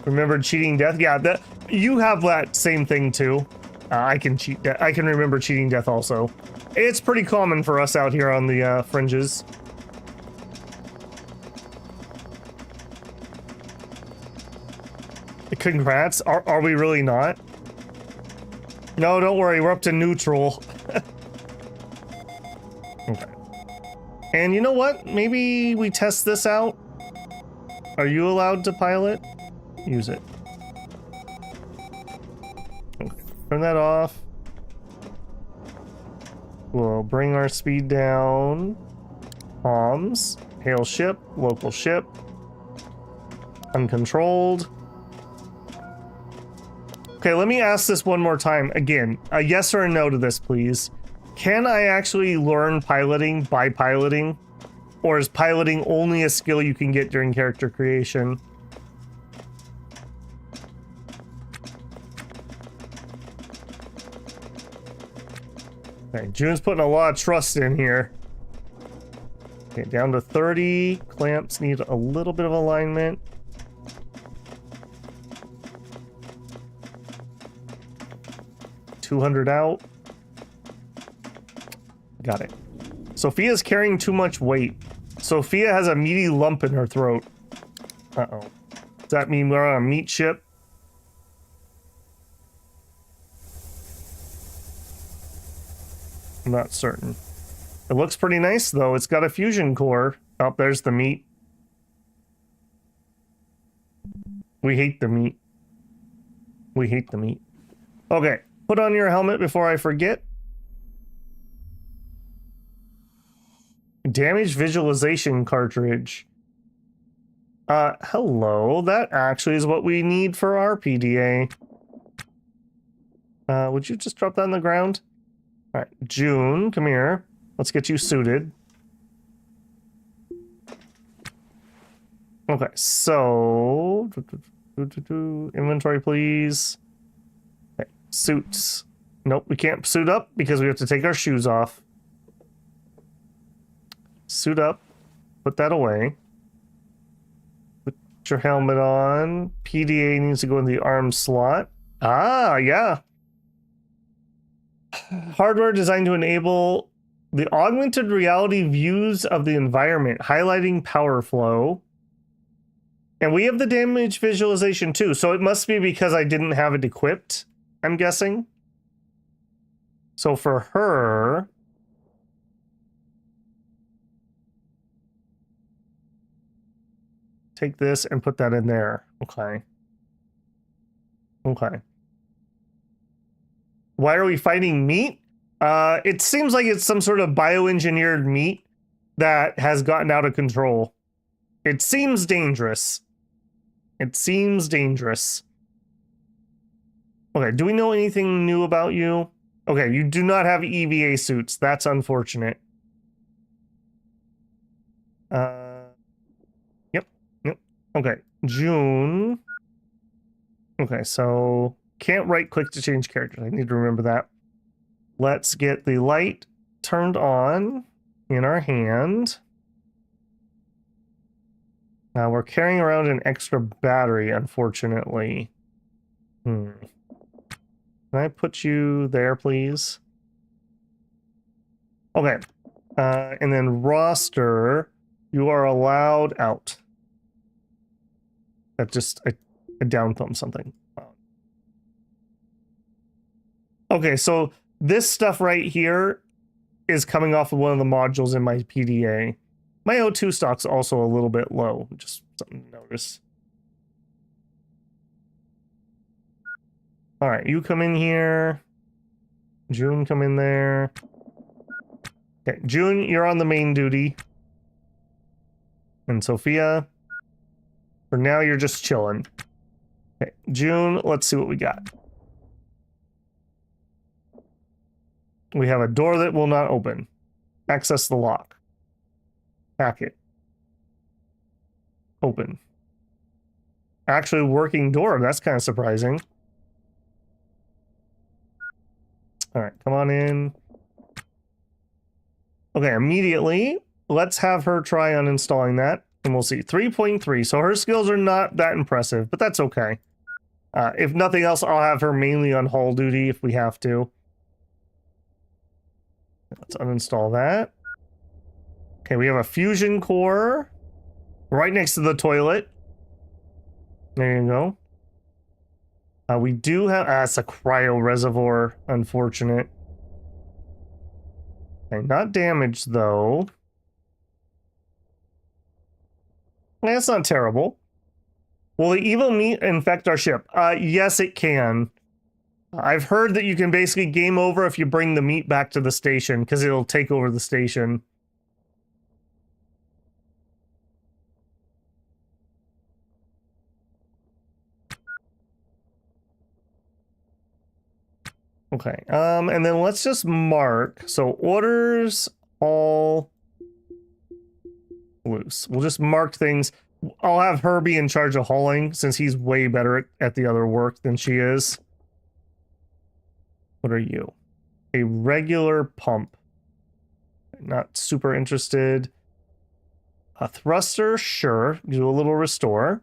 remembered cheating death. Yeah, that you have that same thing, too. I can cheat death. I can remember cheating death also. It's pretty common for us out here on the fringes. Congrats. Are we really not? No, don't worry. We're up to neutral. Okay. And you know what? Maybe we test this out. Are you allowed to pilot? Use it. Okay. Turn that off. We'll bring our speed down. Comms. Hail ship. Local ship. Uncontrolled. Okay, let me ask this one more time. Again, a yes or a no to this, please. Can I actually learn piloting by piloting? Or is piloting only a skill you can get during character creation? Okay, June's putting a lot of trust in here. Okay, down to 30. Clamps need a little bit of alignment. $200 out. Got it. Sophia's carrying too much weight. Sophia has a meaty lump in her throat. Uh-oh. Does that mean we're on a meat ship? I'm not certain. It looks pretty nice, though. It's got a fusion core. Oh, there's the meat. We hate the meat. We hate the meat. Okay. Put on your helmet before I forget. Damage visualization cartridge. Hello. That actually is what we need for our PDA. Would you just drop that on the ground? All right, June, come here. Let's get you suited. Okay, so inventory, please. Okay, suits. Nope, we can't suit up because we have to take our shoes off. Suit up. Put that away. Put your helmet on. PDA needs to go in the arm slot. Ah, yeah. Hardware designed to enable the augmented reality views of the environment, highlighting power flow. And we have the damage visualization too, so it must be because I didn't have it equipped, I'm guessing. So for her... take this and put that in there. Okay. Okay. Why are we fighting meat? It seems like it's some sort of bioengineered meat that has gotten out of control. It seems dangerous. It seems dangerous. Okay, do we know anything new about you? Okay, you do not have EVA suits. That's unfortunate. Yep. Okay, June. Okay, so can't right click to change characters. I need to remember that. Let's get the light turned on in our hand. Now we're carrying around an extra battery, unfortunately. Can I put you there, please? Okay. And then roster, you are allowed out. That just, I down thumb something. Okay, so this stuff right here is coming off of one of the modules in my PDA. My O2 stock's also a little bit low, just something to notice. All right, you come in here. June, come in there. Okay, June, you're on the main duty. And Sophia, for now, you're just chilling. Okay, June, let's see what we got. We have a door that will not open. Access the lock. Packet. Open. Actually working door. That's kind of surprising. All right, come on in. Okay, immediately, let's have her try uninstalling that, and we'll see. 3.3, so her skills are not that impressive, but that's okay. If nothing else, I'll have her mainly on hull duty if we have to. Let's uninstall that. Okay, we have a fusion core right next to the toilet. There you go. We do have... it's a cryo reservoir. Unfortunate. Okay, not damaged, though. That's not terrible. Will the evil meat infect our ship? Yes, it can. I've heard that you can basically game over if you bring the meat back to the station, because it'll take over the station. Okay, and then let's just mark. So orders all loose. We'll just mark things. I'll have her be in charge of hauling since he's way better at the other work than she is. What are you? A regular pump. Not super interested. A thruster, sure. Do a little restore.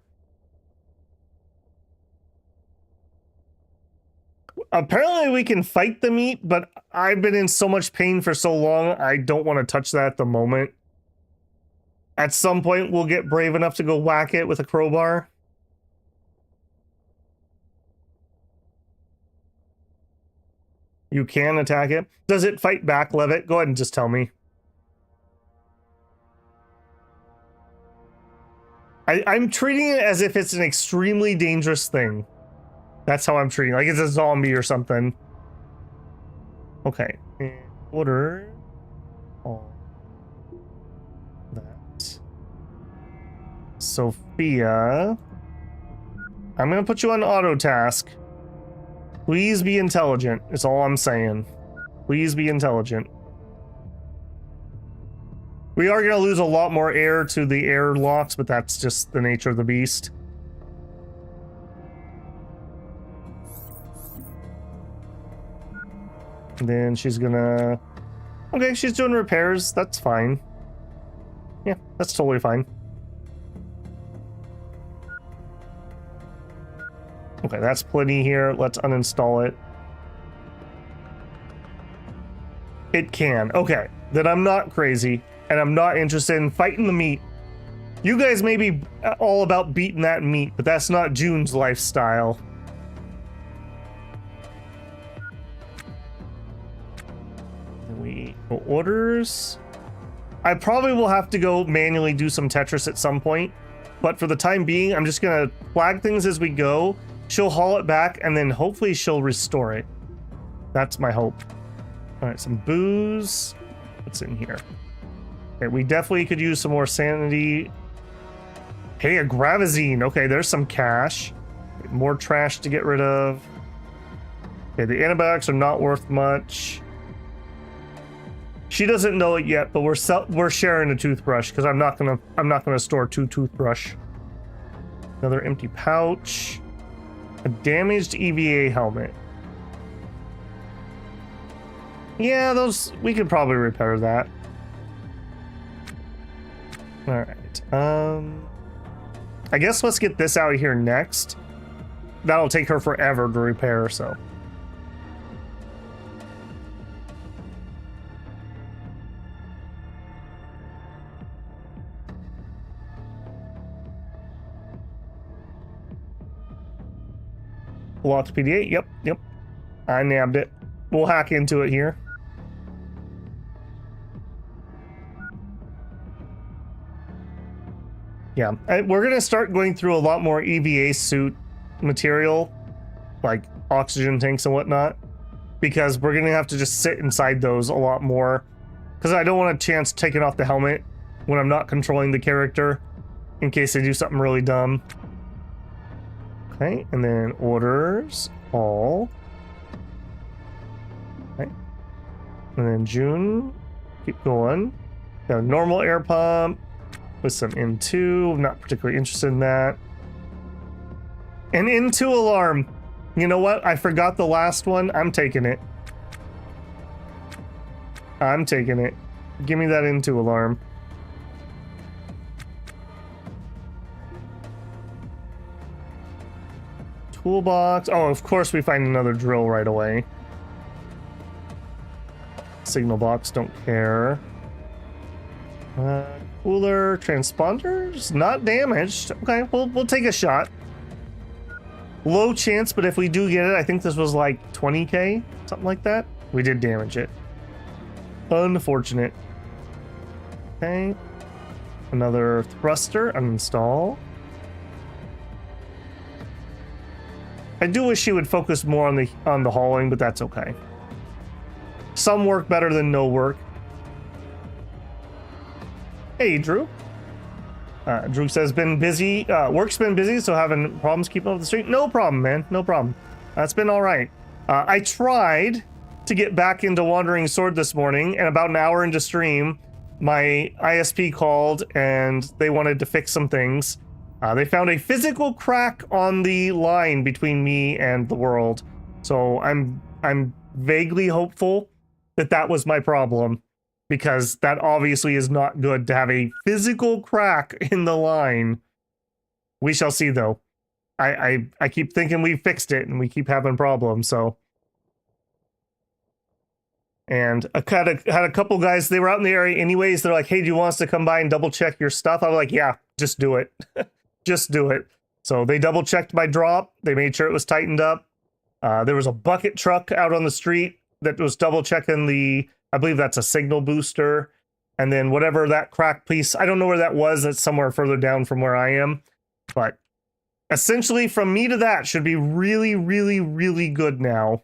Apparently we can fight the meat, but I've been in so much pain for so long, I don't want to touch that at the moment. At some point, we'll get brave enough to go whack it with a crowbar. You can attack it. Does it fight back, Levitt? Go ahead and just tell me. I'm treating it as if it's an extremely dangerous thing. That's how I'm treating it. Like it's a zombie or something. Okay. Order all that. Sophia. I'm going to put you on auto task. Please be intelligent. Is all I'm saying. Please be intelligent. We are going to lose a lot more air to the air locks, but that's just the nature of the beast. And then she's gonna... Okay, she's doing repairs. That's fine. Yeah, that's totally fine. Okay, that's plenty here. Let's uninstall it. It can. Okay, then I'm not crazy, and I'm not interested in fighting the meat. You guys may be all about beating that meat, but that's not June's lifestyle. We orders. I probably will have to go manually do some Tetris at some point, but for the time being, I'm just gonna flag things as we go. She'll haul it back, and then hopefully she'll restore it. That's my hope. All right, some booze. What's in here? Okay, we definitely could use some more sanity. Hey, a gravazine. Okay, there's some cash. More trash to get rid of. Okay, the antibiotics are not worth much. She doesn't know it yet, but we're sharing a toothbrush because I'm not gonna store 2 toothbrush. Another empty pouch. A damaged EVA helmet. Yeah, those we could probably repair that. All right. I guess let's get this out of here next. That'll take her forever to repair, so. Locked PD8, yep. I nabbed it. We'll hack into it here. Yeah, we're gonna start going through a lot more EVA suit material, like oxygen tanks and whatnot, because we're gonna have to just sit inside those a lot more, because I don't want a chance taking off the helmet when I'm not controlling the character, in case they do something really dumb. Okay, and then orders all. Okay. And then June, keep going. Got a normal air pump with some N2. Not particularly interested in that. An N2 alarm. You know what? I forgot the last one. I'm taking it. I'm taking it. Give me that N2 alarm. Toolbox. Oh, of course we find another drill right away. Signal box, don't care. Cooler, transponders, not damaged. Okay, we'll take a shot. Low chance, but if we do get it, I think this was like 20k, something like that. We did damage it. Unfortunate. Okay. Another thruster, uninstall. I do wish she would focus more on the hauling, but that's okay. Some work better than no work. Hey, Drew. Drew says, been busy. Work's been busy, so having problems keeping up with the stream. No problem, man. No problem. That's been all right. I tried to get back into Wandering Sword this morning, and about an hour into stream, my ISP called and they wanted to fix some things. They found a physical crack on the line between me and the world. So I'm vaguely hopeful that that was my problem, because that obviously is not good to have a physical crack in the line. We shall see, though. I keep thinking we fixed it and we keep having problems, so. And I had a couple guys, they were out in the area anyways. They're like, hey, do you want us to come by and double check your stuff? I was like, yeah, just do it. Just do it. So they double checked my drop. They made sure it was tightened up. There was a bucket truck out on the street that was double checking the, I believe that's a signal booster. And then whatever that crack piece, I don't know where that was. It's somewhere further down from where I am. But essentially from me to that should be really, really, really good now.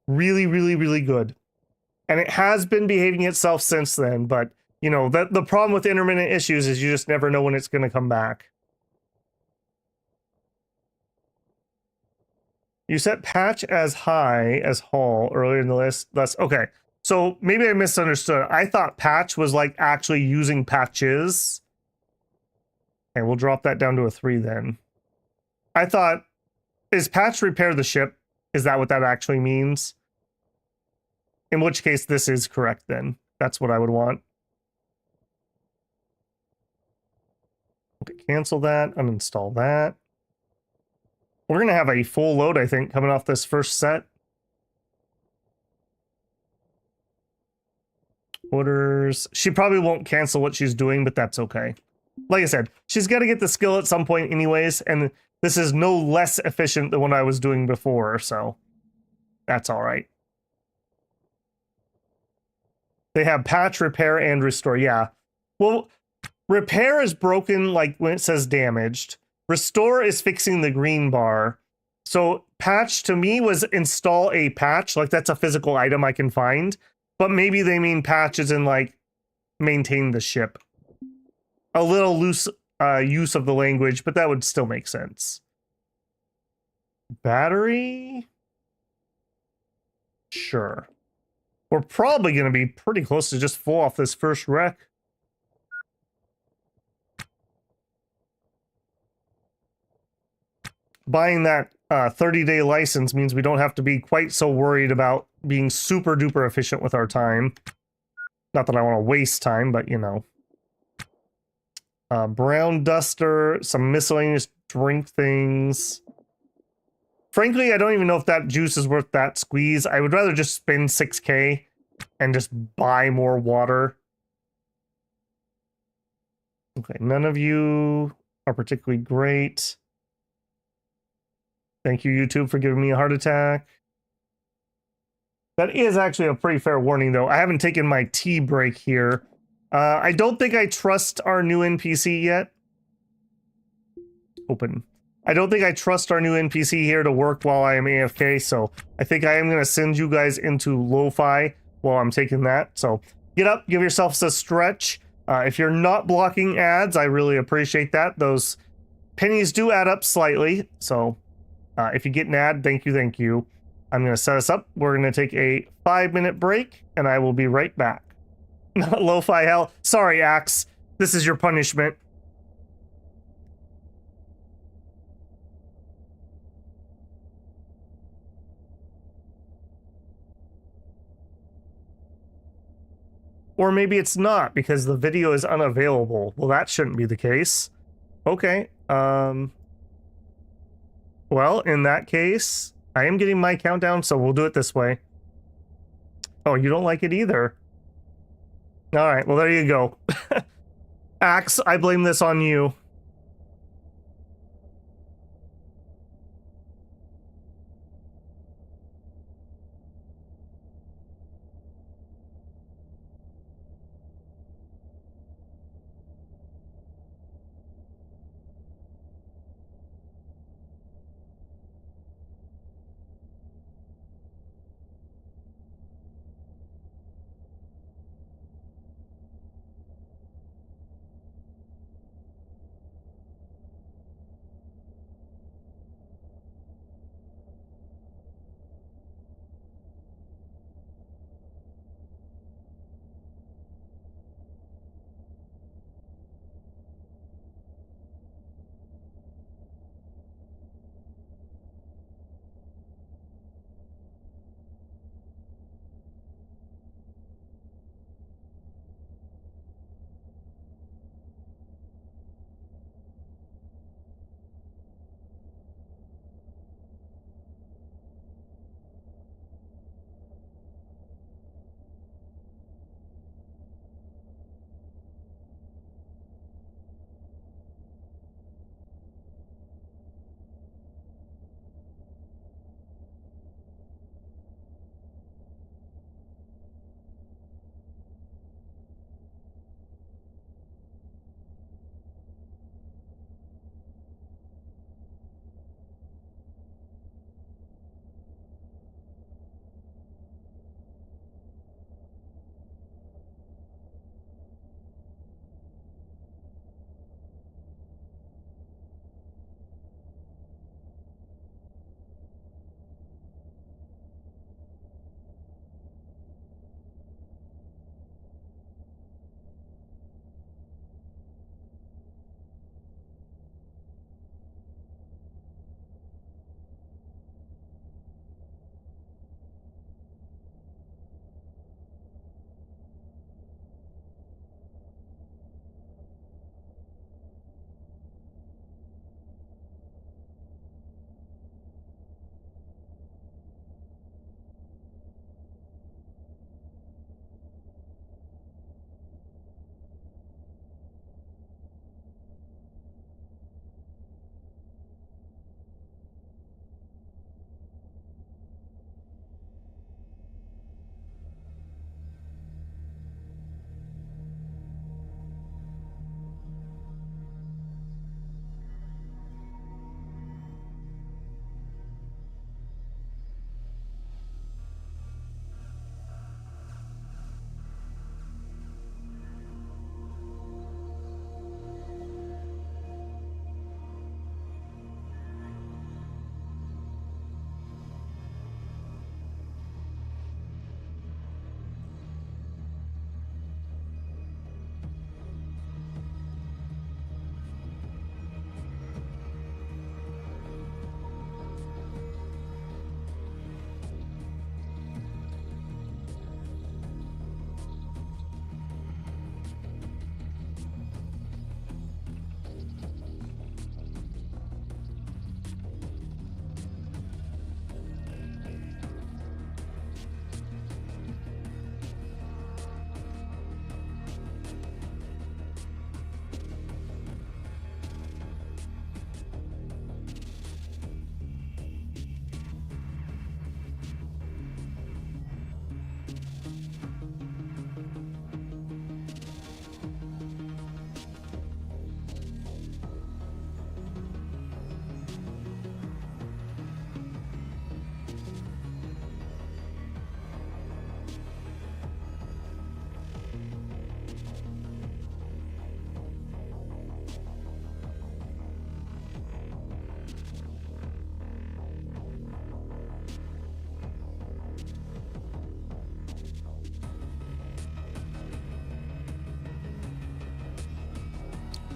Really, really, really good. And it has been behaving itself since then, but you know, the problem with intermittent issues is you just never know when it's going to come back. You set patch as high as Hall earlier in the list. That's okay. So maybe I misunderstood. I thought patch was like actually using patches. And we'll drop that down to a 3 then. I thought, is patch repair the ship? Is that what that actually means? In which case this is correct then. That's what I would want. Okay, cancel that, uninstall that. We're going to have a full load, I think, coming off this first set. Orders. She probably won't cancel what she's doing, but that's okay. Like I said, she's got to get the skill at some point anyways, and this is no less efficient than what I was doing before, so that's all right. They have patch, repair, and restore. Yeah. Well, repair is broken, like when it says damaged. Restore is fixing the green bar. So patch to me was install a patch. Like that's a physical item I can find. But maybe they mean patch as in like maintain the ship. A little loose use of the language, but that would still make sense. Battery? Sure. We're probably going to be pretty close to just full off this first wreck. Buying that 30-day license means we don't have to be quite so worried about being super duper efficient with our time. Not that I want to waste time, but you know. Brown duster, some miscellaneous drink things. Frankly, I don't even know if that juice is worth that squeeze. I would rather just spend 6K and just buy more water. Okay, none of you are particularly great. Thank you, YouTube, for giving me a heart attack. That is actually a pretty fair warning, though. I haven't taken my tea break here. I don't think I trust our new NPC yet. Open. I don't think I trust our new NPC here to work while I am AFK, so I think I am going to send you guys into lo-fi while I'm taking that. So get up, give yourselves a stretch. If you're not blocking ads, I really appreciate that. Those pennies do add up slightly, so if you get an ad, thank you, thank you. I'm going to set us up. We're going to take a 5-minute break, and I will be right back. Not lo-fi hell. Sorry, Axe. This is your punishment. Or maybe it's not, because the video is unavailable. Well, that shouldn't be the case. Okay. Well, in that case, I am getting my countdown, so we'll do it this way. Oh, you don't like it either. All right, well, there you go. Axe, I blame this on you.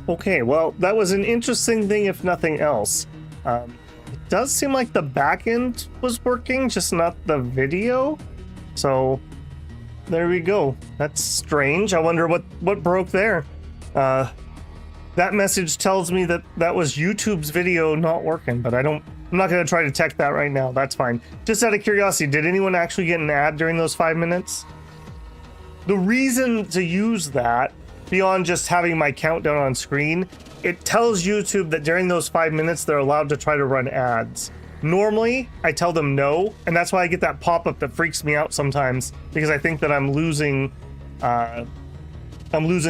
Okay, well, that was an interesting thing, if nothing else. It does seem like the back end was working, just not the video. So there we go. That's strange. I wonder what broke there. That message tells me that that was YouTube's video not working, but I'm not going to try to check that right now. That's fine. Just out of curiosity, did anyone actually get an ad during those 5 minutes? The reason to use that, beyond just having my countdown on screen, it tells YouTube that during those 5 minutes, they're allowed to try to run ads. Normally, I tell them no, and that's why I get that pop-up that freaks me out sometimes, because I think that I'm losing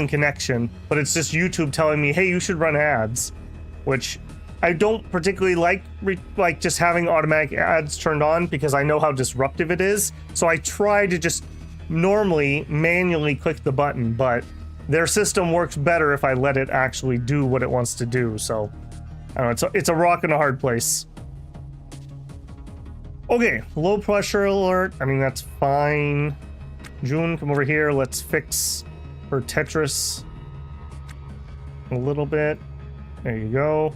connection, but it's just YouTube telling me, hey, you should run ads, which I don't particularly like just having automatic ads turned on, because I know how disruptive it is. So I try to just normally manually click the button, but their system works better if I let it actually do what it wants to do. So I don't know, it's a rock and a hard place. Okay, low pressure alert. I mean, that's fine. June, come over here. Let's fix her Tetris a little bit. There you go.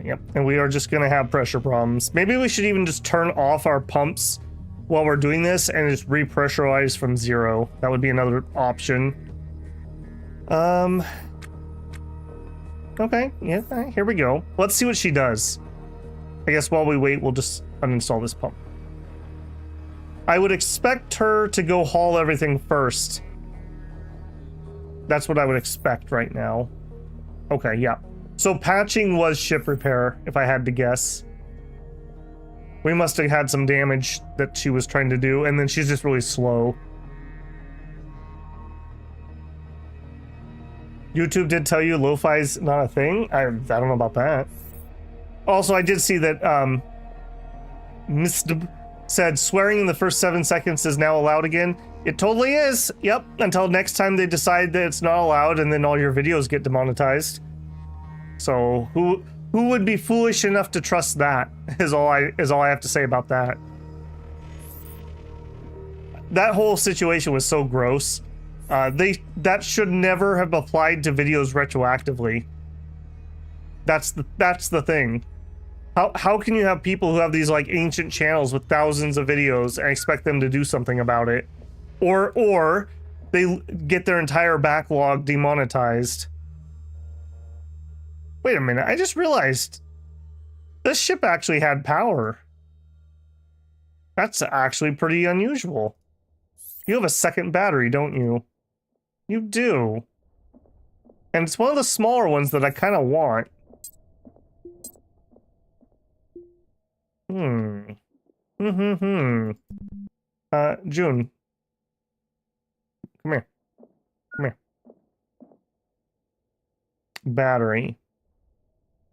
Yep, and we are just gonna have pressure problems. Maybe we should even just turn off our pumps while we're doing this and just repressurize from 0. That would be another option. Okay, yeah, here we go. Let's see what she does. I guess while we wait, we'll just uninstall this pump. I would expect her to go haul everything first. That's what I would expect right now. Okay, yeah. So patching was ship repair, if I had to guess. We must have had some damage that she was trying to do, and then she's just really slow. YouTube did tell you lo-fi's not a thing? I don't know about that. Also, I did see that Mr. said swearing in the first 7 seconds is now allowed again. It totally is. Yep. Until next time they decide that it's not allowed, and then all your videos get demonetized. So who would be foolish enough to trust that? Is all I have to say about that. That whole situation was so gross. That should never have applied to videos retroactively. That's the thing. How can you have people who have these like ancient channels with thousands of videos and expect them to do something about it? Or they get their entire backlog demonetized. Wait a minute, I just realized this ship actually had power. That's actually pretty unusual. You have a second battery, don't you? You do. And it's one of the smaller ones that I kind of want. June. Come here. Come here. Battery.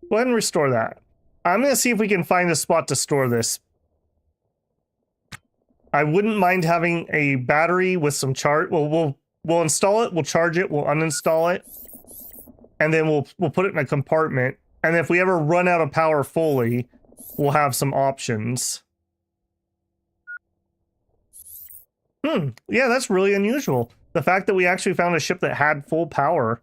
Go ahead and restore that. I'm gonna see if we can find a spot to store this. I wouldn't mind having a battery with some charge. Well, we'll install it, we'll charge it, we'll uninstall it, and then we'll put it in a compartment. And if we ever run out of power fully, we'll have some options. Yeah, that's really unusual. The fact that we actually found a ship that had full power.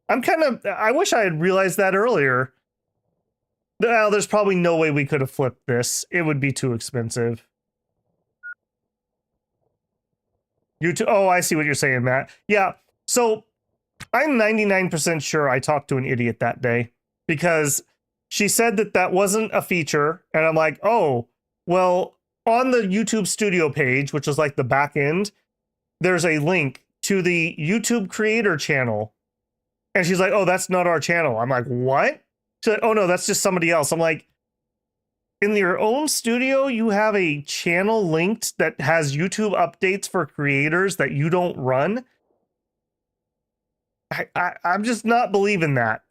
I wish I had realized that earlier. Well, there's probably no way we could have flipped this. It would be too expensive. Oh, I see what you're saying, Matt. Yeah, so I'm 99% sure I talked to an idiot that day, because she said that that wasn't a feature, and I'm like, oh, well, on the YouTube Studio page, which is like the back end, there's a link to the YouTube creator channel. And she's like, oh, that's not our channel. I'm like, what? She's like, oh no, that's just somebody else. I'm like, in your own studio, you have a channel linked that has YouTube updates for creators that you don't run? I'm just not believing that.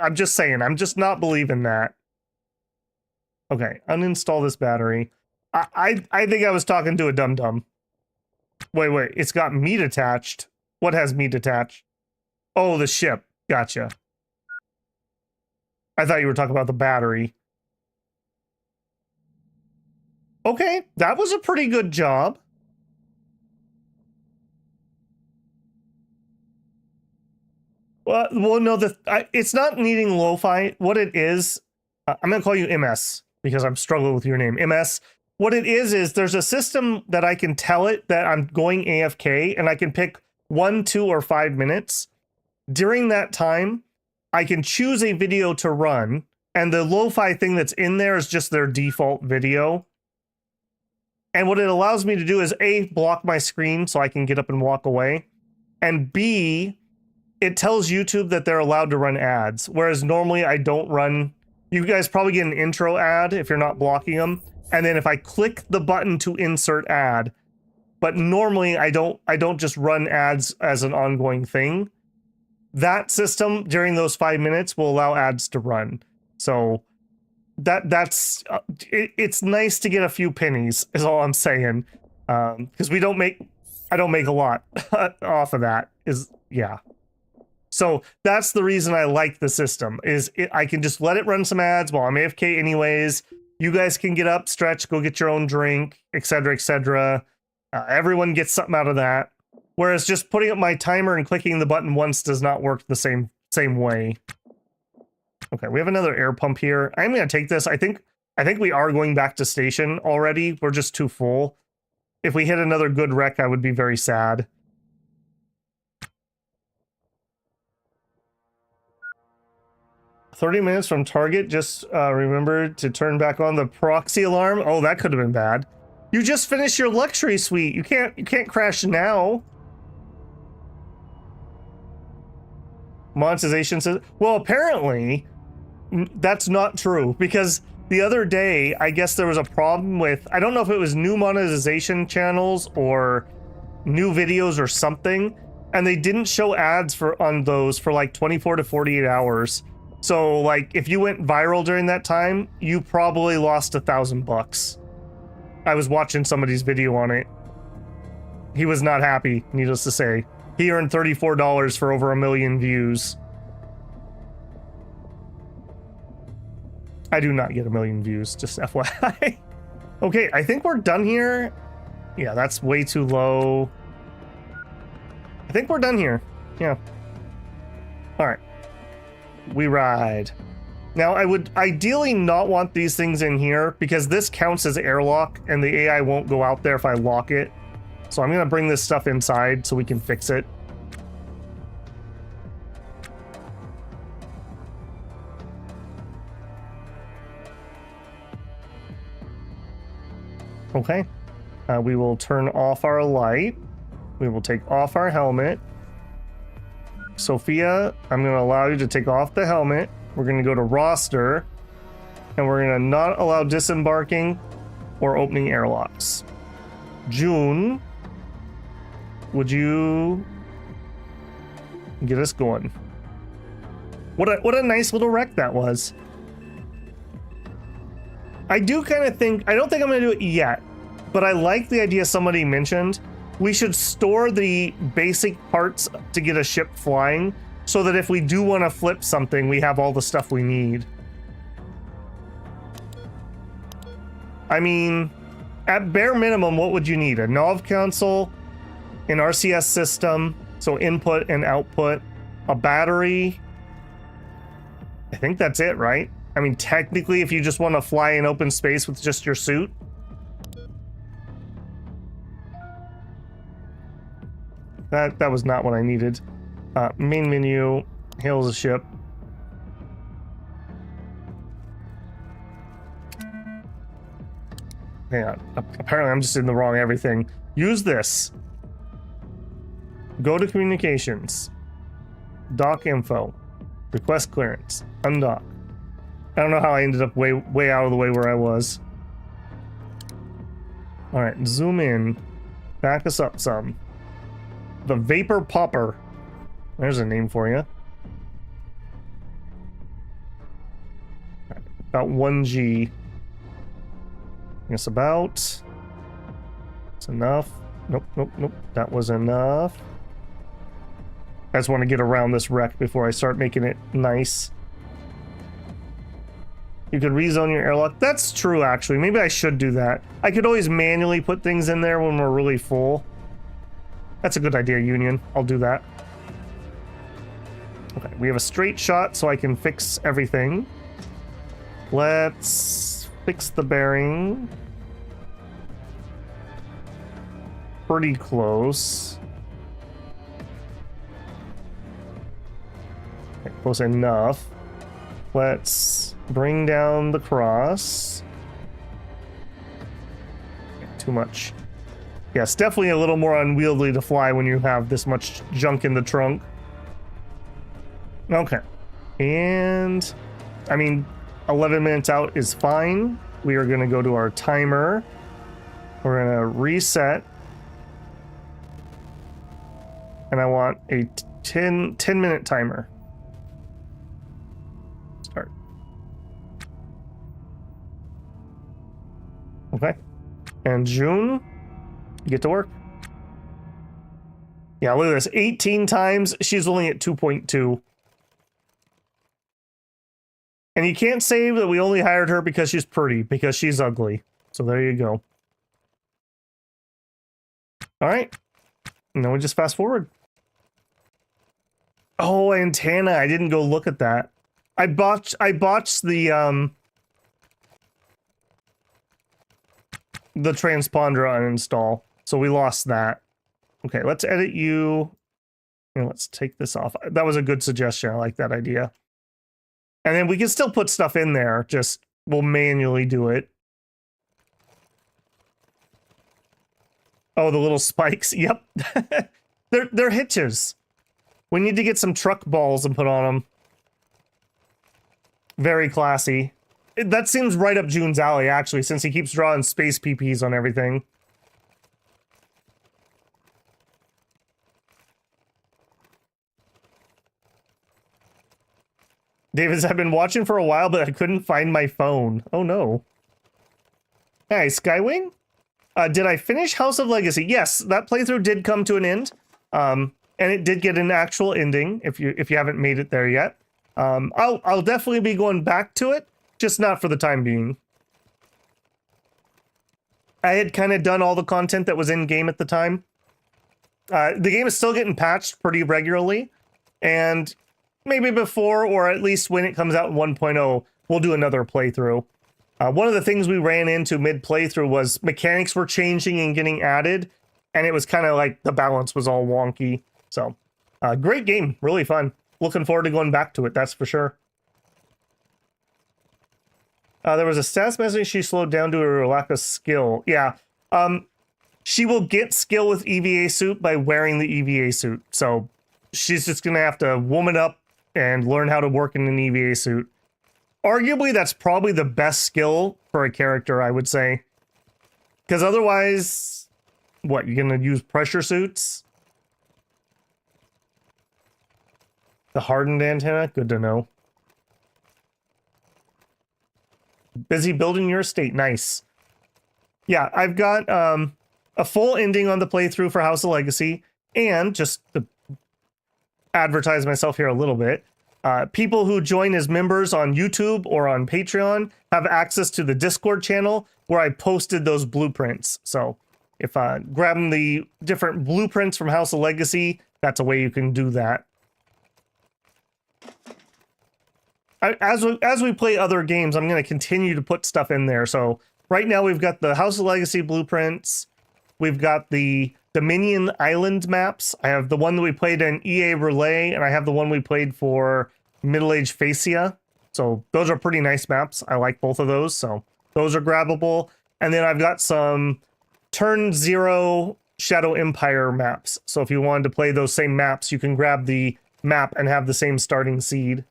I'm just saying, I'm just not believing that. Okay, uninstall this battery. I think I was talking to a dum-dum. Wait, it's got meat attached. What has meat attached? Oh, the ship. Gotcha. I thought you were talking about the battery. Okay, that was a pretty good job. Well, no, it's not needing lo-fi. What it is, I'm going to call you MS because I'm struggling with your name. MS. What it is there's a system that I can tell it that I'm going AFK, and I can pick 1, 2, or 5 minutes. During that time, I can choose a video to run, and the lo-fi thing that's in there is just their default video. And what it allows me to do is A, block my screen so I can get up and walk away, and B, it tells YouTube that they're allowed to run ads, whereas normally I don't run. You guys probably get an intro ad if you're not blocking them, and then if I click the button to insert ad, but normally I don't just run ads as an ongoing thing. That system during those 5 minutes will allow ads to run. So that's it's nice to get a few pennies is all I'm saying, because I don't make a lot off of that. Yeah. So that's the reason I like the system, is I can just let it run some ads while I'm AFK anyways. You guys can get up, stretch, go get your own drink, etc., etc. Everyone gets something out of that. Whereas just putting up my timer and clicking the button once does not work the same way. Okay, we have another air pump here. I'm going to take this. I think we are going back to station already. We're just too full. If we hit another good wreck, I would be very sad. "30 minutes from target. Just remember to turn back on the proxy alarm." Oh, that could have been bad. You just finished your luxury suite. You can't crash now. Monetization says, well, apparently that's not true, because the other day, I guess there was a problem with, I don't know if it was new monetization channels or new videos or something, and they didn't show ads on those for like 24 to 48 hours. So like if you went viral during that time, you probably lost $1,000. I was watching somebody's video on it. He was not happy, needless to say. He earned $34 for over 1 million views. I do not get 1 million views, just FYI. Okay, I think we're done here. Yeah, that's way too low. I think we're done here. Yeah. All right. We ride. Now, I would ideally not want these things in here because this counts as airlock and the AI won't go out there if I lock it. So I'm going to bring this stuff inside so we can fix it. Okay. We will turn off our light. We will take off our helmet. Sophia, I'm going to allow you to take off the helmet. We're going to go to roster. And we're going to not allow disembarking or opening airlocks. June, would you get us going? What a nice little wreck that was. I do kind of think, I don't think I'm going to do it yet, but I like the idea somebody mentioned. We should store the basic parts to get a ship flying so that if we do want to flip something, we have all the stuff we need. I mean, at bare minimum, what would you need? A nav console, an RCS system, so input and output, a battery. I think that's it, right? I mean, technically, if you just want to fly in open space with just your suit. That was not what I needed. Main menu, hails a ship. Hang on. Apparently, I'm just in the wrong everything. Use this. Go to communications. Dock info. Request clearance. Undock. I don't know how I ended up way out of the way where I was. All right, zoom in. Back us up some. The Vapor Popper. There's a name for you. Right, about 1G. Guess about. It's enough. Nope, nope, nope. That was enough. I just want to get around this wreck before I start making it nice. You could rezone your airlock. That's true, actually. Maybe I should do that. I could always manually put things in there when we're really full. That's a good idea, Union. I'll do that. Okay, we have a straight shot, so I can fix everything. Let's fix the bearing. Pretty close. Okay, close enough. Let's bring down the cross. Too much. Yeah, it's definitely a little more unwieldy to fly when you have this much junk in the trunk. Okay. And, I mean, 11 minutes out is fine. We are going to go to our timer. We're going to reset. And I want a 10-minute timer. Start. Okay. And June, get to work. Yeah, look at this. 18 times. She's only at 2.2. And you can't say that we only hired her because she's pretty, because she's ugly. So there you go. All right. And then we just fast forward. Oh, antenna. I didn't go look at that. I botched the transponder uninstall. So we lost that. Okay, let's edit you. And let's take this off. That was a good suggestion. I like that idea. And then we can still put stuff in there, just we'll manually do it. Oh, the little spikes. Yep. they're hitches. We need to get some truck balls and put on them. Very classy. That seems right up June's alley, actually, since he keeps drawing space PPs on everything. Davis, I've been watching for a while, but I couldn't find my phone. Oh, no. Hey, Skywing? Did I finish House of Legacy? Yes, that playthrough did come to an end. And it did get an actual ending, if you haven't made it there yet. I'll definitely be going back to it, just not for the time being. I had kind of done all the content that was in-game at the time. The game is still getting patched pretty regularly, and maybe before, or at least when it comes out in 1.0, we'll do another playthrough. One of the things we ran into mid-playthrough was mechanics were changing and getting added, and it was kind of like the balance was all wonky. So, great game, really fun. Looking forward to going back to it, that's for sure. There was a status message she slowed down due to her lack of skill. Yeah, she will get skill with EVA suit by wearing the EVA suit. So she's just going to have to woman up and learn how to work in an EVA suit. Arguably, that's probably the best skill for a character, I would say. Because otherwise, what, you're going to use pressure suits? The hardened antenna? Good to know. Busy building your estate. Nice. Yeah, I've got a full ending on the playthrough for House of Legacy, and just to advertise myself here a little bit, people who join as members on YouTube or on Patreon have access to the Discord channel where I posted those blueprints. So if grabbing the different blueprints from House of Legacy, that's a way you can do that. As we play other games, I'm going to continue to put stuff in there. So right now we've got the House of Legacy blueprints. We've got the Dominion Island maps. I have the one that we played in EA Relay, and I have the one we played for Middle Age Phasia. So those are pretty nice maps. I like both of those. So those are grabbable. And then I've got some Turn Zero Shadow Empire maps. So if you wanted to play those same maps, you can grab the map and have the same starting seed.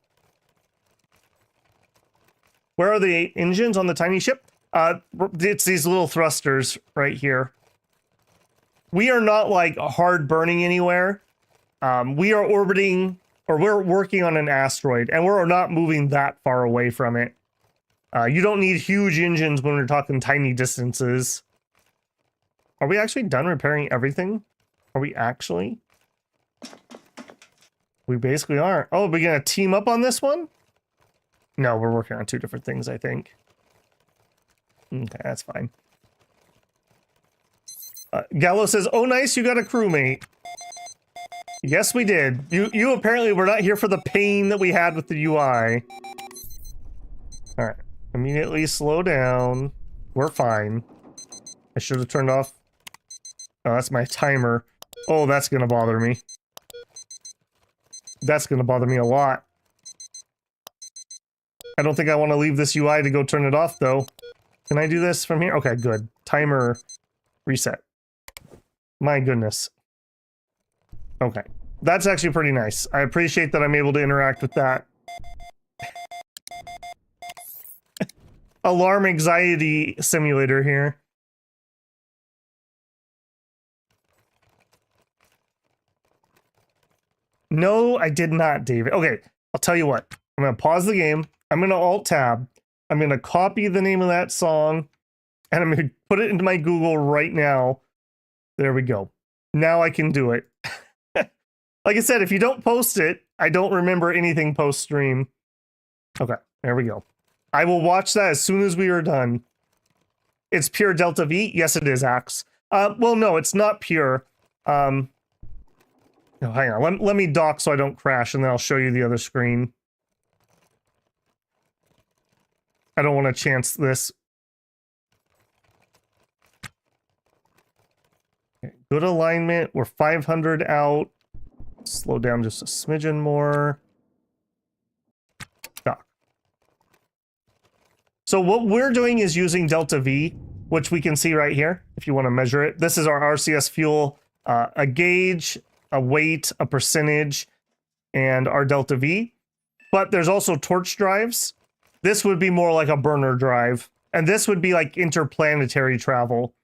Where are the 8 engines on the tiny ship? It's these little thrusters right here. We are not like hard burning anywhere. We are orbiting, or we're working on an asteroid, and we're not moving that far away from it. You don't need huge engines when we're talking tiny distances. Are we actually done repairing everything? Are we actually? We basically are. Oh, are we gonna team up on this one? No, we're working on 2 different things, I think. Okay, that's fine. Gallo says, oh, nice, you got a crewmate. Yes, we did. You apparently were not here for the pain that we had with the UI. Alright. Immediately slow down. We're fine. I should have turned off. Oh, that's my timer. Oh, that's gonna bother me. That's gonna bother me a lot. I don't think I want to leave this UI to go turn it off, though. Can I do this from here? Okay, good. Timer reset. My goodness. Okay. That's actually pretty nice. I appreciate that I'm able to interact with that. Alarm anxiety simulator here. No, I did not, David. Okay, I'll tell you what. I'm going to pause the game. I'm going to Alt-Tab. I'm going to copy the name of that song, and I'm going to put it into my Google right now. There we go. Now I can do it. Like I said, if you don't post it, I don't remember anything post-stream. Okay, there we go. I will watch that as soon as we are done. It's pure Delta V? Yes, it is, Axe. Well, no, it's not pure. No, hang on. Let me dock so I don't crash, and then I'll show you the other screen. I don't want to chance this. Okay, good alignment. We're 500 out. Slow down just a smidgen more. Dock. So what we're doing is using Delta V, which we can see right here, if you want to measure it. This is our RCS fuel, a gauge, a weight, a percentage, and our Delta V. But there's also torch drives. This would be more like a burner drive. And this would be like interplanetary travel,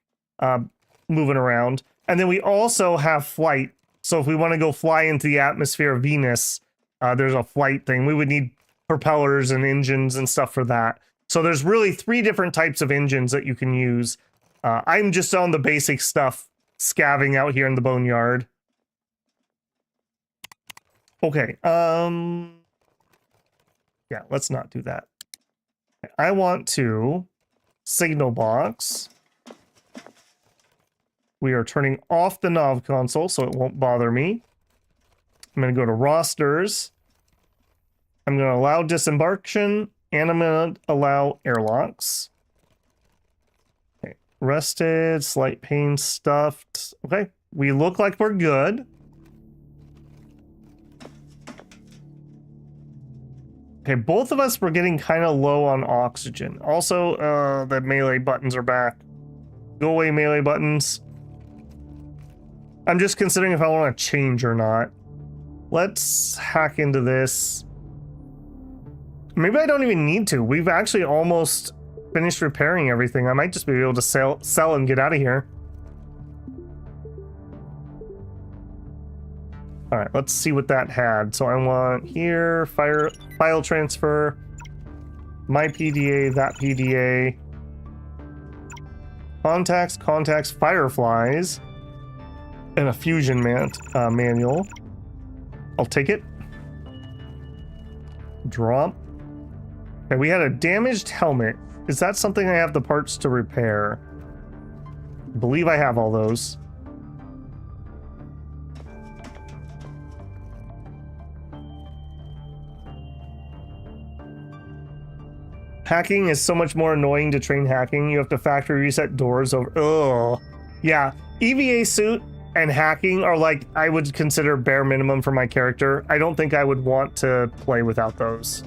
moving around. And then we also have flight. So if we want to go fly into the atmosphere of Venus, there's a flight thing. We would need propellers and engines and stuff for that. So there's really 3 different types of engines that you can use. I'm just on the basic stuff, scavving out here in the Boneyard. Okay, yeah, let's not do that. I want to signal box. We are turning off the nav console so it won't bother me. I'm going to go to rosters. I'm going to allow disembarkation, and I'm going to allow airlocks. Okay, rested, slight pain stuffed. Okay, we look like we're good. Okay, both of us were getting kind of low on oxygen. Also, the melee buttons are back. Go away, melee buttons. I'm just considering if I want to change or not. Let's hack into this. Maybe I don't even need to. We've actually almost finished repairing everything. I might just be able to sell and get out of here. All right, let's see what that had. So I want here, file transfer, my PDA, that PDA, contacts, fireflies, and a fusion manual. I'll take it. Drop. Okay, we had a damaged helmet. Is that something I have the parts to repair? I believe I have all those. Hacking is so much more annoying to train hacking. You have to factory reset doors over. Ugh. Yeah, EVA suit and hacking are like, I would consider bare minimum for my character. I don't think I would want to play without those.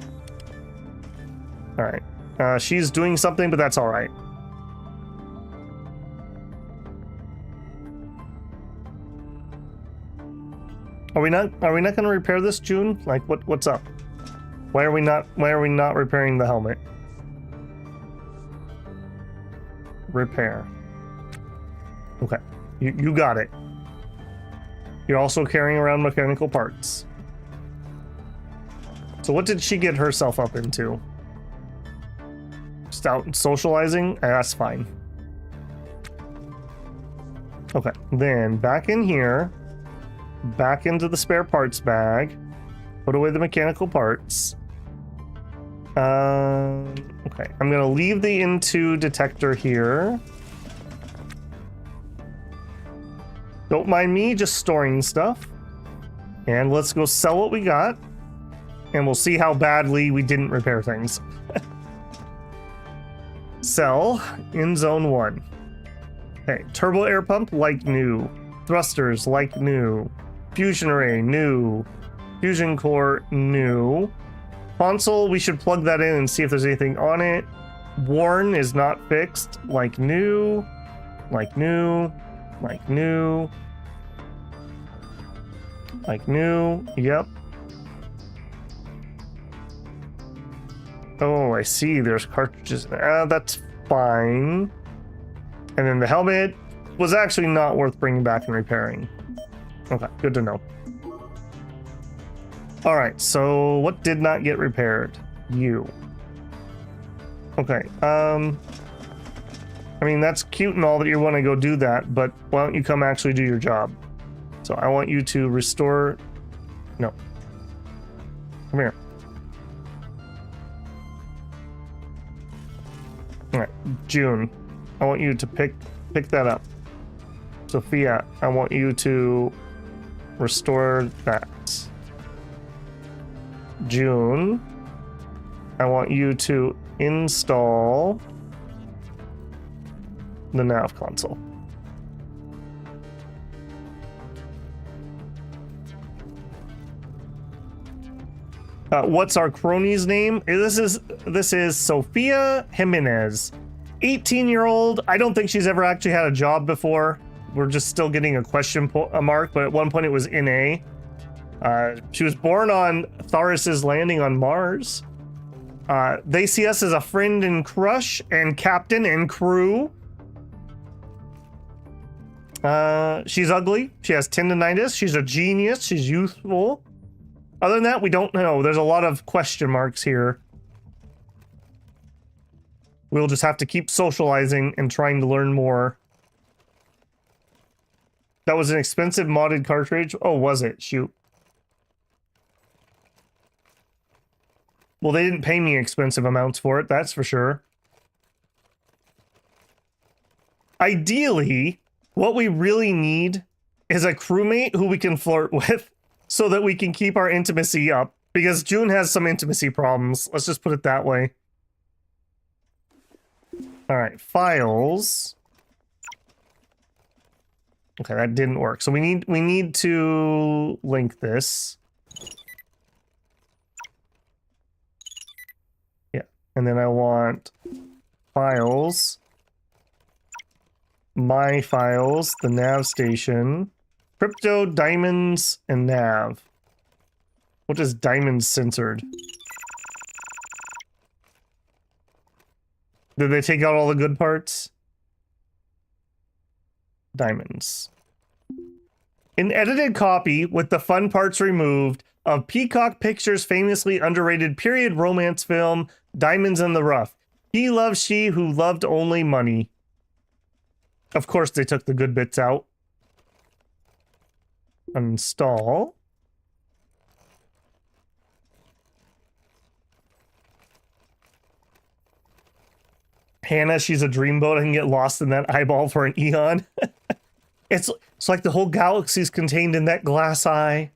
All right. She's doing something, but that's all right. Are we not going to repair this, June? Like, what's up? Why are we not repairing the helmet? Repair. Okay. You got it. You're also carrying around mechanical parts. So what did she get herself up into? Just out socializing? That's fine. Okay, then back in here. Back into the spare parts bag. Put away the mechanical parts. Okay, I'm gonna leave the Into detector here. Don't mind me just storing stuff. And let's go sell what we got. And we'll see how badly we didn't repair things. Sell in zone 1. Okay, turbo air pump, like new. Thrusters, like new. Fusion array, new. Fusion core, new. Console, we should plug that in and see if there's anything on it. Worn is not fixed, like new. Like new. Like new. Like new, yep. Oh, I see, there's cartridges. That's fine. And then the helmet was actually not worth bringing back and repairing. Okay, good to know. All right, so what did not get repaired? You. Okay, I mean, that's cute and all that you want to go do that, but why don't you come actually do your job? So I want you to restore... No. Come here. All right, June. I want you to pick that up. Sophia, I want you to restore that. June, I want you to install the nav console. What's our crony's name? This is Sophia Jimenez, 18-year-old. I don't think she's ever actually had a job before. We're just still getting a question mark, but at one point it was NA. She was born on Tharis's landing on Mars. They see us as a friend and crush and captain and crew. She's ugly. She has tendinitis. She's a genius. She's youthful. Other than that, we don't know. There's a lot of question marks here. We'll just have to keep socializing and trying to learn more. That was an expensive modded cartridge. Oh, was it? Shoot. Well, they didn't pay me expensive amounts for it, that's for sure. Ideally, what we really need is a crewmate who we can flirt with so that we can keep our intimacy up. Because June has some intimacy problems. Let's just put it that way. All right, files. Okay, that didn't work. So we need to link this. Yeah, and then I want files, my files, the nav station, crypto, diamonds, and nav. What is diamonds censored? Did they take out all the good parts? Diamonds. An edited copy with the fun parts removed of Peacock Pictures' famously underrated period romance film, Diamonds in the Rough. He loves she who loved only money. Of course they took the good bits out. Uninstall. Hannah, she's a dreamboat. I can get lost in that eyeball for an eon. It's like the whole galaxy's contained in that glass eye.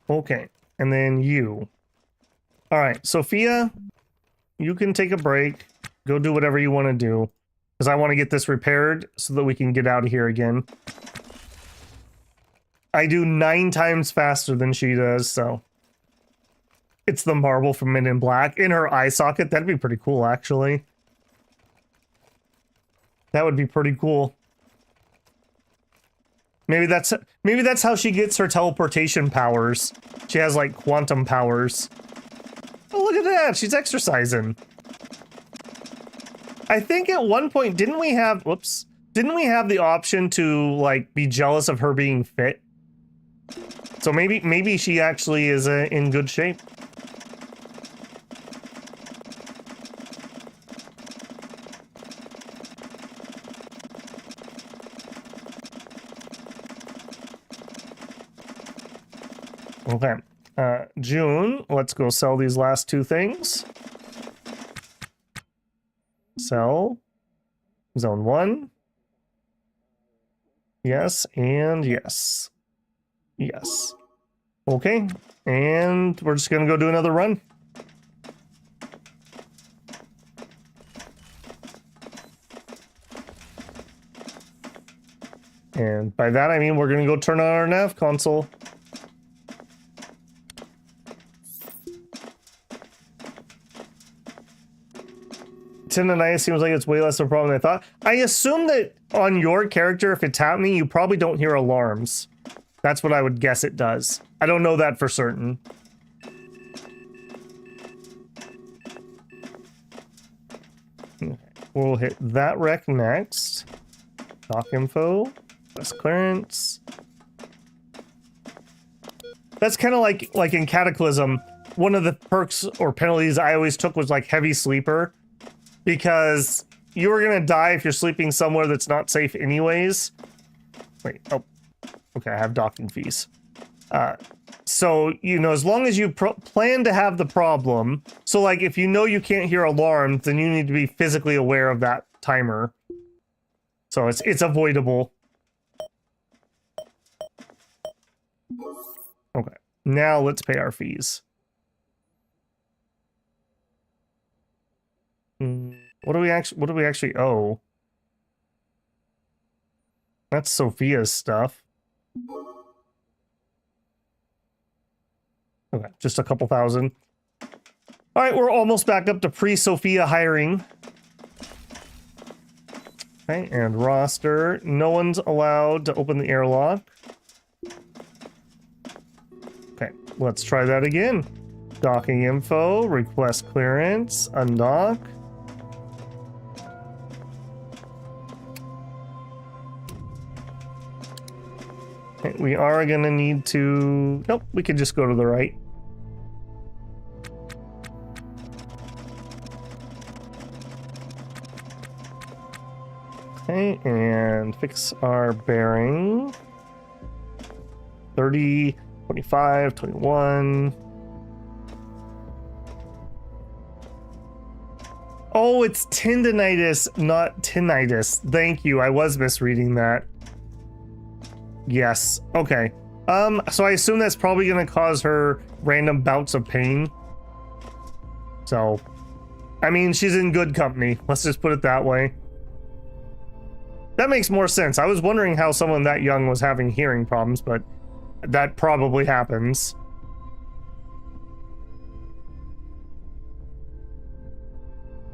Okay, and then you. All right, Sophia, you can take a break. Go do whatever you want to do. Because I want to get this repaired so that we can get out of here again. I do 9 times faster than she does, so... It's the marble from Men in Black in her eye socket. That'd be pretty cool, actually. That would be pretty cool. Maybe that's how she gets her teleportation powers. She has like quantum powers. Oh, look at that. She's exercising. I think at one point didn't we have the option to like be jealous of her being fit? So maybe she actually is in good shape. Okay, June, let's go sell these last 2 things. Sell. Zone 1. Yes, and yes. Yes. Okay, and we're just gonna go do another run. And by that I mean we're gonna go turn on our nav console. Tendonitis seems like it's way less of a problem than I thought. I assume that on your character, if it's happening, you probably don't hear alarms. That's what I would guess it does. I don't know that for certain. Okay. We'll hit that wreck next. Dock info. Less clearance. That's kind of like in Cataclysm. One of the perks or penalties I always took was like heavy sleeper. Because you were gonna die if you're sleeping somewhere that's not safe anyways. Wait, oh. Okay, I have docking fees. So, you know, as long as you plan to have the problem, so like if you know you can't hear alarms, then you need to be physically aware of that timer. So it's avoidable. Okay, now let's pay our fees. What do we actually owe? That's Sophia's stuff. Okay, just a couple thousand. All right, we're almost back up to pre-Sophia hiring. Okay, and roster. No one's allowed to open the airlock. Okay, let's try that again. Docking info, request clearance, undock. Okay, we are gonna need to... Nope, we can just go to the right. Okay, and fix our bearing. 30, 25, 21. Oh, it's tendonitis, not tinnitus. Thank you, I was misreading that. Yes, okay. So I assume that's probably gonna cause her random bouts of pain. So, I mean, she's in good company. Let's just put it that way. That makes more sense. I was wondering how someone that young was having hearing problems, but that probably happens.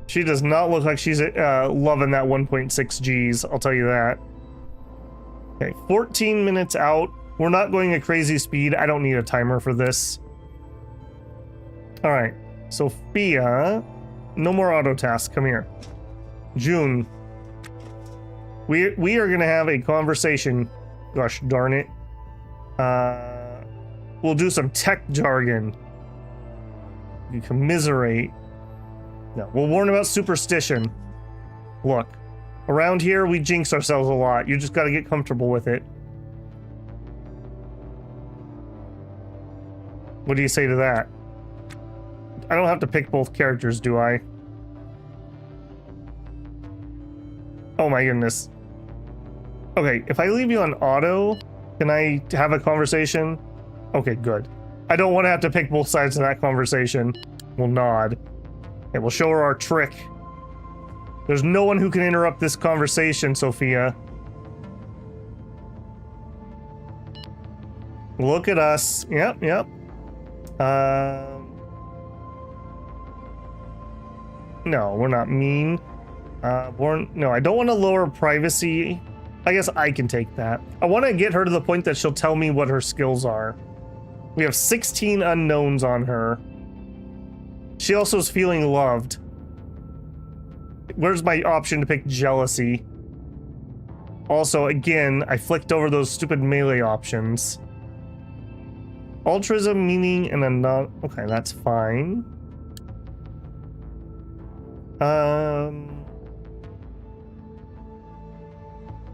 She does not look like she's loving that 1.6 Gs, I'll tell you that. Okay, 14 minutes out. We're not going at crazy speed. I don't need a timer for this. All right, Sophia, no more auto tasks. Come here. June. We are gonna have a conversation. Gosh darn it. We'll do some tech jargon. You commiserate. No, we'll warn about superstition. Look, around here we jinx ourselves a lot. You just gotta get comfortable with it. What do you say to that? I don't have to pick both characters, do I? Oh my goodness. Okay, if I leave you on auto, can I have a conversation? Okay, good. I don't want to have to pick both sides of that conversation. We'll nod. Okay, we'll show her our trick. There's no one who can interrupt this conversation, Sophia. Look at us. Yep, yep. No, we're not mean. No, I don't want to lower privacy. I guess I can take that. I want to get her to the point that she'll tell me what her skills are. We have 16 unknowns on her. She also is feeling loved. Where's my option to pick jealousy? Also, again, I flicked over those stupid melee options. Altruism, meaning, and a non... Okay, that's fine.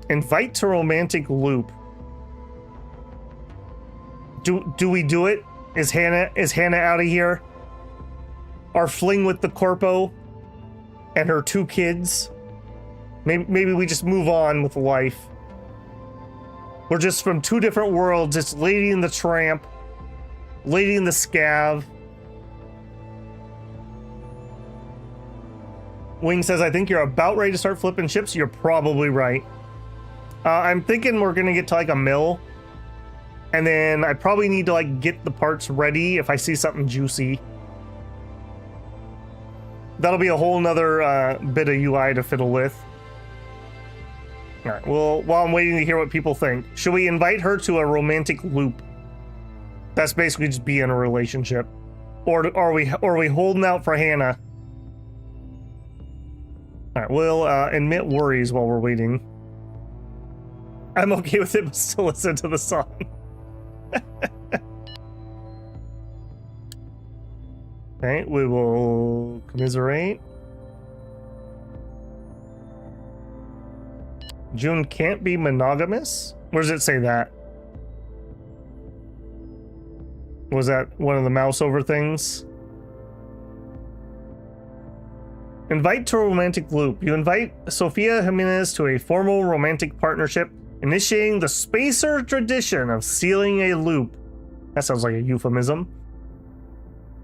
Invite to romantic loop. Do we do it? Is Hannah out of here? Our fling with the corpo and her 2 kids. Maybe we just move on with life. We're just from two different worlds. It's Lady and the Tramp, Lady and the Scav. Wing says, I think you're about ready to start flipping ships. You're probably right. I'm thinking we're gonna get to like a mill, and then I probably need to like get the parts ready if I see something juicy. That'll be a whole nother bit of UI to fiddle with. All right, well, while I'm waiting to hear what people think, should we invite her to a romantic loop? That's basically just be in a relationship. Or are we holding out for Hannah? All right, we'll admit worries while we're waiting. I'm okay with it, but still listen to the song. Okay, we will commiserate. June can't be monogamous? Where does it say that? Was that one of the mouse over things? Invite to a romantic loop. You invite Sofia Jimenez to a formal romantic partnership, initiating the spacer tradition of sealing a loop. That sounds like a euphemism.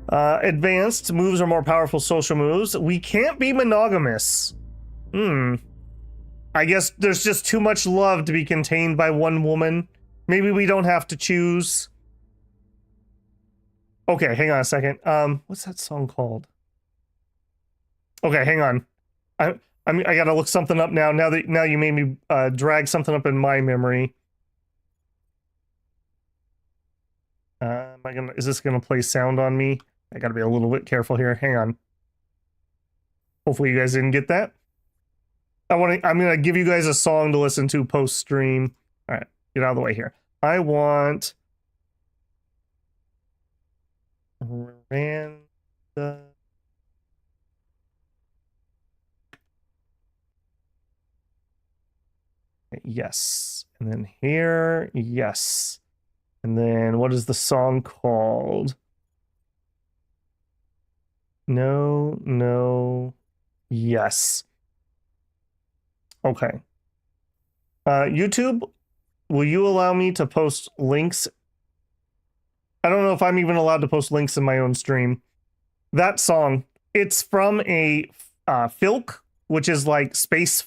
Advanced moves are more powerful social moves. We can't be monogamous. I guess there's just too much love to be contained by one woman. Maybe we don't have to choose. Okay, hang on a second. What's that song called? Okay, hang on. I gotta look something up now. Now you made me drag something up in my memory. Is this gonna play sound on me? I gotta be a little bit careful here. Hang on. Hopefully you guys didn't get that. I'm gonna give you guys a song to listen to post stream. All right, get out of the way here. I want Miranda. Yes. And then here, yes. And then what is the song called? No, yes. Okay. YouTube, will you allow me to post links? I don't know if I'm even allowed to post links in my own stream. That song, it's from a filk, which is like space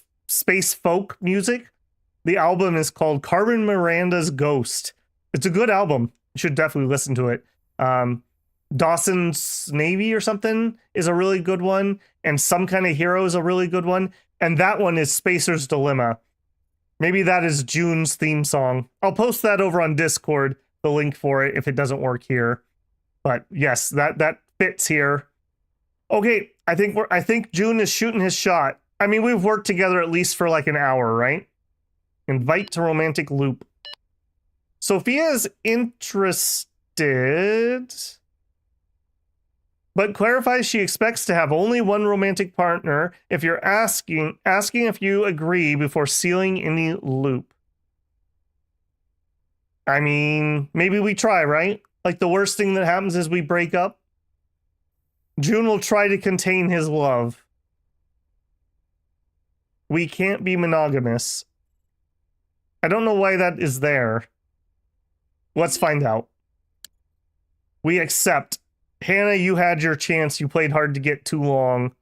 folk music. The album is called Carmen Miranda's Ghost. It's a good album. You should definitely listen to it. Dawson's Navy or something is a really good one, and Some Kind of Hero is a really good one, and that one is Spacer's Dilemma. Maybe that is June's theme song. I'll post that over on Discord, the link for it, if it doesn't work here. But yes, that fits here. Okay, I think June is shooting his shot. I mean, we've worked together at least for like an hour, right? Invite to romantic loop. Sophia is interested, but clarifies she expects to have only one romantic partner if you're asking if you agree before sealing any loop. I mean, maybe we try, right? Like the worst thing that happens is we break up. June will try to contain his love. We can't be monogamous. I don't know why that is there. Let's find out. We accept. Hannah, you had your chance. You played hard to get too long.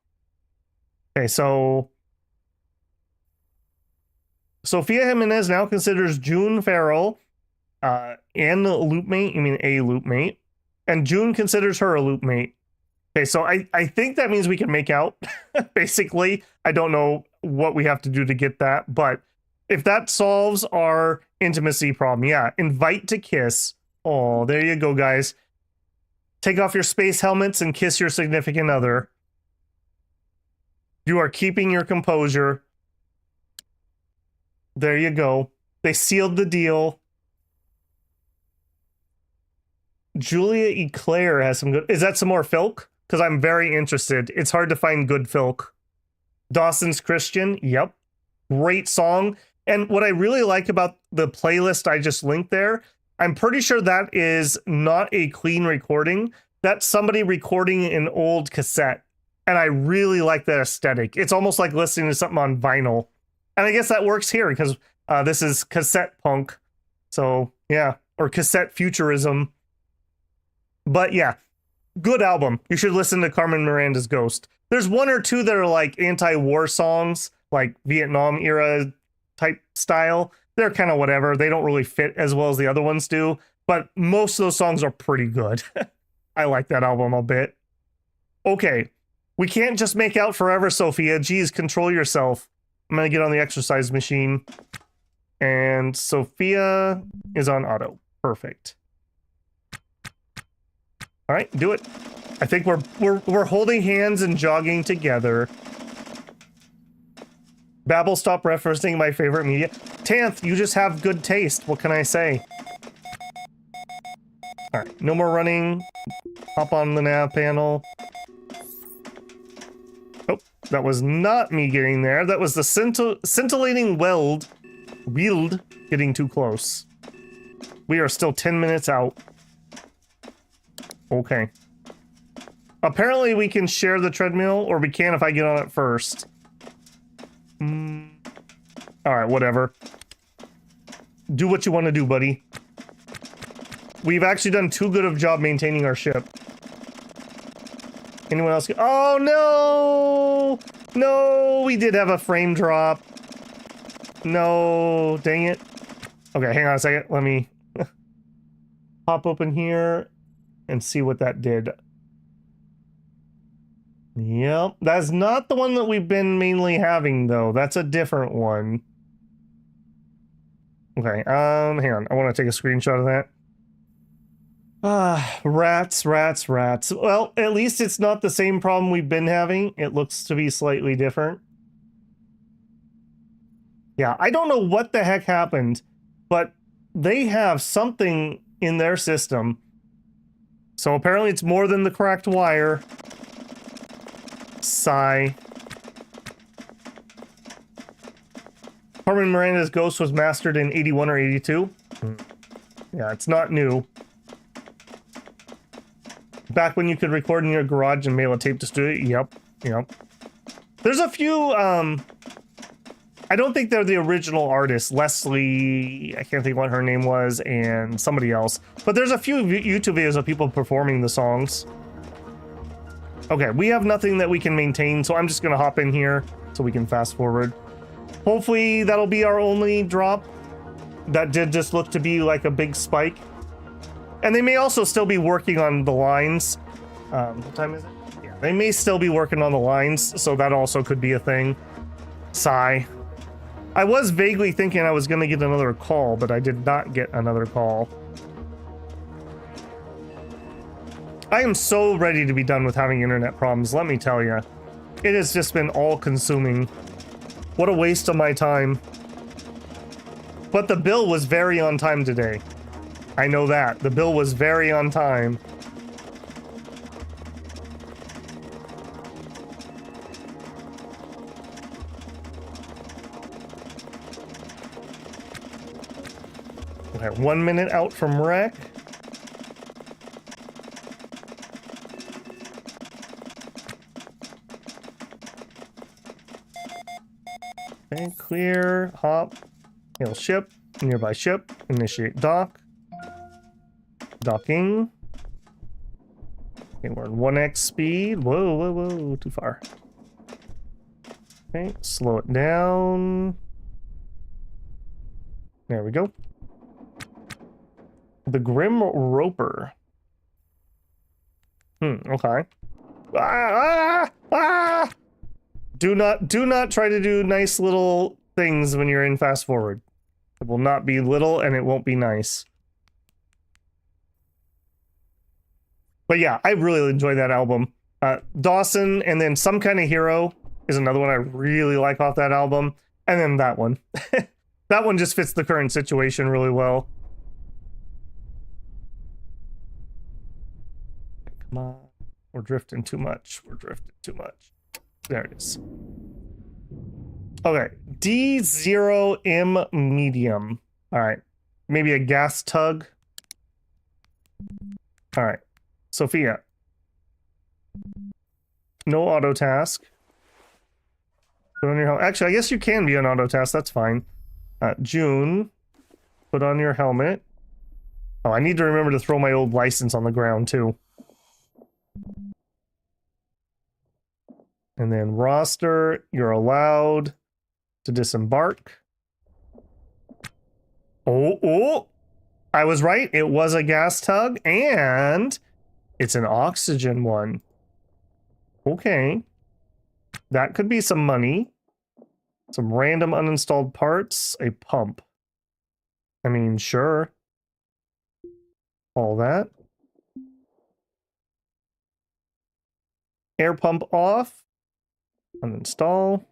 Okay, so Sofia Jimenez now considers June Farrell and a loop mate. You mean a loop mate. And June considers her a loop mate. Okay, so I think that means we can make out, basically. I don't know what we have to do to get that, but if that solves our intimacy problem, yeah, invite to kiss. Oh, there you go, guys. Take off your space helmets and kiss your significant other. You are keeping your composure. There you go. They sealed the deal. Julia Eclair has some good... Is that some more filk? Because I'm very interested. It's hard to find good filk. Dawson's Christian. Yep. Great song. And what I really like about the playlist I just linked there, I'm pretty sure that is not a clean recording. That's somebody recording an old cassette. And I really like that aesthetic. It's almost like listening to something on vinyl. And I guess that works here because this is cassette punk. So, yeah. Or cassette futurism. But yeah, good album. You should listen to Carmen Miranda's Ghost. There's one or two that are like anti-war songs, like Vietnam era type style. They're kind of whatever. They don't really fit as well as the other ones do. But most of those songs are pretty good. I like that album a bit. Okay. We can't just make out forever, Sophia. Geez, control yourself. I'm going to get on the exercise machine. And Sophia is on auto. Perfect. All right, do it. I think we're holding hands and jogging together. Babel, stop referencing my favorite media. Tanth, you just have good taste. What can I say? All right, no more running. Hop on the nav panel. Oh, that was not me getting there. That was the scintillating wield getting too close. We are still 10 minutes out. Okay. Apparently we can share the treadmill, or we can if I get on it first. Alright, whatever. Do what you want to do, buddy. We've actually done too good of a job maintaining our ship. Anyone else? Oh, no! No, we did have a frame drop. No, dang it. Okay, hang on a second. Let me pop open here and see what that did. Yep, that's not the one that we've been mainly having, though. That's a different one. Okay, hang on. I want to take a screenshot of that. Rats. Well, at least it's not the same problem we've been having. It looks to be slightly different. Yeah, I don't know what the heck happened, but they have something in their system. So apparently it's more than the cracked wire. Sigh. Carmen Miranda's Ghost was mastered in 81 or 82. Yeah, it's not new. Back when you could record in your garage and mail a tape to studio. Yep. There's a few, I don't think they're the original artists. Leslie, I can't think what her name was, and somebody else. But there's a few YouTube videos of people performing the songs. Okay, we have nothing that we can maintain, so I'm just gonna hop in here so we can fast forward. Hopefully that'll be our only drop. That did just look to be like a big spike. And they may also still be working on the lines. What time is it? Yeah, they may still be working on the lines, so that also could be a thing. Sigh. I was vaguely thinking I was gonna get another call, but I did not get another call. I am so ready to be done with having internet problems, let me tell you. It has just been all-consuming. What a waste of my time. But the bill was very on time today. I know that. The bill was very on time. Okay, 1 minute out from wreck. Okay, clear, hop, hail ship, nearby ship, initiate dock. Docking. Okay, we're at 1x speed. Whoa, too far. Okay, slow it down. There we go. The Grim Roper. Okay. Do not try to do nice little things when you're in fast forward. It will not be little and it won't be nice. But yeah, I really enjoy that album. Dawson and then Some Kind of Hero is another one I really like off that album. And then that one. That one just fits the current situation really well. Come on. We're drifting too much. There it is. Okay. D0M medium. All right. Maybe a gas tug. All right. Sophia. No auto task. Put on your helmet. Actually, I guess you can be on auto task. That's fine. June. put on your helmet. Oh, I need to remember to throw my old license on the ground, too. And then roster, you're allowed to disembark. Oh, I was right. It was a gas tug, and it's an oxygen one. Okay. That could be some money. Some random uninstalled parts. A pump. I mean, sure. All that. Air pump off. Uninstall.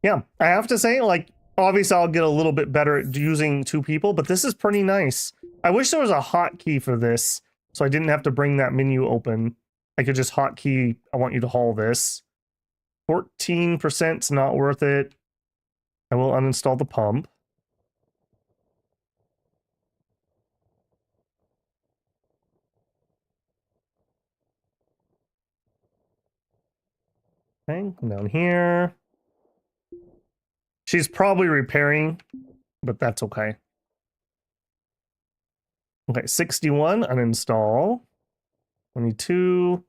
Yeah, I have to say, like, obviously I'll get a little bit better at using 2 people, but this is pretty nice. I wish there was a hotkey for this, so I didn't have to bring that menu open. I could just hotkey, I want you to haul this. 14%'s not worth it. I will uninstall the pump. Okay, come down here. She's probably repairing, but that's okay. Okay, 61, uninstall. 22,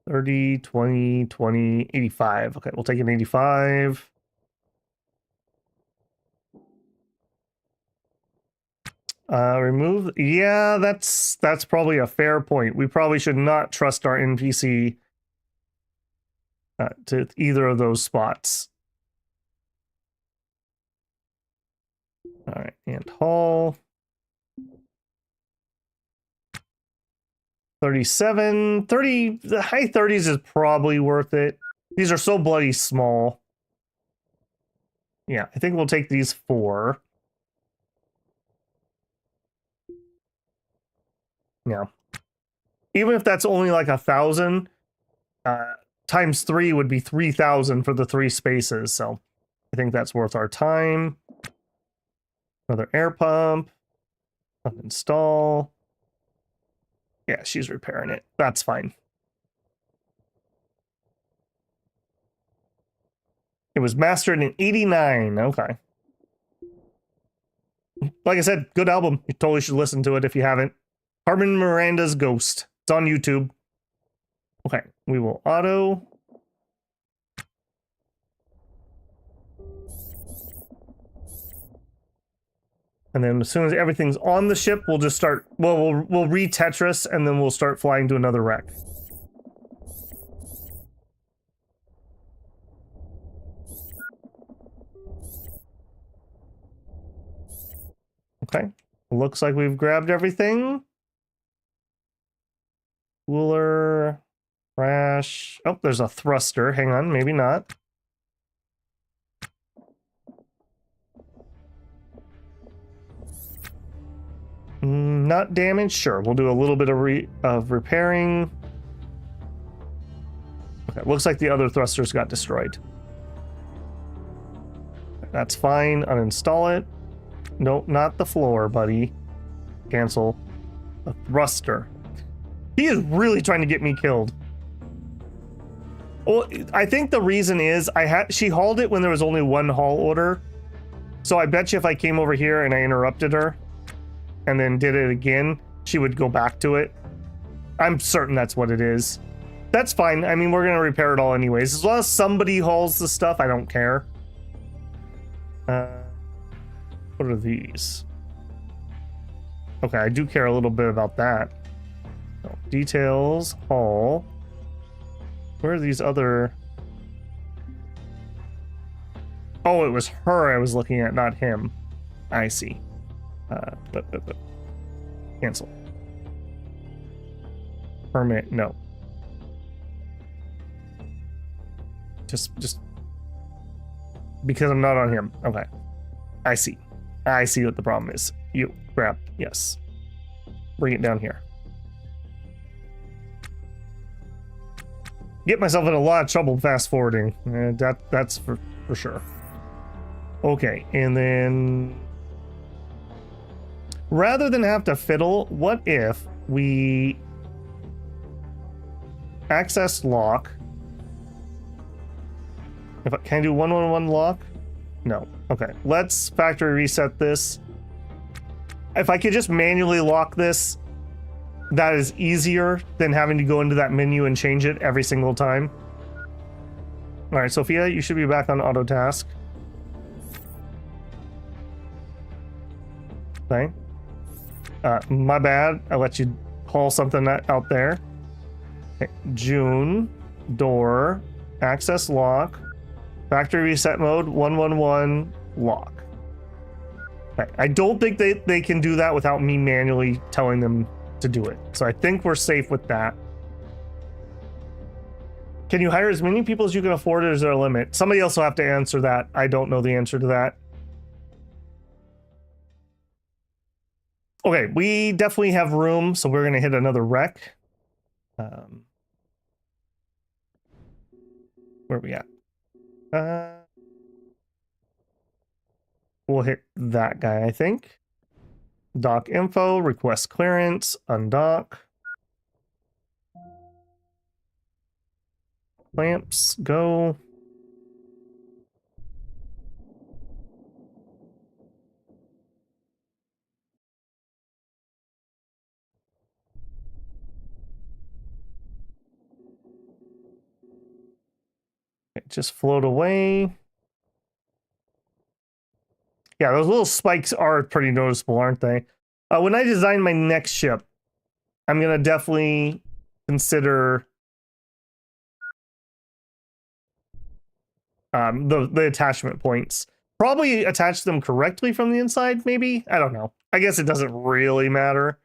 30, 20, 20, 85. Okay, we'll take an 85. Remove. Yeah, that's probably a fair point. We probably should not trust our NPC to either of those spots. All right, and haul. 37, 30, the high 30s is probably worth it. These are so bloody small. Yeah, I think we'll take these 4. Yeah. Even if that's only like 1,000, times 3 would be 3,000 for the 3 spaces. So I think that's worth our time. Another air pump. Uninstall. Yeah, she's repairing it. That's fine. It was mastered in 89. Okay. Like I said, good album. You totally should listen to it if you haven't. Carmen Miranda's Ghost. It's on YouTube. Okay, we will auto. And then as soon as everything's on the ship, we'll just start, well, we'll re-Tetris, and then we'll start flying to another wreck. Okay, looks like we've grabbed everything. Cooler, crash. Oh, there's a thruster. Hang on, maybe not. Not damaged? Sure, we'll do a little bit of repairing. Okay, looks like the other thrusters got destroyed. That's fine, uninstall it. Nope, not the floor, buddy. Cancel. A thruster. He is really trying to get me killed. Well, I think the reason is she hauled it when there was only 1 haul order. So I bet you if I came over here and I interrupted her and then did it again, she would go back to it. I'm certain that's what it is. That's fine. I mean, we're going to repair it all anyways. As long as somebody hauls the stuff, I don't care. What are these? Okay, I do care a little bit about that. So, details, haul. Where are these other... Oh, it was her I was looking at, not him. I see. But. Cancel. Permit, no. Just because I'm not on him. Okay. I see. I see what the problem is. You grab, yes. Bring it down here. Get myself in a lot of trouble fast forwarding. That's for sure. Okay, and then rather than have to fiddle, what if we access lock. Can I do 111 lock? No. Okay. Let's factory reset this. If I could just manually lock this, that is easier than having to go into that menu and change it every single time. All right, Sophia, you should be back on auto task. Okay. My bad. I let you haul something out there. Okay. June, door, access lock, factory reset mode, 111 lock. Okay. I don't think they can do that without me manually telling them to do it. So I think we're safe with that. Can you hire as many people as you can afford, or is there a limit? Somebody else will have to answer that. I don't know the answer to that. Okay, we definitely have room, so we're gonna hit another wreck. Where are we at? We'll hit that guy, I think. Dock info, request clearance, undock. Lamps, go. Okay, just float away. Yeah, those little spikes are pretty noticeable, aren't they? When I design my next ship, I'm gonna definitely consider the attachment points. Probably attach them correctly from the inside, maybe? I don't know. I guess it doesn't really matter.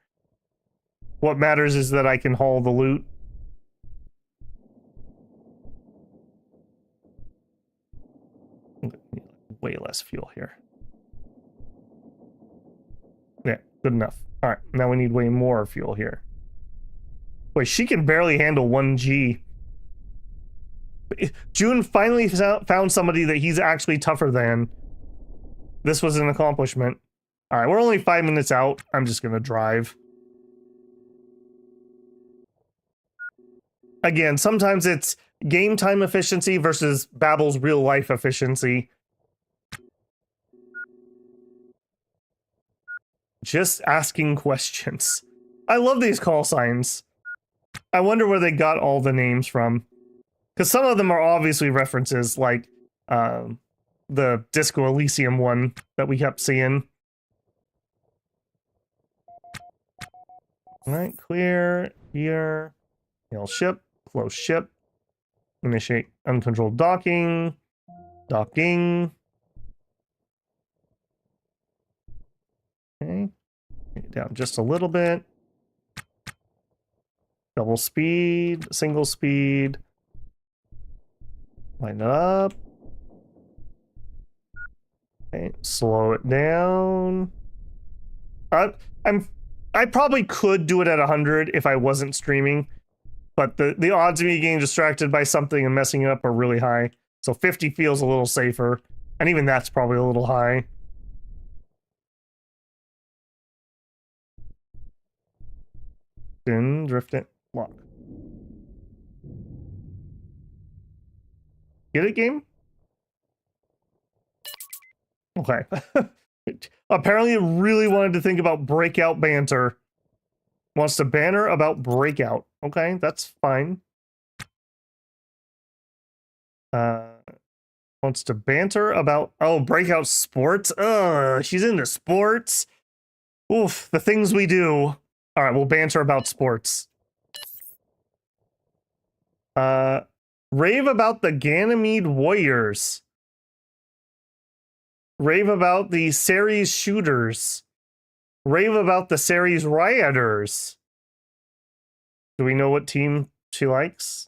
What matters is that I can haul the loot. Way less fuel here. Yeah, good enough. All right, now we need way more fuel here. Wait, she can barely handle 1G. June finally found somebody that he's actually tougher than. This was an accomplishment. All right, we're only 5 minutes out. I'm just gonna drive. Again, sometimes it's game time efficiency versus Babbel's real life efficiency. Just asking questions. I love these call signs. I wonder where they got all the names from. Because some of them are obviously references, like the Disco Elysium one that we kept seeing. All right, clear, here, hail ship, close ship, initiate uncontrolled docking, docking. Okay, down just a little bit. Double speed, single speed. Line it up. Okay, slow it down. I probably could do it at 100 if I wasn't streaming, but the odds of me getting distracted by something and messing it up are really high. So 50 feels a little safer, and even that's probably a little high. Then drift it, lock. Get it, game? Okay. Apparently it really wanted to think about breakout banter. Wants to banter about breakout. Okay, that's fine. Wants to banter about, oh, breakout sports? She's into sports. Oof, the things we do. All right, we'll banter about sports. Rave about the Ganymede Warriors. Rave about the Ceres Shooters. Rave about the Ceres Rioters. Do we know what team she likes?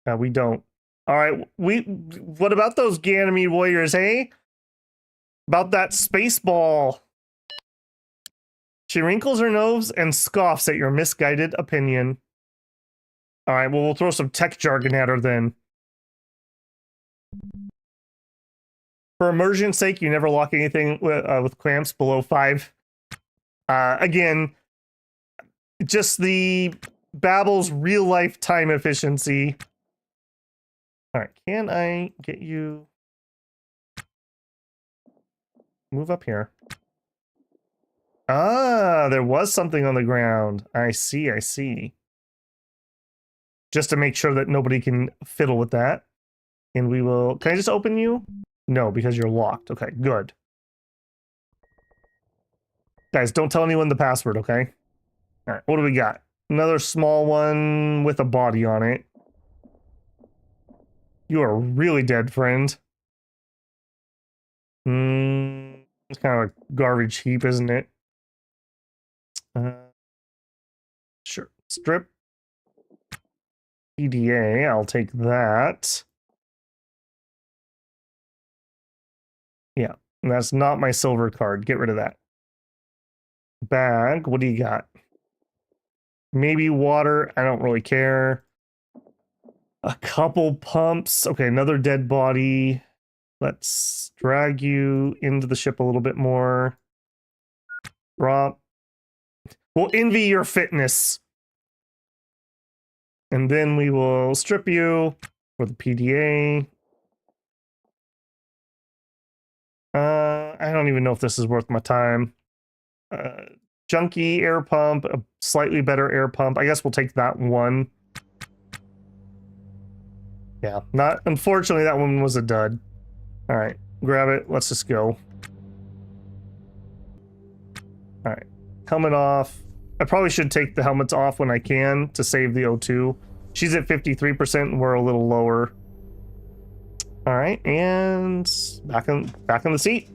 We don't. All right, what about those Ganymede Warriors, hey? About that space ball. She wrinkles her nose and scoffs at your misguided opinion. All right, well, we'll throw some tech jargon at her then. For immersion's sake, you never lock anything with clamps below 5. Again, just the Babbel's real life time efficiency. All right, can I get you... Move up here. Ah, there was something on the ground. I see, I see. Just to make sure that nobody can fiddle with that. And we will... Can I just open you? No, because you're locked. Okay, good. Guys, don't tell anyone the password, okay? All right, what do we got? Another small one with a body on it. You are really dead, friend. It's kind of a garbage heap, isn't it? Sure. Strip. PDA, I'll take that. Yeah, that's not my silver card. Get rid of that. Bag, what do you got? Maybe water, I don't really care. A couple pumps. Okay, another dead body. Let's drag you into the ship a little bit more. Drop. We'll envy your fitness. And then we will strip you for the PDA. I don't even know if this is worth my time. Junky air pump, a slightly better air pump. I guess we'll take that one. Yeah, not unfortunately that one was a dud. All right, grab it. Let's just go. All right, helmet off. I probably should take the helmets off when I can to save the O2. She's at 53%, and we're a little lower. All right, and back on the seat.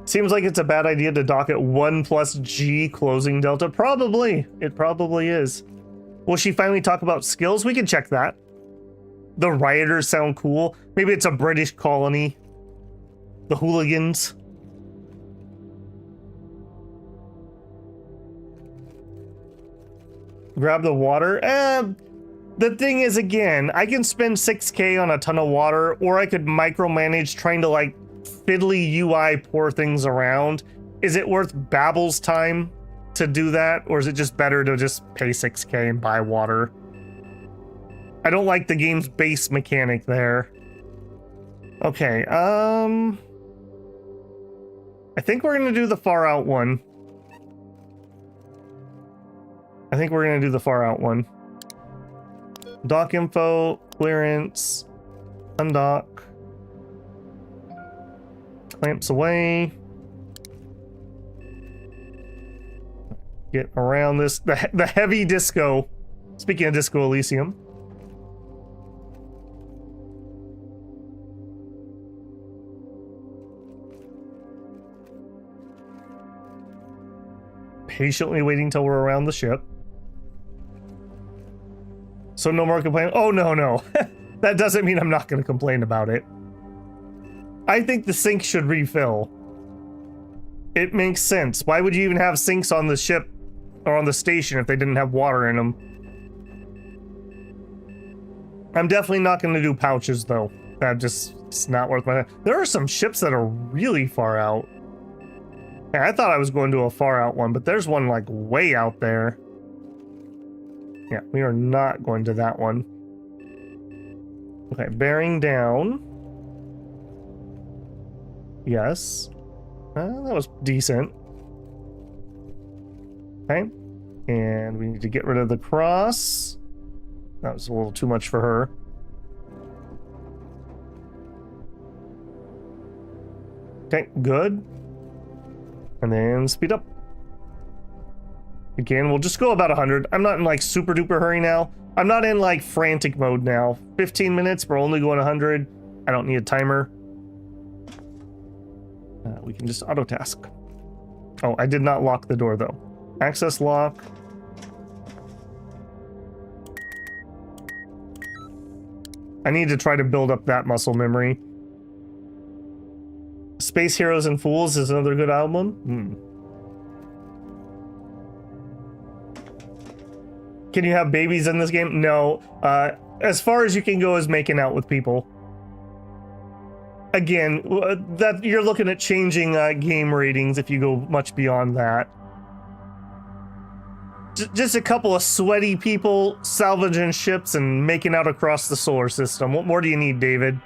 Seems like it's a bad idea to dock at 1+G closing delta. Probably. It probably is. Will she finally talk about skills? We can check that. The rioters sound cool. Maybe it's a British colony. The hooligans. Grab the water. The thing is, again, I can spend 6K on a ton of water, or I could micromanage trying to, like, fiddly UI pour things around. Is it worth Babbel's time to do that, or is it just better to just pay 6K and buy water? I don't like the game's base mechanic there. Okay, I think we're gonna do the far out one. Dock info, clearance, undock. Clamps away. Get around this, the heavy disco. Speaking of Disco Elysium. Patiently waiting till we're around the ship. So no more complaining. Oh, no. That doesn't mean I'm not going to complain about it. I think the sink should refill. It makes sense. Why would you even have sinks on the ship or on the station if they didn't have water in them? I'm definitely not going to do pouches, though. It's not worth my time. There are some ships that are really far out. Yeah, I thought I was going to a far out one, but there's one like way out there. Yeah, we are not going to that one. Okay, bearing down. Yes. That was decent. Okay. And we need to get rid of the cross. That was a little too much for her. Okay, good. And then speed up. Again, we'll just go about 100. I'm not in like super duper hurry now. I'm not in like frantic mode now. 15 minutes, we're only going 100. I don't need a timer. We can just auto task. Oh, I did not lock the door though. Access lock. I need to try to build up that muscle memory. Space Heroes and Fools is another good album. Can you have babies in this game? No. As far as you can go is making out with people. again, that you're looking at changing game ratings if you go much beyond that. Just a couple of sweaty people salvaging ships and making out across the solar system. What more do you need, David?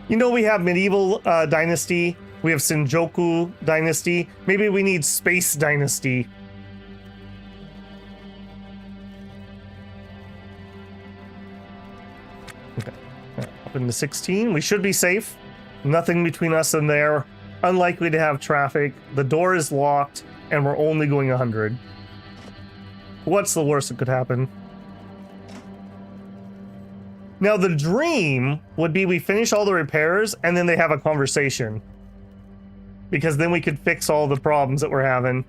You know, we have medieval dynasty. We have Senjoku dynasty. Maybe we need space dynasty. Okay. Up into 16. We should be safe. Nothing between us and there. Unlikely to have traffic. The door is locked, and we're only going 100. What's the worst that could happen? Now, the dream would be we finish all the repairs, and then they have a conversation. Because then we could fix all the problems that we're having.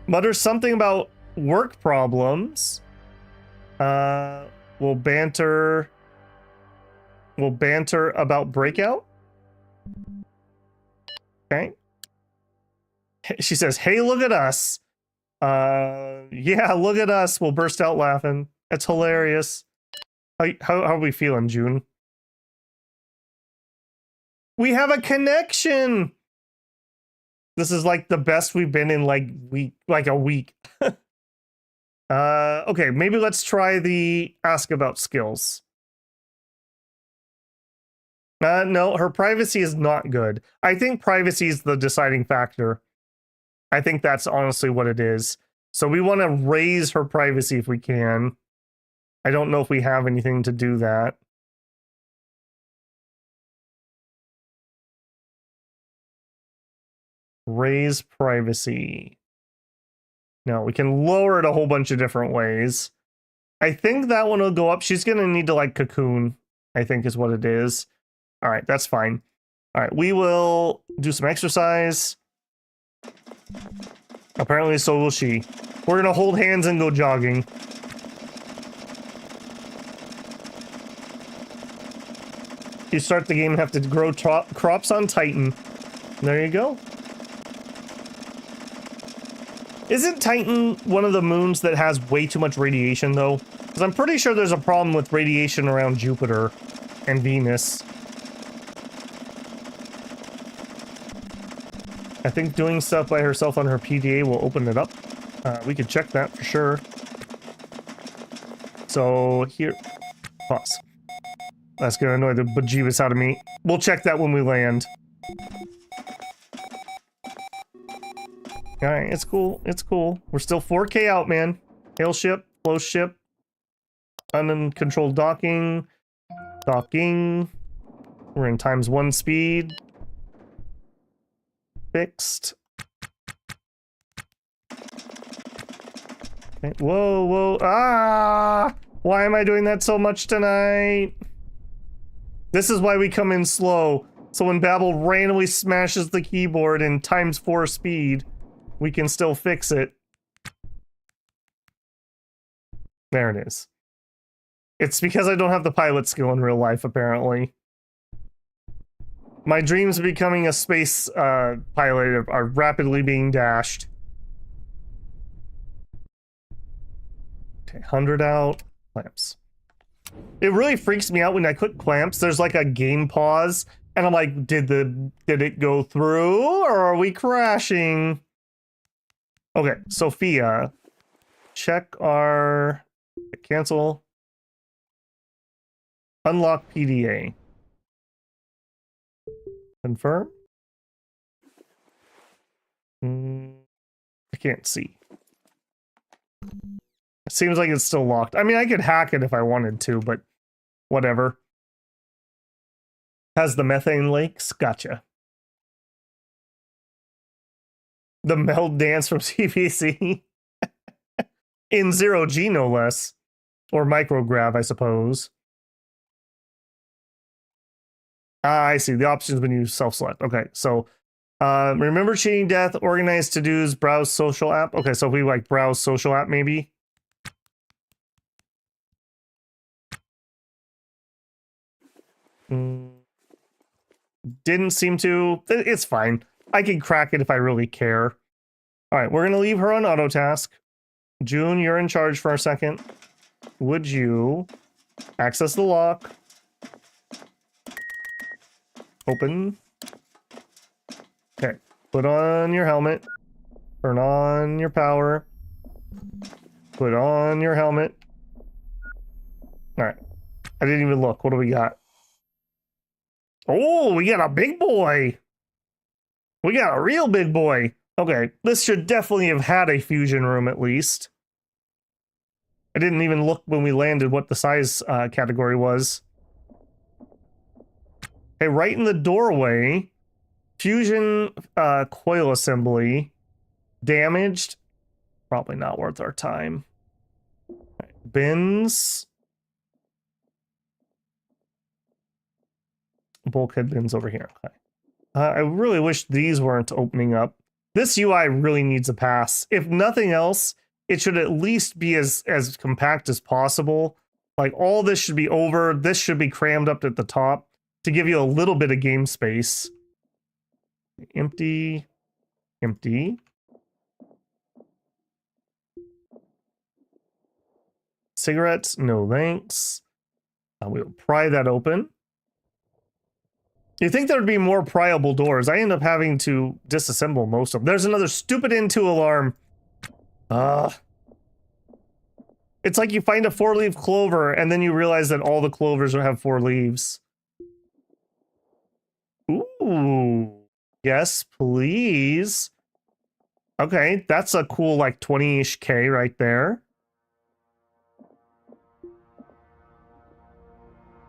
Mutters something about work problems. We'll banter about breakout. Okay. She says, hey, look at us. Yeah, look at us. We'll burst out laughing. That's hilarious. How are we feeling, June? We have a connection. This is like the best we've been in like a week. Okay, maybe let's try the ask about skills. No, her privacy is not good. I think privacy is the deciding factor. I think that's honestly what it is. So we want to raise her privacy if we can. I don't know if we have anything to do that. Raise privacy. No, we can lower it a whole bunch of different ways. I think that one will go up. She's going to need to like cocoon, I think is what it is. All right, that's fine. All right, we will do some exercise. Apparently so will she. We're going to hold hands and go jogging. You start the game and have to grow crops on Titan. There you go. Isn't Titan one of the moons that has way too much radiation, though? Because I'm pretty sure there's a problem with radiation around Jupiter and Venus. I think doing stuff by herself on her PDA will open it up. We could check that for sure. So here, pause. That's gonna annoy the bejeebus out of me. We'll check that when we land. Alright, it's cool. It's cool. We're still 4K out, man. Hail ship, close ship, uncontrolled docking. Docking. We're in ×1 speed. Fixed. Okay. Whoa, whoa. Ah! Why am I doing that so much tonight? This is why we come in slow. So when Babel randomly smashes the keyboard in ×4 speed, we can still fix it. There it is. It's because I don't have the pilot skill in real life, apparently. My dreams of becoming a space pilot are rapidly being dashed. Okay, 100 out. Clamps. It really freaks me out when I click clamps. There's like a game pause, and I'm like, did it go through, or are we crashing? Okay, Sophia, check our cancel. Unlock PDA. Confirm. I can't see. It seems like it's still locked. I mean, I could hack it if I wanted to, but whatever. Has the methane lakes? Gotcha. The meld dance from CPC. In 0G, no less. Or micrograv, I suppose. Ah, I see. The options when you self-select. Okay, so remember cheating death, organize to-dos, browse social app. Okay, so if we like browse social app, maybe. Didn't seem to. It's fine. I can crack it if I really care. All right, we're gonna leave her on auto task. June, you're in charge for a second. Would you access the lock? Open. Okay. Put on your helmet. Turn on your power. Put on your helmet. Alright. I didn't even look. What do we got? Oh, we got a big boy. We got a real big boy. Okay, this should definitely have had a fusion room at least. I didn't even look when we landed what the size category was. Okay, right in the doorway. Fusion coil assembly. Damaged. Probably not worth our time. Right, bins. Bulkhead bins over here. Okay. I really wish these weren't opening up. This UI really needs a pass. If nothing else, it should at least be as compact as possible. Like, all this should be over. This should be crammed up at the top to give you a little bit of game space. Empty. Empty. Cigarettes, no thanks. We'll pry that open. You think there would be more pryable doors. I end up having to disassemble most of them. There's another stupid N2 alarm. It's like you find a 4-leaf clover and then you realize that all the clovers have 4 leaves. Ooh. Yes, please. Okay, that's a cool like 20-ish K right there.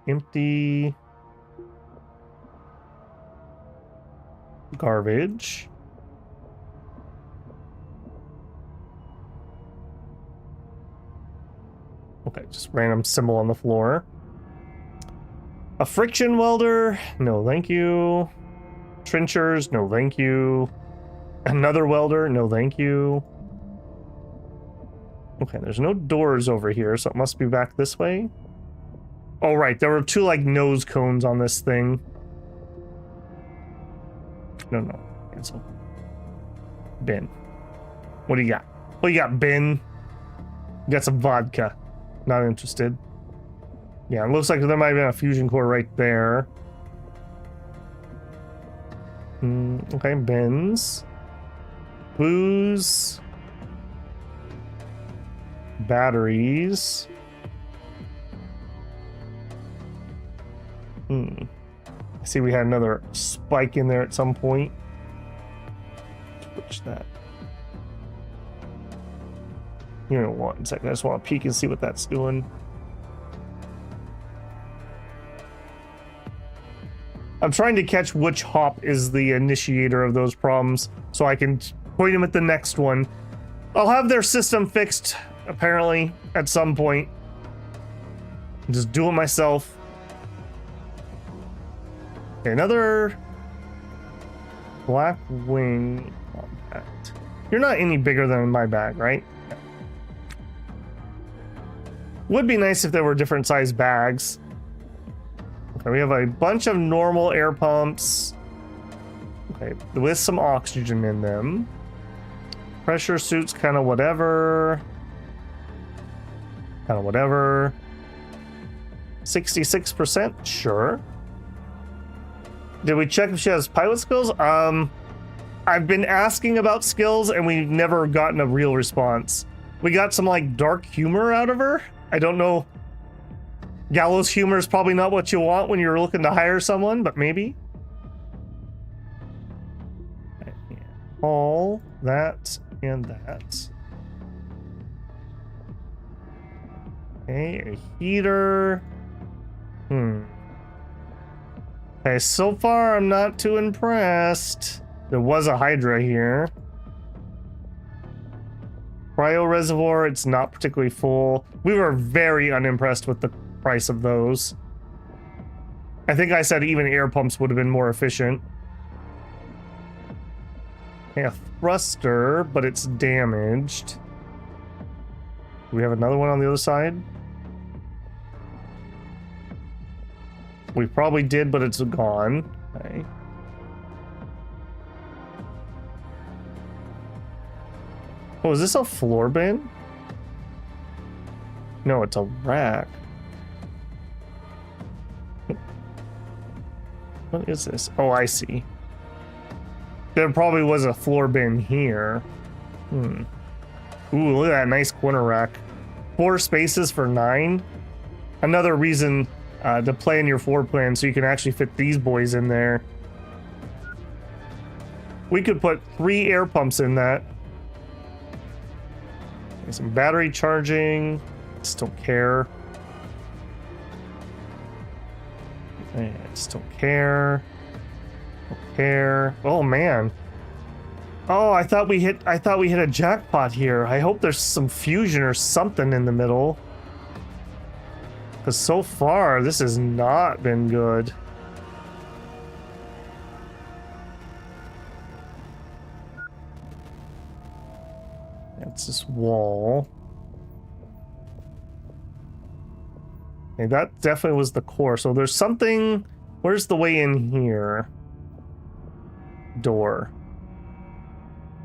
Empty. Garbage. Okay, just random symbol on the floor. A friction welder. No, thank you. Trenchers. No, thank you. Another welder. No, thank you. Okay, there's no doors over here, so it must be back this way. Oh, right. There were 2, like, nose cones on this thing. No. Cancel. Bin. What do you got? What do you got, bin? You got some vodka. Not interested. Yeah, it looks like there might have been a fusion core right there. Okay, bins. Booze. Batteries. I see we had another spike in there at some point. Switch that. Give me 1 second. I just want to peek and see what that's doing. I'm trying to catch which hop is the initiator of those problems so I can point them at the next one. I'll have their system fixed, apparently, at some point. Just do it myself. Okay, another black wing compact. You're not any bigger than my bag, right? Would be nice if there were different size bags. Okay, we have a bunch of normal air pumps. Okay, with some oxygen in them. Pressure suits, kind of whatever. 66%, sure. Did we check if she has pilot skills? I've been asking about skills and we've never gotten a real response. We got some like dark humor out of her. I don't know. Gallows humor is probably not what you want when you're looking to hire someone, but maybe. All that and that. Okay, a heater. Okay, so far I'm not too impressed. There was a Hydra here. Cryo reservoir, it's not particularly full. We were very unimpressed with the price of those. I think I said even air pumps would have been more efficient. Okay, a thruster, but it's damaged. Do we have another one on the other side? We probably did, but it's gone. Okay. Oh, is this a floor bin? No, it's a rack. What is this? Oh, I see. There probably was a floor bin here. Hmm. Ooh, look at that nice corner rack. 4 spaces for 9. Another reason to plan your floor plan so you can actually fit these boys in there. We could put 3 air pumps in that. And some battery charging. Just don't care. I just don't care. Don't care. Oh man. Oh, I thought we hit a jackpot here. I hope there's some fusion or something in the middle. Because so far, this has not been good. That's this wall. Okay, that definitely was the core. So there's something... Where's the way in here? Door.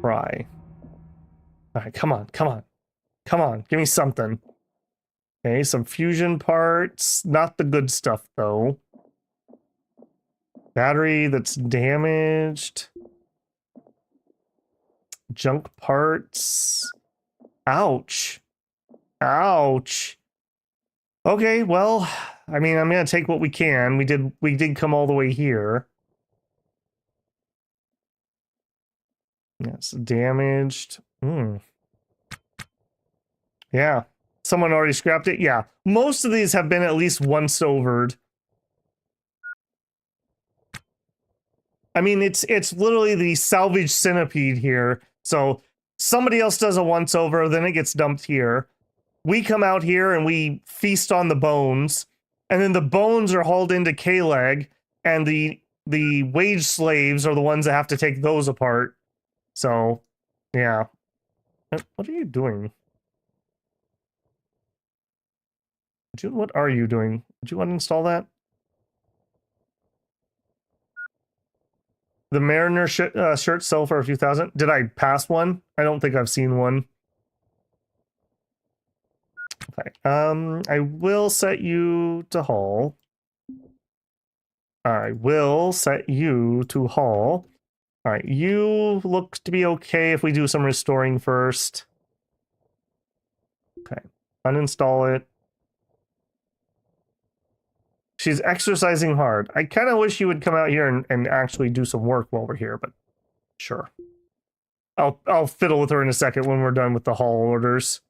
Try. Alright, come on, come on. Come on, give me something. Okay, some fusion parts. Not the good stuff, though. Battery that's damaged. Junk parts. Ouch. Ouch. Okay, well, I mean, I'm gonna take what we can. We did come all the way here. Yes, damaged. Yeah. Someone already scrapped it? Yeah. Most of these have been at least once overed. I mean, it's literally the salvage centipede here. So somebody else does a once over, then it gets dumped here. We come out here and we feast on the bones, and then the bones are hauled into K-Leg, and the wage slaves are the ones that have to take those apart. So, yeah. What are you doing? What are you doing? Did you uninstall that? The Mariner shirt sell for a few thousand. Did I pass one? I don't think I've seen one. Okay. I will set you to haul. I will set you to haul. All right, you look to be okay if we do some restoring first. Okay, uninstall it. She's exercising hard. I kind of wish you would come out here and actually do some work while we're here, but sure. I'll fiddle with her in a second when we're done with the haul orders.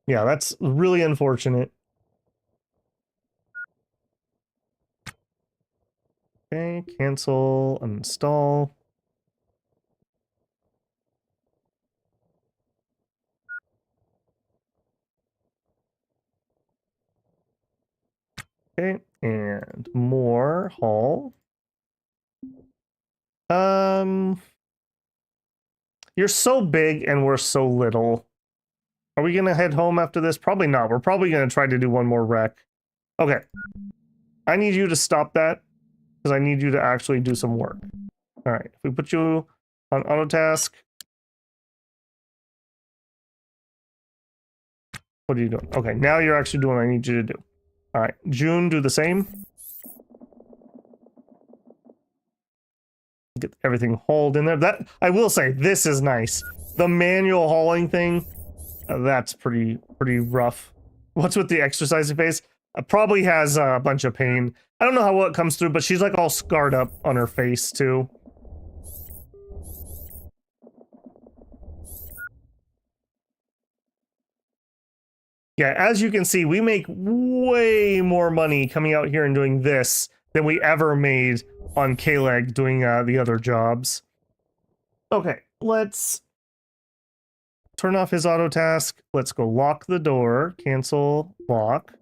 Yeah, that's really unfortunate. Okay, cancel, uninstall. Okay, and more haul. You're so big and we're so little. Are we gonna head home after this? Probably not. We're probably gonna try to do one more wreck. Okay. I need you to stop that because I need you to actually do some work. All right. If we put you on auto task. What are you doing? Okay, now you're actually doing what I need you to do. All right, June, do the same. Get everything hauled in there. That I will say, this is nice. The manual hauling thing, that's pretty rough. What's with the exercising face? Probably has a bunch of pain. I don't know how well it comes through, but she's like all scarred up on her face too. Yeah, as you can see, we make way more money coming out here and doing this than we ever made on K-Leg doing the other jobs. Okay, let's turn off his auto task. Let's go lock the door. Cancel, lock.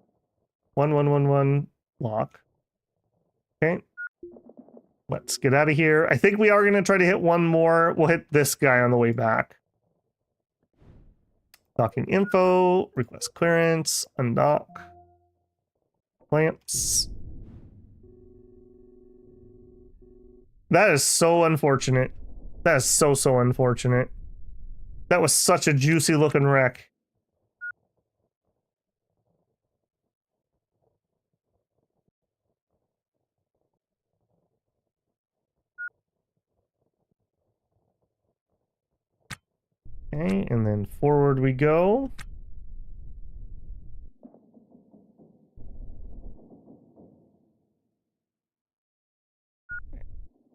1111, lock. Okay. Let's get out of here. I think we are going to try to hit one more. We'll hit this guy on the way back. Docking info, request clearance, undock, clamps. That is so unfortunate. That is so unfortunate. That was such a juicy looking wreck. Okay, and then forward we go.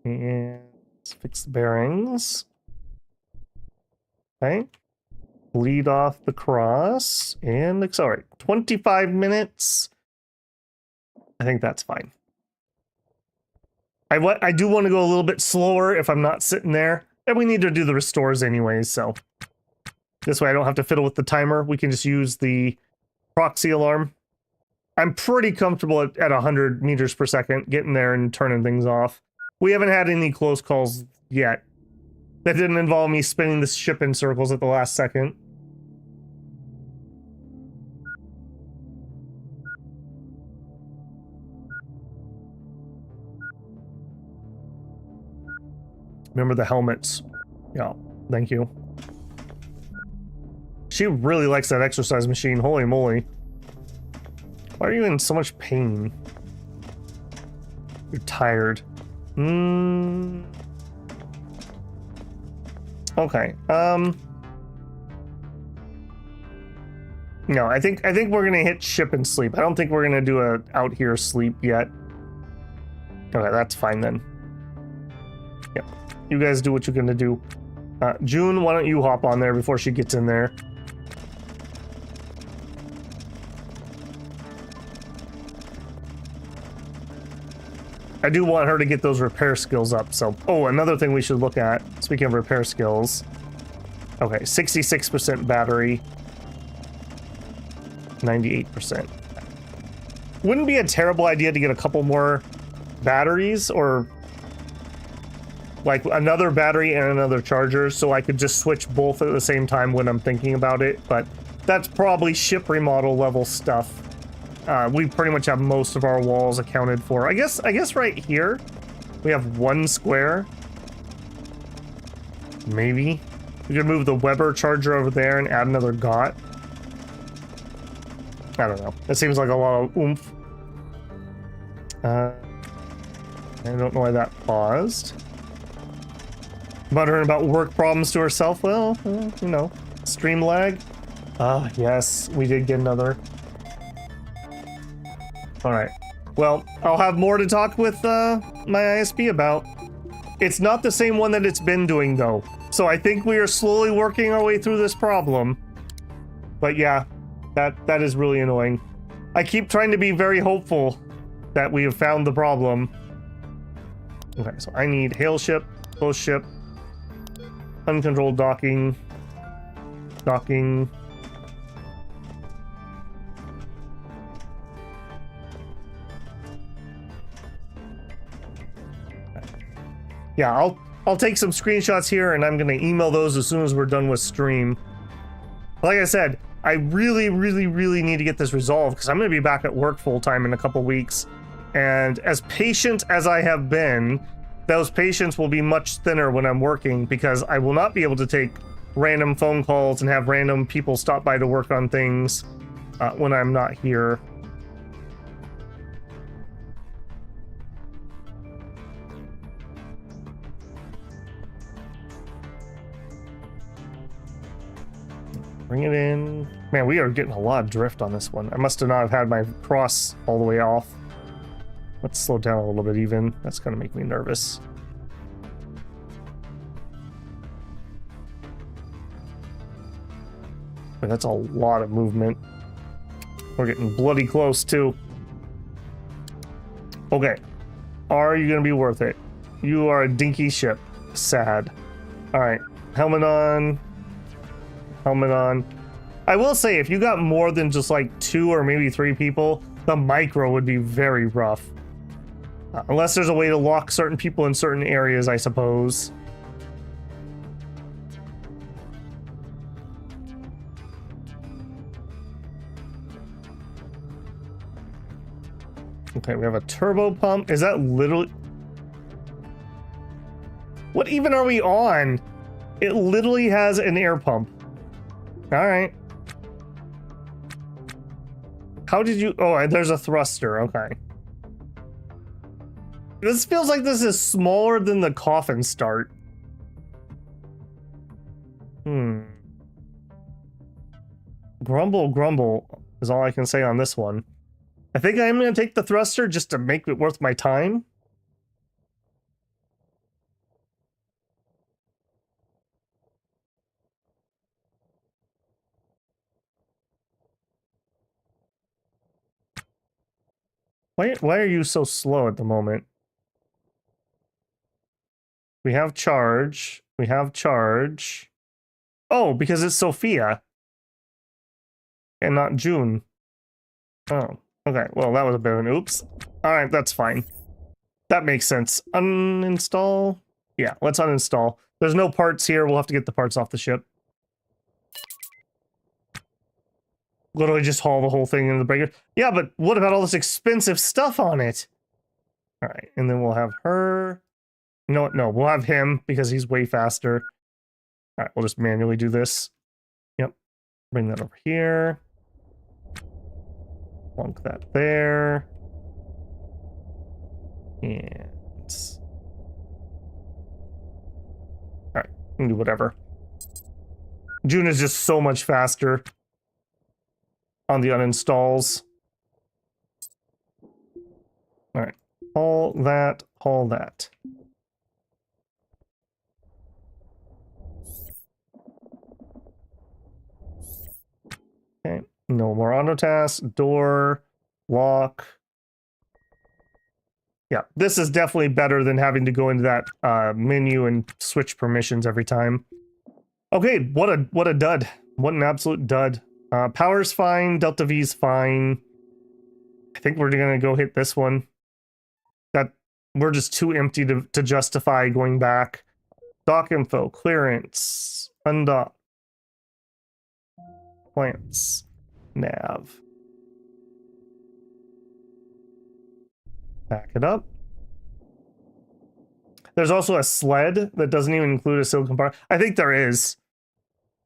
And let's fix the bearings. Okay. Lead off the cross and accelerate. 25 minutes. I think that's fine. I do want to go a little bit slower if I'm not sitting there. And we need to do the restores anyways, so. This way I don't have to fiddle with the timer. We can just use the proxy alarm. I'm pretty comfortable at 100 meters per second, getting there and turning things off. We haven't had any close calls yet. That didn't involve me spinning the ship in circles at the last second. Remember the helmets. Yeah, thank you. She really likes that exercise machine, holy moly. Why are you in so much pain? You're tired. Okay, no, I think we're gonna hit ship and sleep. I don't think we're gonna do a out here sleep yet. Okay, that's fine then. Yep. You guys do what you're gonna do. June, why don't you hop on there before she gets in there? I do want her to get those repair skills up, so... Oh, another thing we should look at, speaking of repair skills. Okay, 66% battery. 98%. Wouldn't be a terrible idea to get a couple more batteries, or... like, another battery and another charger, so I could just switch both at the same time when I'm thinking about it, but... that's probably ship remodel level stuff. We pretty much have most of our walls accounted for. I guess right here we have one square. Maybe we could move the Weber charger over there and add another GOT. I don't know. That seems like a lot of oomph. I don't know why that paused. Muttering about work problems to herself. Well, you know, stream lag. Ah, yes, we did get another. Alright. Well, I'll have more to talk with my ISP about. It's not the same one that it's been doing, though. So I think we are slowly working our way through this problem. But yeah, that is really annoying. I keep trying to be very hopeful that we have found the problem. Okay, so I need hail ship, close ship, uncontrolled docking, docking. Yeah, I'll take some screenshots here and I'm gonna email those as soon as we're done with stream. Like I said, I really need to get this resolved because I'm gonna be back at work full time in a couple weeks. And as patient as I have been, those patients will be much thinner when I'm working because I will not be able to take random phone calls and have random people stop by to work on things when I'm not here. Bring it in. Man, we are getting a lot of drift on this one. I must have not have had my cross all the way off. Let's slow down a little bit even. That's gonna make me nervous. But that's a lot of movement. We're getting bloody close too. Okay. Are you gonna be worth it? You are a dinky ship. Sad. Alright. Helmet on. Helmet on. I will say, if you got more than just like 2 or maybe 3 people, the micro would be very rough. Unless there's a way to lock certain people in certain areas, I suppose. Okay, we have a turbo pump. Is that literally... What even are we on? It literally has an air pump. All right. How did you... Oh, there's a thruster. Okay. This feels like this is smaller than the coffin start. Grumble, grumble is all I can say on this one. I think I'm going to take the thruster just to make it worth my time. Why are you so slow at the moment? We have charge. We have charge. Oh, because it's Sophia. And not June. Oh, okay. Well, that was a bit of an oops. Alright, that's fine. That makes sense. Uninstall? Yeah, let's uninstall. There's no parts here. We'll have to get the parts off the ship. Literally just haul the whole thing into the breaker. Yeah, but what about all this expensive stuff on it? Alright, and then we'll have her. No, we'll have him because he's way faster. Alright, we'll just manually do this. Yep. Bring that over here. Plunk that there. And... Alright, we can do whatever. June is just so much faster on the uninstalls. Alright, haul that, haul that. Okay, no more auto tasks, door, lock. Yeah, this is definitely better than having to go into that menu and switch permissions every time. Okay, what a dud. What an absolute dud. Power's fine, Delta V's fine. I think we're gonna go hit this one. That we're just too empty to justify going back. Dock info, clearance, undock. Plants, nav. Back it up. There's also a sled that doesn't even include a silicone part. I think there is.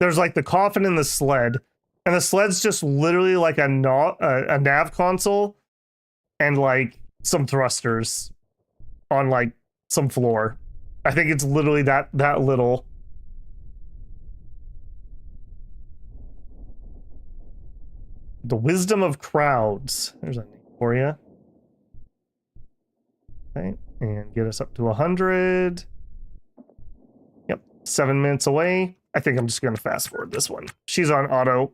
There's like the coffin and the sled. And the sled's just literally like a nav console and like some thrusters on like some floor. I think it's literally that little. The wisdom of crowds. There's a name for you. Okay, and get us up to 100. Yep, 7 minutes away. I think I'm just going to fast forward this one. She's on auto.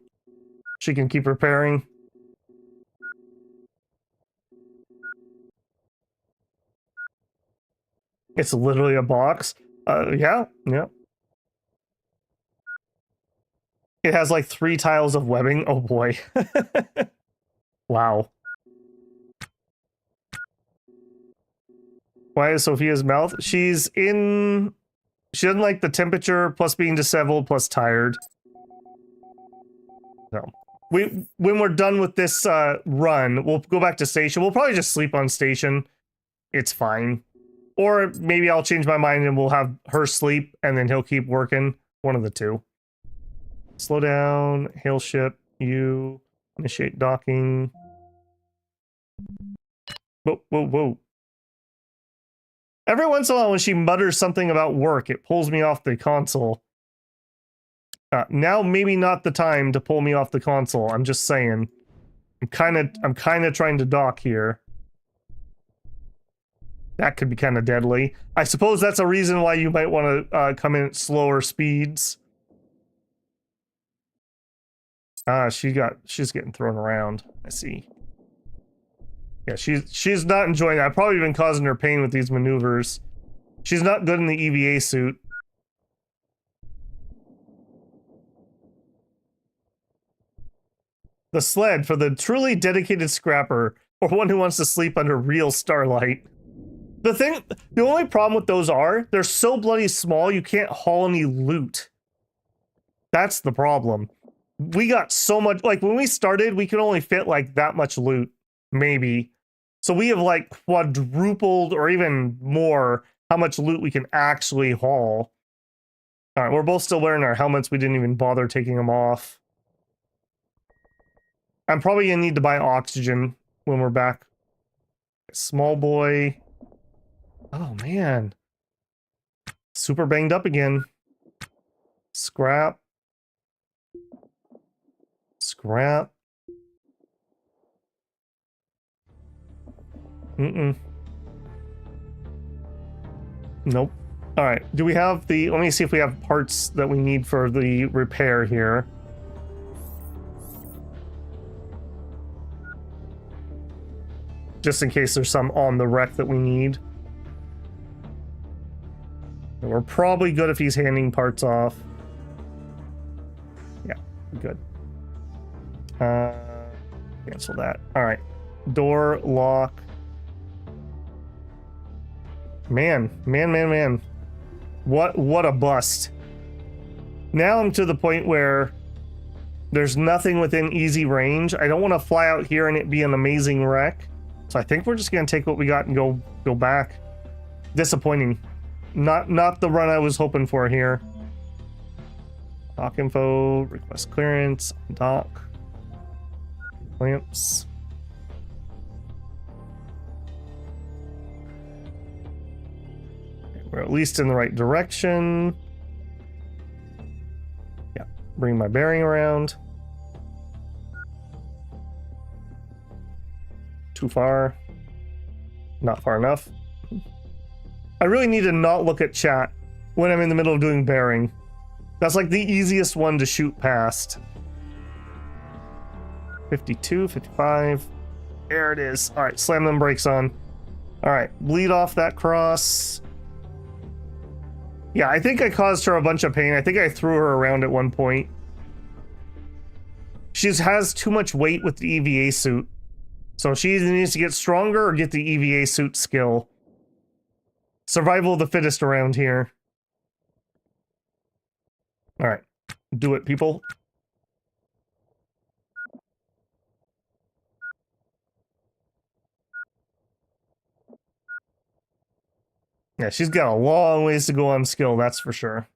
She can keep repairing. It's literally a box. Yeah. It has like 3 tiles of webbing. Oh boy. Wow. Why is Sophia's mouth? She doesn't like the temperature, plus being disheveled, plus tired. So, when we're done with this run, we'll go back to station. We'll probably just sleep on station. It's fine. Or maybe I'll change my mind and we'll have her sleep and then he'll keep working. One of the two. Slow down, hail ship, you, initiate docking. Whoa. Every once in a while when she mutters something about work, it pulls me off the console. Now maybe not the time to pull me off the console. I'm just saying. I'm kind of trying to dock here. That could be kind of deadly. I suppose that's a reason why you might want to come in at slower speeds. She's getting thrown around. I see. Yeah, she's not enjoying that. I've probably been causing her pain with these maneuvers. She's not good in the EVA suit. The sled for the truly dedicated scrapper or one who wants to sleep under real starlight. The only problem with those are they're so bloody small you can't haul any loot. That's the problem. We got so much, like when we started, we could only fit like that much loot, maybe. So we have like quadrupled or even more how much loot we can actually haul. All right, we're both still wearing our helmets. We didn't even bother taking them off. I'm probably gonna need to buy oxygen when we're back. Small boy. Oh man. Super banged up again. Scrap. Scrap. Nope. All right. Do we have the... Let me see if we have parts that we need for the repair here. Just in case there's some on the wreck that we need. And we're probably good if he's handing parts off. Yeah, good. Cancel that. All right. Door lock. Man. What a bust. Now I'm to the point where there's nothing within easy range. I don't want to fly out here and it be an amazing wreck. So I think we're just going to take what we got and go back. Disappointing. Not the run I was hoping for here. Dock info, request clearance, dock. Clamps. We're at least in the right direction. Yeah, bring my bearing around. Too far. Not far enough. I really need to not look at chat when I'm in the middle of doing bearing. That's like the easiest one to shoot past. 52, 55. There it is. All right, slam them brakes on. All right, bleed off that cross. Yeah, I think I caused her a bunch of pain. I think I threw her around at one point. She has too much weight with the EVA suit. So she either needs to get stronger or get the EVA suit skill. Survival of the fittest around here. All right, do it, people. Yeah, she's got a long ways to go on skill, that's for sure.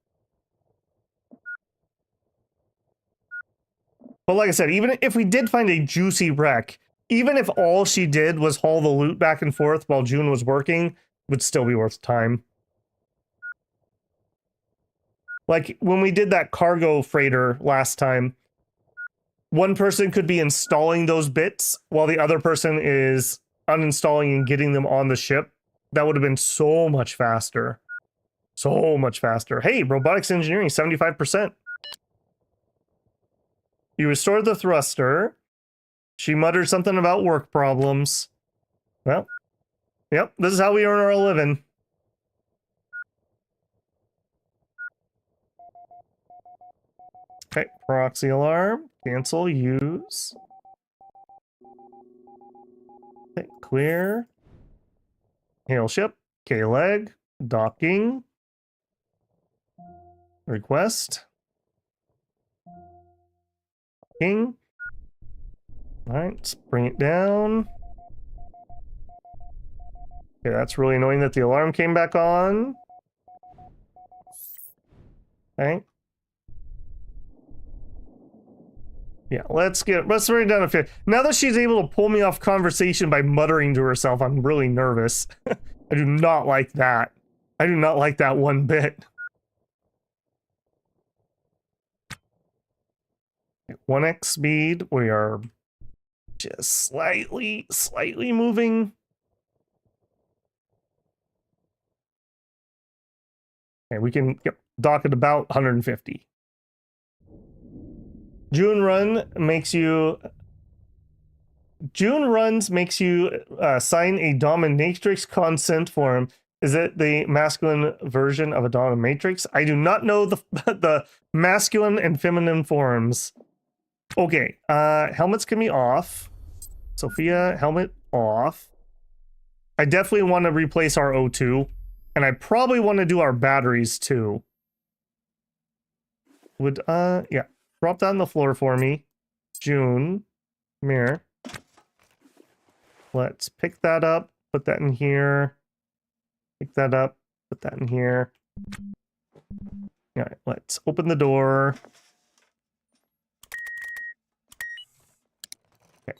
But like I said, even if we did find a juicy wreck, even if all she did was haul the loot back and forth while June was working, it would still be worth time. Like when we did that cargo freighter last time, one person could be installing those bits while the other person is uninstalling and getting them on the ship. That would have been so much faster. So much faster. Hey, robotics engineering, 75%. You restored the thruster. She muttered something about work problems. Well, yep, this is how we earn our living. Okay, proxy alarm. Cancel, use. Okay, clear. Hail ship. K-leg. Docking. Request. Docking. Alright, let's bring it down. Okay, that's really annoying that the alarm came back on. Okay. Yeah, let's bring it down to 50. Now that she's able to pull me off conversation by muttering to herself, I'm really nervous. I do not like that. I do not like that one bit. 1x speed. We are just slightly moving. Okay, we can dock at about 150. June runs makes you sign a dominatrix consent form. Is it the masculine version of a dominatrix? I do not know the masculine and feminine forms. Okay, helmets can be off. Sophia, helmet off. I definitely want to replace our O2, and I probably want to do our batteries too. Yeah. Drop that on the floor for me. June. Come here. Let's pick that up. Put that in here. Pick that up. Put that in here. All right, let's open the door. Okay.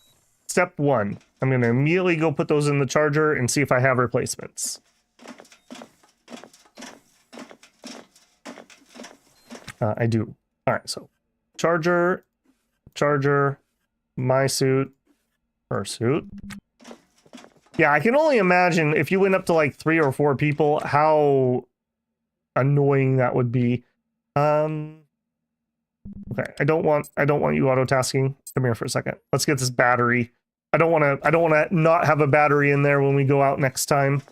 Step 1. I'm going to immediately go put those in the charger and see if I have replacements. I do. All right, so charger, my suit, her suit. Yeah, I can only imagine if you went up to like 3 or 4 people, how annoying that would be. Okay, I don't want you auto-tasking. Come here for a second. Let's get this battery. I don't want to not have a battery in there when we go out next time.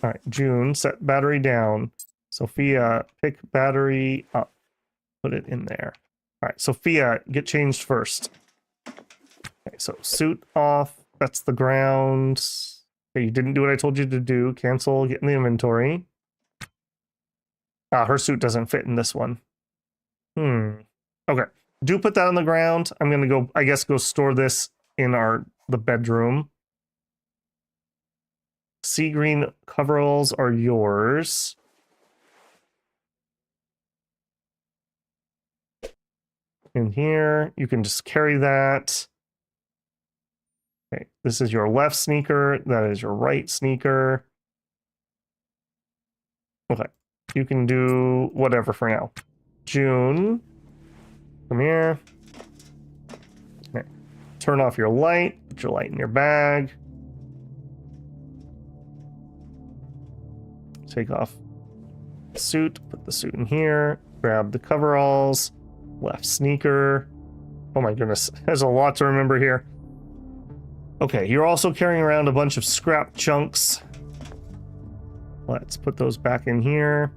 All right, June, set battery down. Sophia, pick battery up. Put it in there. All right, Sophia, get changed first. Okay, so suit off. That's the ground. Okay, you didn't do what I told you to do. Cancel, get in the inventory. Her suit doesn't fit in this one. Okay. Do put that on the ground. I'm gonna go, I guess, go store this in the bedroom. Sea green coveralls are yours. In here, you can just carry that. Okay, this is your left sneaker. That is your right sneaker. Okay, you can do whatever for now. June, come here. Okay. Turn off your light. Put your light in your bag. Take off the suit. Put the suit in here. Grab the coveralls. Left sneaker. Oh my goodness, there's a lot to remember here. Okay, you're also carrying around a bunch of scrap chunks. Let's put those back in here.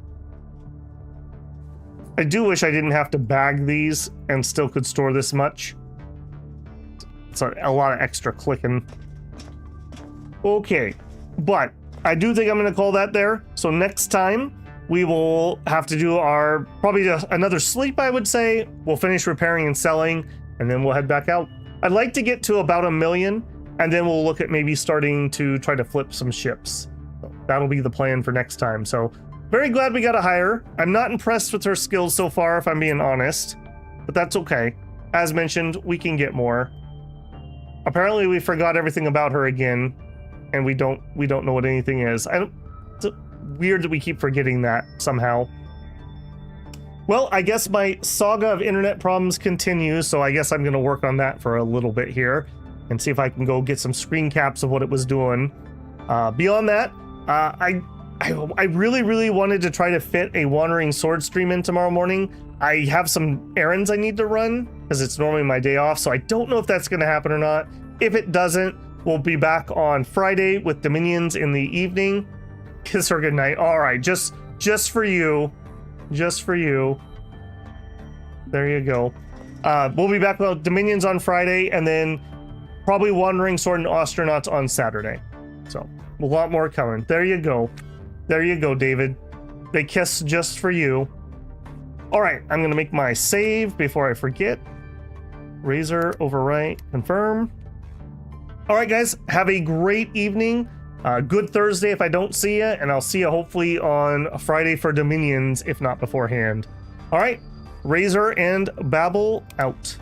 I do wish I didn't have to bag these and still could store this much. It's a lot of extra clicking. Okay, but I do think I'm going to call that there. So next time, we will have to do our, probably another sleep, I would say. We'll finish repairing and selling, and then we'll head back out. I'd like to get to about 1 million, and then we'll look at maybe starting to try to flip some ships. So that'll be the plan for next time. So very glad we got a hire. I'm not impressed with her skills so far, if I'm being honest, but that's okay. As mentioned, we can get more. Apparently we forgot everything about her again, and we don't know what anything is. It's weird that we keep forgetting that somehow. Well, I guess my saga of internet problems continues, so I guess I'm going to work on that for a little bit here and see if I can go get some screen caps of what it was doing. Beyond that, I really wanted to try to fit a Wandering Sword stream in tomorrow morning. I have some errands I need to run because it's normally my day off, so I don't know if that's going to happen or not. If it doesn't, we'll be back on Friday with Dominions in the evening. Kiss her goodnight. All right, just for you. Just for you. There you go. We'll be back with Dominions on Friday, and then probably Wandering Sword and Ostranauts on Saturday. So, a lot more coming. There you go. There you go, David. They kiss just for you. All right, I'm going to make my save before I forget. Razor, overwrite, confirm. All right, guys, have a great evening. Good Thursday if I don't see you, and I'll see you hopefully on Friday for Dominions, if not beforehand. All right, Razor and Babel out.